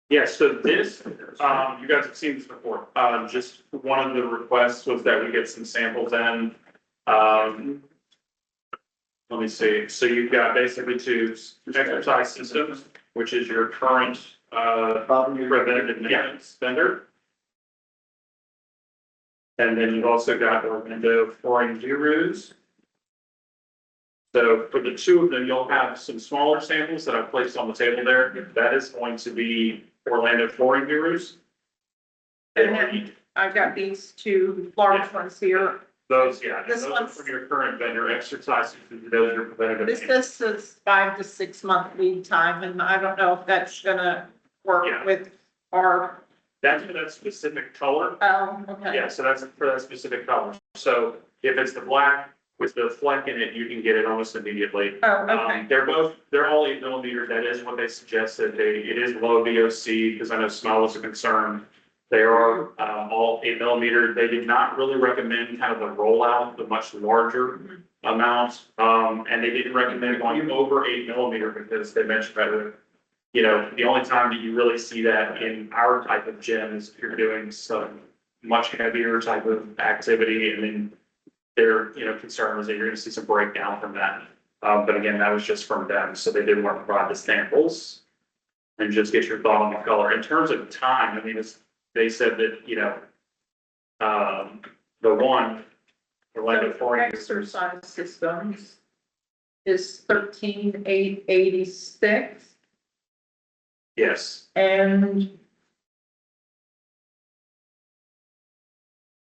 Yeah, so this, you guys have seen this before, just one of the requests was that we get some samples in. Let me see, so you've got basically two exercise systems, which is your current, preventative maintenance vendor. And then you've also got Orlando flooring gurus. So for the two of them, you'll have some smaller samples that I've placed on the table there. That is going to be Orlando flooring gurus. And then I've got these two large ones here. Those, yeah, This those are one's- from your current vendor exercises, those are preventative. This maintenance. is 5 to 6 month lead time, and I don't know if that's gonna work Yeah. with our, That's for that specific color. okay. Yeah, so that's for that specific color. So if it's the black with the fleck in it, you can get it almost immediately. Oh, okay. They're all 8mm. That is what they suggested. It is low VOC because I know smell was a concern. They are, all 8mm. They did not really recommend kind of the rollout, the much larger amount. And they didn't recommend going over 8mm because they mentioned that, you know, the only time that you really see that in our type of gym is if you're doing some much heavier type of activity, and then their, you know, concern was that you're gonna see some breakdown from that. But again, that was just from them, so they didn't want to provide the samples and just get your thought on the color. In terms of time, I mean, they said that, you know, the one, Orlando flooring Exercise systems is 13,886, yes. and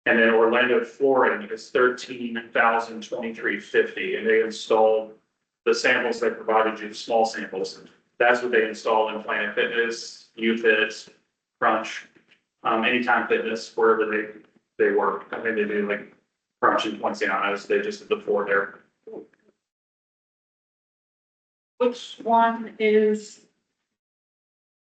And then Orlando flooring is 13,023.50, and they installed the samples they provided you, the small samples. That's what they installed in Planet Fitness, UFit, Crunch, Anytime Fitness, wherever they work. I think they do like Crunch and Poincianos, they just did the floor there. which one is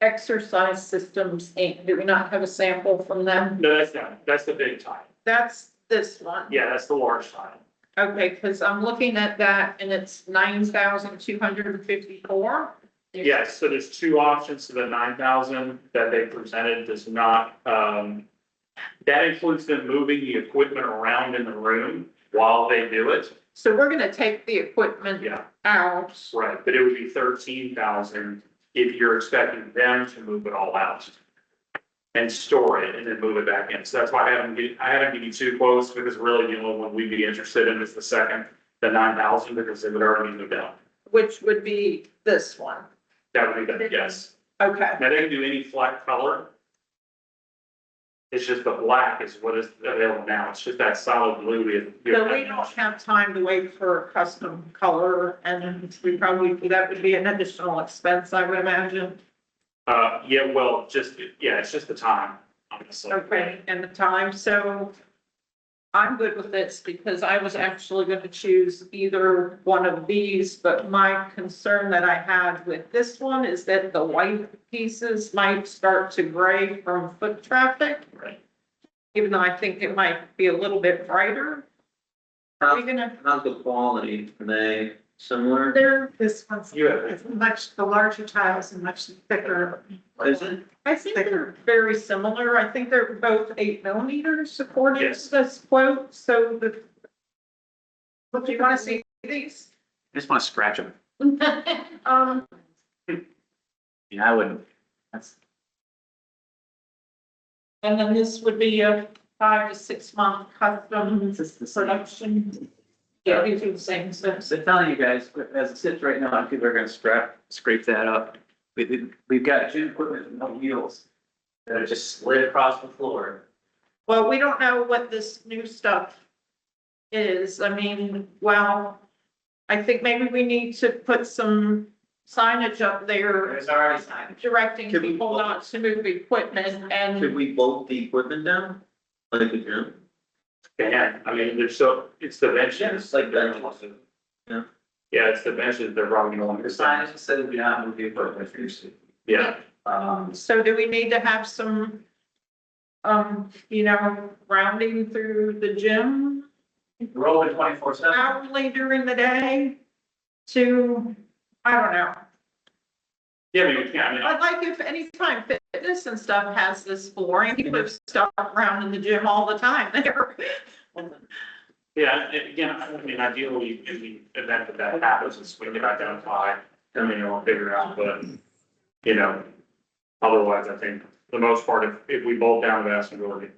Exercise Systems Inc.? Do we not have a sample from them? No, that's not, that's the big type. That's this one. Yeah, that's the large type. Okay, because I'm looking at that and it's 9,254. Yes, so there's two options to the 9,000 that they presented does not, that includes them moving the equipment around in the room while they do it. So we're gonna take the equipment Yeah, out. right, but it would be 13,000 if you're expecting them to move it all out and store it and then move it back in. So that's why I haven't given you two quotes, because really the only one we'd be interested in is the second, the 9,000, because they would already moved out. Which would be this one. That would be the, yes. Okay, Now they can do any flat color. It's just the black is what is available now. It's just that solid blue. so we don't have time to wait for a custom color, and we probably, that would be an additional expense, I would imagine. Yeah, well, it's just the time, honestly. Okay, and the time, so I'm good with this because I was actually gonna choose either one of these, but my concern that I had with this one is that the white pieces might start to gray from foot traffic. Right. Even though I think it might be a little bit brighter. Are we gonna, How's the quality? Are they similar? This one's, You have- it's much, the larger tiles and much thicker. Is it? I think they're very similar. I think they're both 8mm according Yes. to this quote, so do you wanna see these? I just want to scratch them. Um, Yeah, I wouldn't. That's, and then this would be a 5 to 6 month custom production. Yeah, these are the same, so. I'm telling you guys, as it sits right now, people are gonna scrape that up. We've got gym equipment with no wheels that are just slid across the floor. Well, we don't know what this new stuff is. I mean, well, I think maybe we need to put some signage up there There's already signage. directing Could we- people not to move equipment Could and, we bolt the equipment down? Like the gym? And, I mean, it's the benches. Like that. Yeah, it's the benches, they're probably going to The signage said we not move the equipment. Yeah, so do we need to have some, rounding through the gym We're open 24/7. hourly during the day? to, I don't know. Yeah, I mean, yeah, I mean, But like if anytime fitness and stuff has this flooring, people have stuff around in the gym all the time there. yeah, and again, I mean, ideally, in the event that that happens, is we can identify, I mean, we'll figure out, but, you know, otherwise, I think the most part, if we bolt down the vast majority,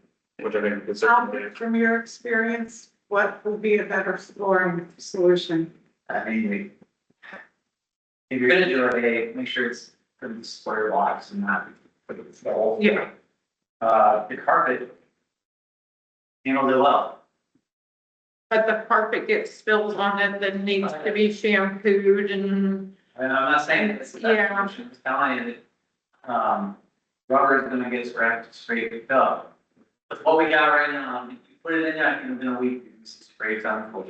which I think is. Albert, from your experience, what would be a better flooring solution? I mean, if you're gonna do a, make sure it's for the square blocks and not for the wall. Yeah. The carpet, handled it well. But the carpet gets spills on it that needs to be shampooed and, And I'm not saying it's the best Yeah. solution, I'm telling you that, rubber is gonna get scraped up. With what we got right now, if you put it in there, in a week, you can see scrapes on the floor.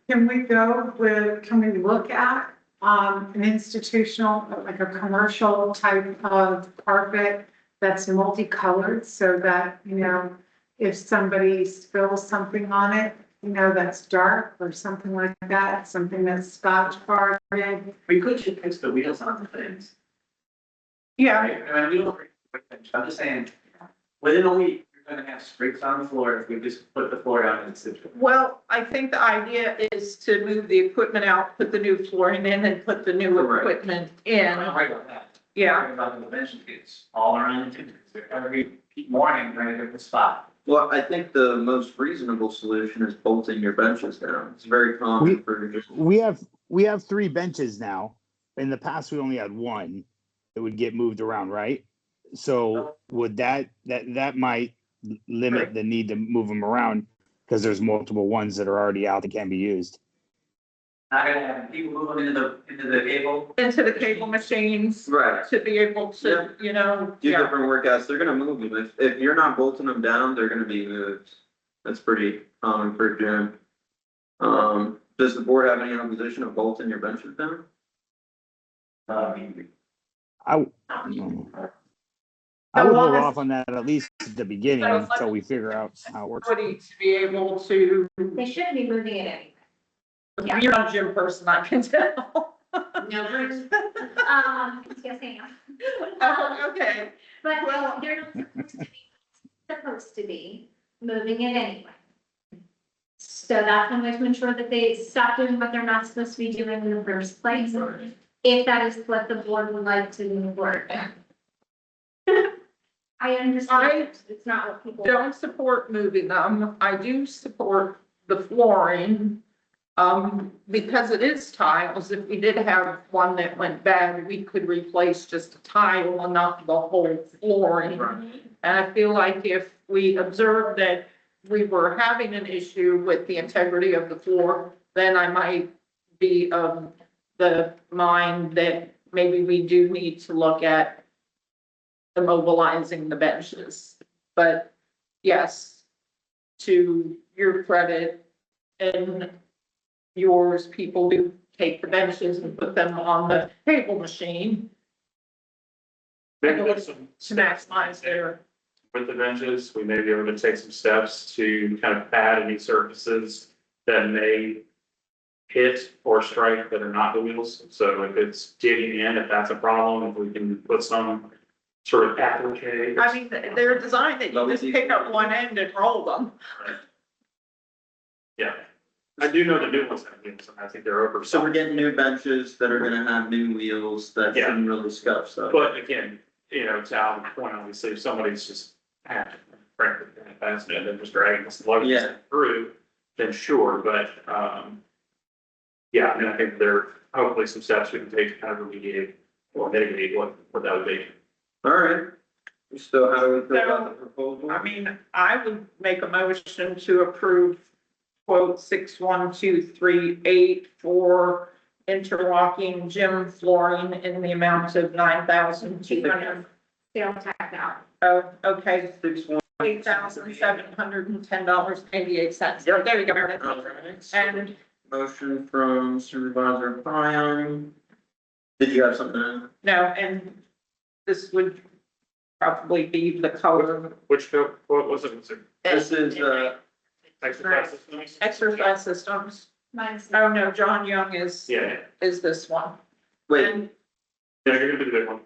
Can we go with, can we look at, an institutional, like a commercial type of carpet that's multicolored so that, you know, if somebody spills something on it, you know, that's dark or something like that, something that's Scotch guarded. We could just fix the wheels on the things. yeah. Right? I mean, we don't, I'm just saying, within a week, you're gonna have scrapes on the floor if we just put the floor down and sit. Well, I think the idea is to move the equipment out, put the new flooring in and put the new Correct. equipment I'm in. not worried about that. Yeah. I'm worried about the dimension kids all around the tinted. Every morning, we're gonna get the spot. Well, I think the most reasonable solution is bolting your benches down. It's very common for just. We have 3 benches now. In the past, we only had 1 that would get moved around, right? So would that might limit the need to move them around because there's multiple ones that are already out that can be used. Not gonna have people move them into the cable. Into the cable machines Right. to be able to, you know, Do yeah. different workouts, they're gonna move them. If you're not bolting them down, they're gonna be moved. That's pretty common for a gym. Does the board have any opposition of bolting your benches down? I would hold off on that at least at the beginning until we figure out how it works. Somebody to be able to, They shouldn't be moving it anyway. you're not a gym person, I can tell. No, Bruce. Yes, I am. Oh, okay. But Well- they're not supposed to be moving it anyway. So that's one way to ensure that they stop doing what they're not supposed to be doing in the first place. If that is what the board would like to move forward. I understand, it's not what people. Don't support moving them. I do support the flooring. Because it is tiles. If we did have one that went bad, we could replace just a tile and not the whole flooring. And I feel like if we observed that we were having an issue with the integrity of the floor, then I might be of the mind that maybe we do need to look at immobilizing the benches. But yes, to your credit and yours, people do take the benches and put them on the table machine maybe there's some to maximize their. with the benches, we may be able to take some steps to kind of pad any surfaces that may hit or strike that are not the wheels. So if it's digging in, if that's a problem, if we can put some sort of applique. I mean, they're designed that you just pick up one end and roll them. Yeah, I do know the new ones have wheels, and I think they're over. So we're getting new benches that are gonna have new wheels that Yeah. shouldn't really scuff stuff. But again, you know, to Alan's point, obviously, if somebody's just, frankly, fast and they're just dragging this luggage Yeah. through, then sure, but, yeah, I mean, I think there are hopefully some steps we can take to kind of remediate or mitigate what that would be. All right. So how do we feel about the proposal? I mean, I would make a motion to approve quote 61238 for interlocking gym flooring in the amount of $9,200. Sales tax out. Oh, okay, $8,710.88. There you go. All right. And Motion from Supervisor Byam. Did you have something? no, and this would probably be the color. Which, what was it? Was it This is, exercise systems? Exercise systems. Mine's. Oh, no, John Young is Yeah, this one. Wait, And yeah, you're gonna be the big one.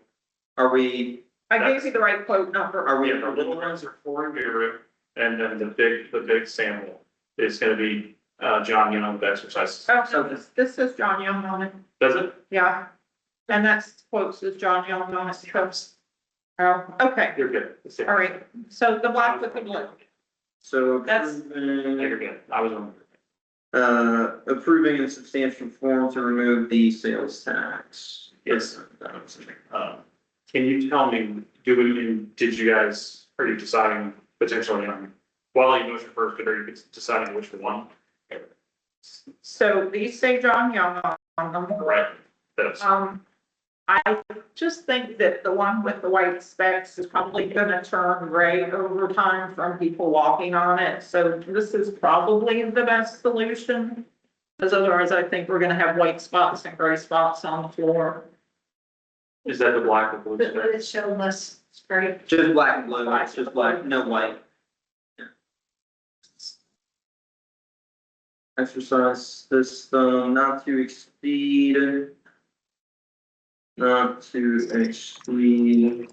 are we, I gave you the right quote number. are we? Yeah, the little ones are Ford and Guru, and then the big Samuel is gonna be, John Young with exercises. Oh, no, this says John Young on it. Does it? Yeah. And that's quotes says John Young on it. Oh, okay. You're good. All right. So the black with the blue. So That's- You're good. I was on. approving in substantial form to remove the sales tax. Yes. Can you tell me, did you guys, are you deciding potentially on, while you motion first, but are you deciding which one? So these say John Young on them. Right. That's, I just think that the one with the white specs is probably gonna turn gray over time from people walking on it. So this is probably the best solution. Because otherwise I think we're gonna have white spots and gray spots on the floor. is that the black with blue? But it's shown less spray. Just black and blue, it's just black, no white. Exercise system not to exceed. Not to exceed.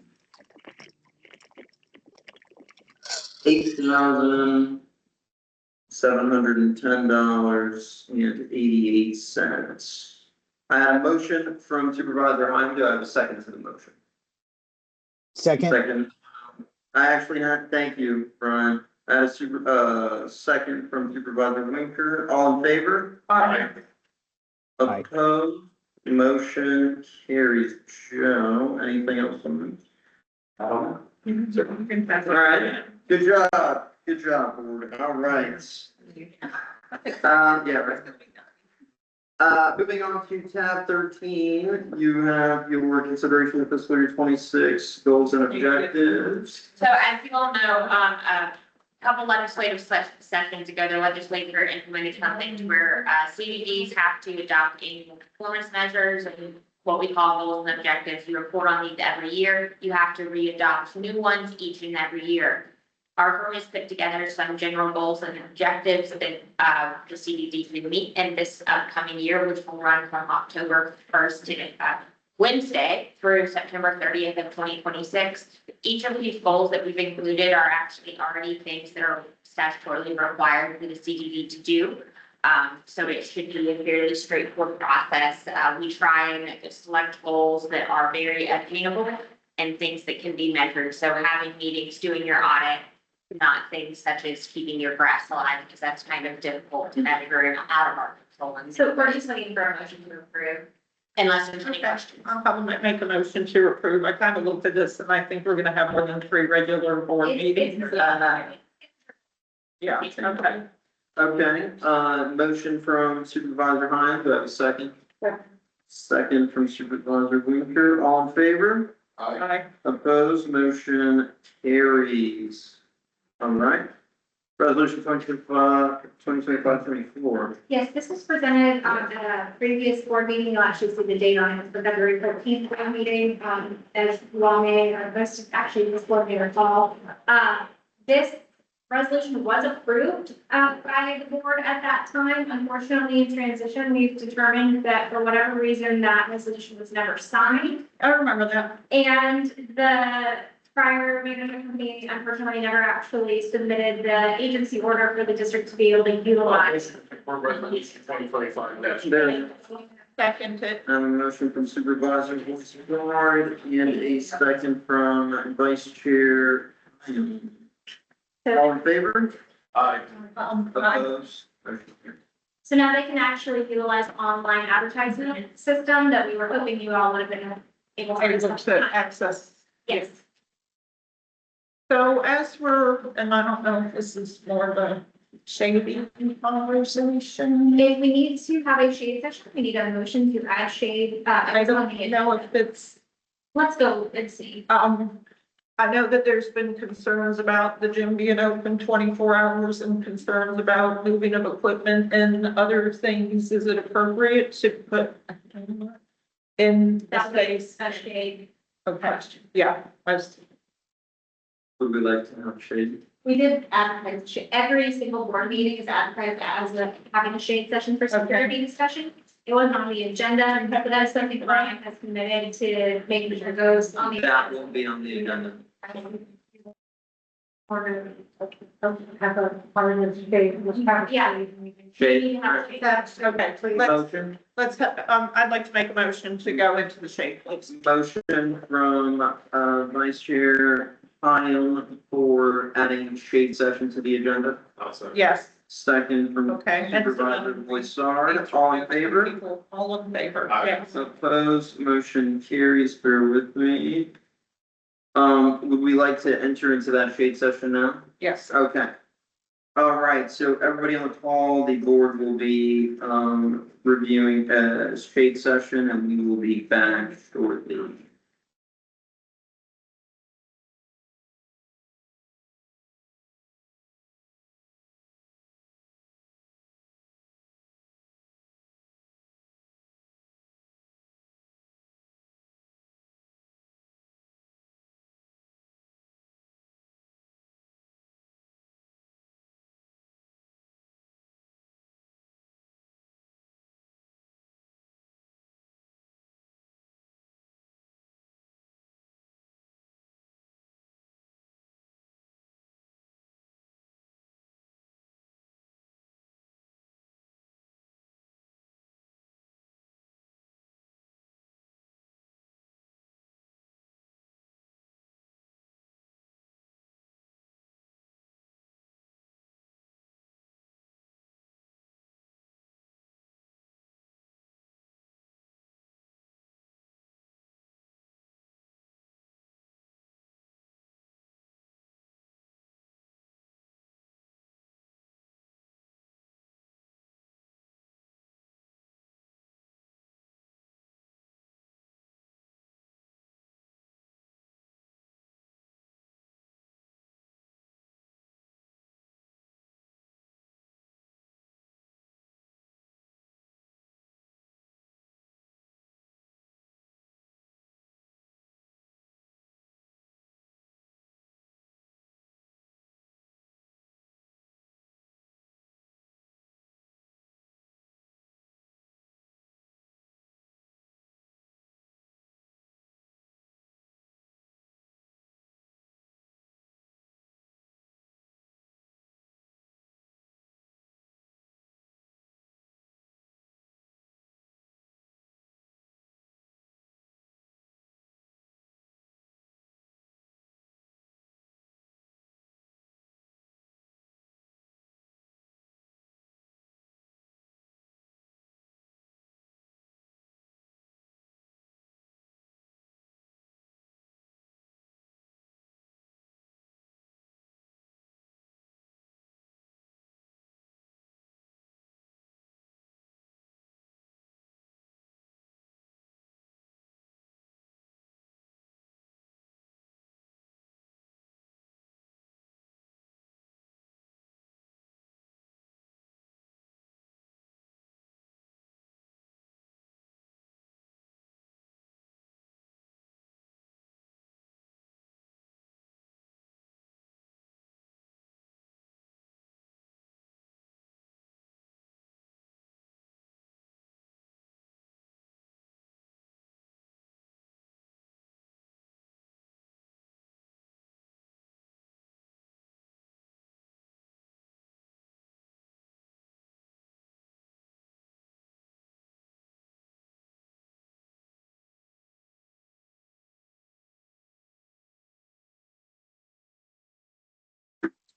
$8,710.88. I had a motion from Supervisor Heim. Do I have a second to the motion? Second, Second. I actually had, thank you, Brian. I had a second from Supervisor Winker. All in favor? Aye. Aye. Opposed? Motion carries. Joe, anything else on I don't know. this? All right. Good job, board. All right. Yeah, right. Moving on to tab 13, you have your consideration of fiscal year 26 goals and objectives. So as you all know, a couple legislative sessions ago, the legislature implemented something to where CDDs have to adopt annual performance measures and what we call goals and objectives. You report on these every year. You have to re-adopt new ones each and every year. Our firm has put together some general goals and objectives that the CDD will meet in this upcoming year, which will run from October 1st to Wednesday through September 30th of 2026. Each of these goals that we've included are actually already things that are statutorily required for the CDD to do. So it should be a fairly straightforward process. We try and select goals that are very attainable and things that can be measured. So having meetings, doing your audit, not things such as keeping your grass alive, because that's kind of difficult to measure and out of our control. And So we're just looking for a motion to approve. unless there's any questions. I'll probably make a motion to approve. I kind of looked at this and I think we're gonna have more than 3 regular board meetings. Yeah, okay. Okay, motion from Supervisor Heim. Do I have a second? Yeah. Second from Supervisor Winker. All in favor? Aye. Opposed? Motion carries. All right. Resolution 2025-24. Yes, this was presented at a previous board meeting. You'll actually see the date on it. It's the February 13th board meeting, as long or most actually this board may recall. This resolution was approved by the board at that time. Unfortunately, in transition, we've determined that for whatever reason, that resolution was never signed. I remember that. And the prior management company unfortunately never actually submitted the agency order for the district to be able to utilize. For resolution 2025, that's There. Second it. I have a motion from Supervisor Ward and a second from Vice Chair. All in favor? Aye. Opposed? Motion carries. So now they can actually utilize online advertisement system that we were hoping you all would have been able Able to. to access. Yes. So as we're, and I don't know if this is more of a shady conversation. If we need to have a shade session, we need a motion to add shade. I don't know if it's, Let's go and see. I know that there's been concerns about the gym being open 24 hours and concerns about moving of equipment and other things. Is it appropriate to put in the That space? a shade. Okay, yeah, Would we like to have shade? We did advertise, every single board meeting is advertised as having a shade session for security discussion. It wasn't on the agenda, but that's something Brian has committed to making sure goes on the. That will be on the agenda. Or have a part of the debate, which have. Yeah. Shade. That's Okay, let's, Motion, I'd like to make a motion to go into the shade, please. motion from, Vice Chair Pyle for adding shade session to the agenda. Also. Yes, Second from okay. Supervisor Boissard, all in favor? All in favor, Aye. yes. Opposed, motion carries, bear with me. Would we like to enter into that shade session now? Yes. Okay. All right, so everybody on the call, the board will be, reviewing a shade session and we will be back shortly.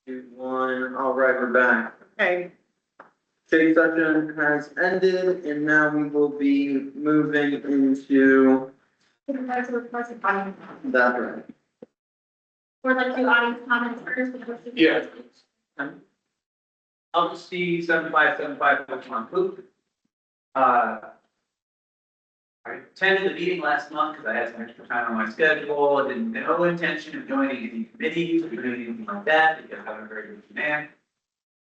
Two, one, all right, we're back. Okay, Shade session has ended and now we will be moving into Supervisor request of audience. that right. Or like do audience comments first. before supervisor. Yeah. I'll just see 7575 Loop. I attended the meeting last month because I had some extra time on my schedule. I didn't have no intention of joining any committees or doing anything like that because I'm a very good man.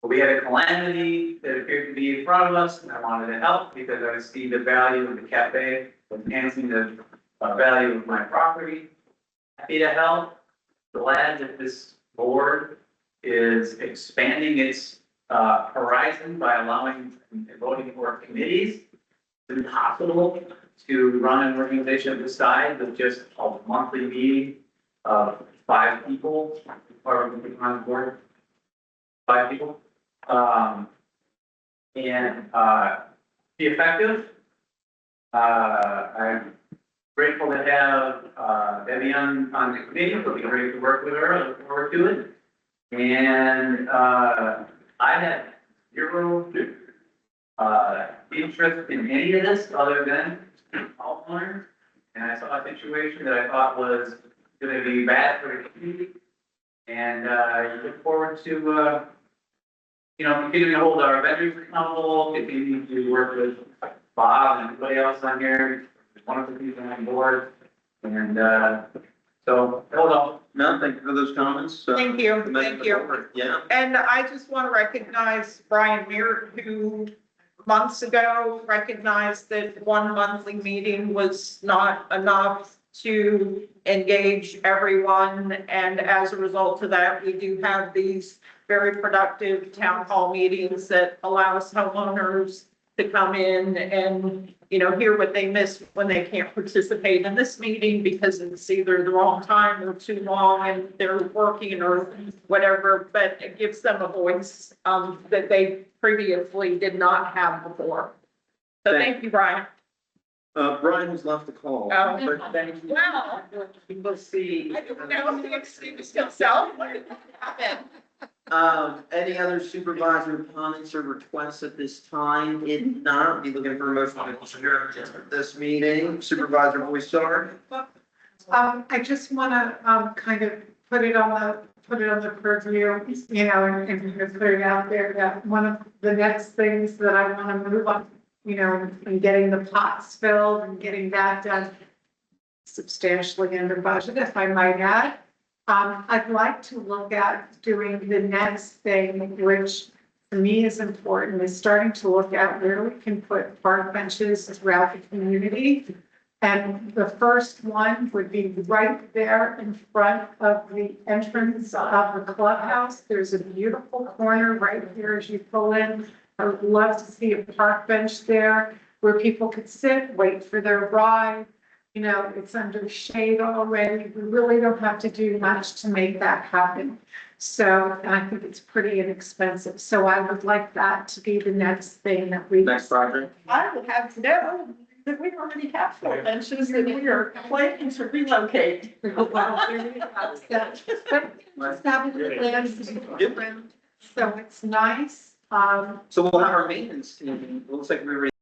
But we had a calamity that appeared to be in front of us and I wanted to help because I see the value of the cafe, enhancing the value of my property. Happy to help. Glad that this board is expanding its horizon by allowing voting for committees. It's impossible to run an organization of this size with just a monthly meeting of 5 people or on the board. 5 people. Be effective. I'm grateful to have Debbie on the committee. It'll be great to work with her. I look forward to it. And I had zero interest in any of this other than homeowners. And I saw a situation that I thought was going to be bad for the community. And I look forward to continuing to hold our vendors accountable, continuing to work with Bob and everybody else on here, one of the people on board. And so, hold on. No, thank you for those comments. Thank you, thank you. Yeah. And I just want to recognize Brian Meir, who months ago recognized that one monthly meeting was not enough to engage everyone. And as a result of that, we do have these very productive town hall meetings that allow us homeowners to come in and, hear what they miss when they can't participate in this meeting because it's either the wrong time or too long and they're working or whatever, but it gives them a voice that they previously did not have before. So thank you, Brian. Brian has left the call. Oh. But thank you. Wow. We'll see. I don't know if he excused himself. What did happen? Any other supervisor comments or requests at this time? If not, be looking for a motion to adjourn this meeting. Supervisor Boissard. I just want to, kind of put it on the purview, and put it out there that one of the next things that I want to move on, and getting the pots filled and getting that done substantially under budget, if I might add. I'd like to look at doing the next thing, which to me is important, is starting to look at where we can put park benches throughout the community. And the first one would be right there in front of the entrance of the clubhouse. There's a beautiful corner right here as you pull in. I would love to see a park bench there where people could sit, wait for their ride. It's under shade already. We really don't have to do much to make that happen. So I think it's pretty inexpensive. So I would like that to be the next thing that we. Next project. I would have to know that we already have 4 benches that we are planning to relocate. So it's nice. So we'll have our maintenance team. It looks like we're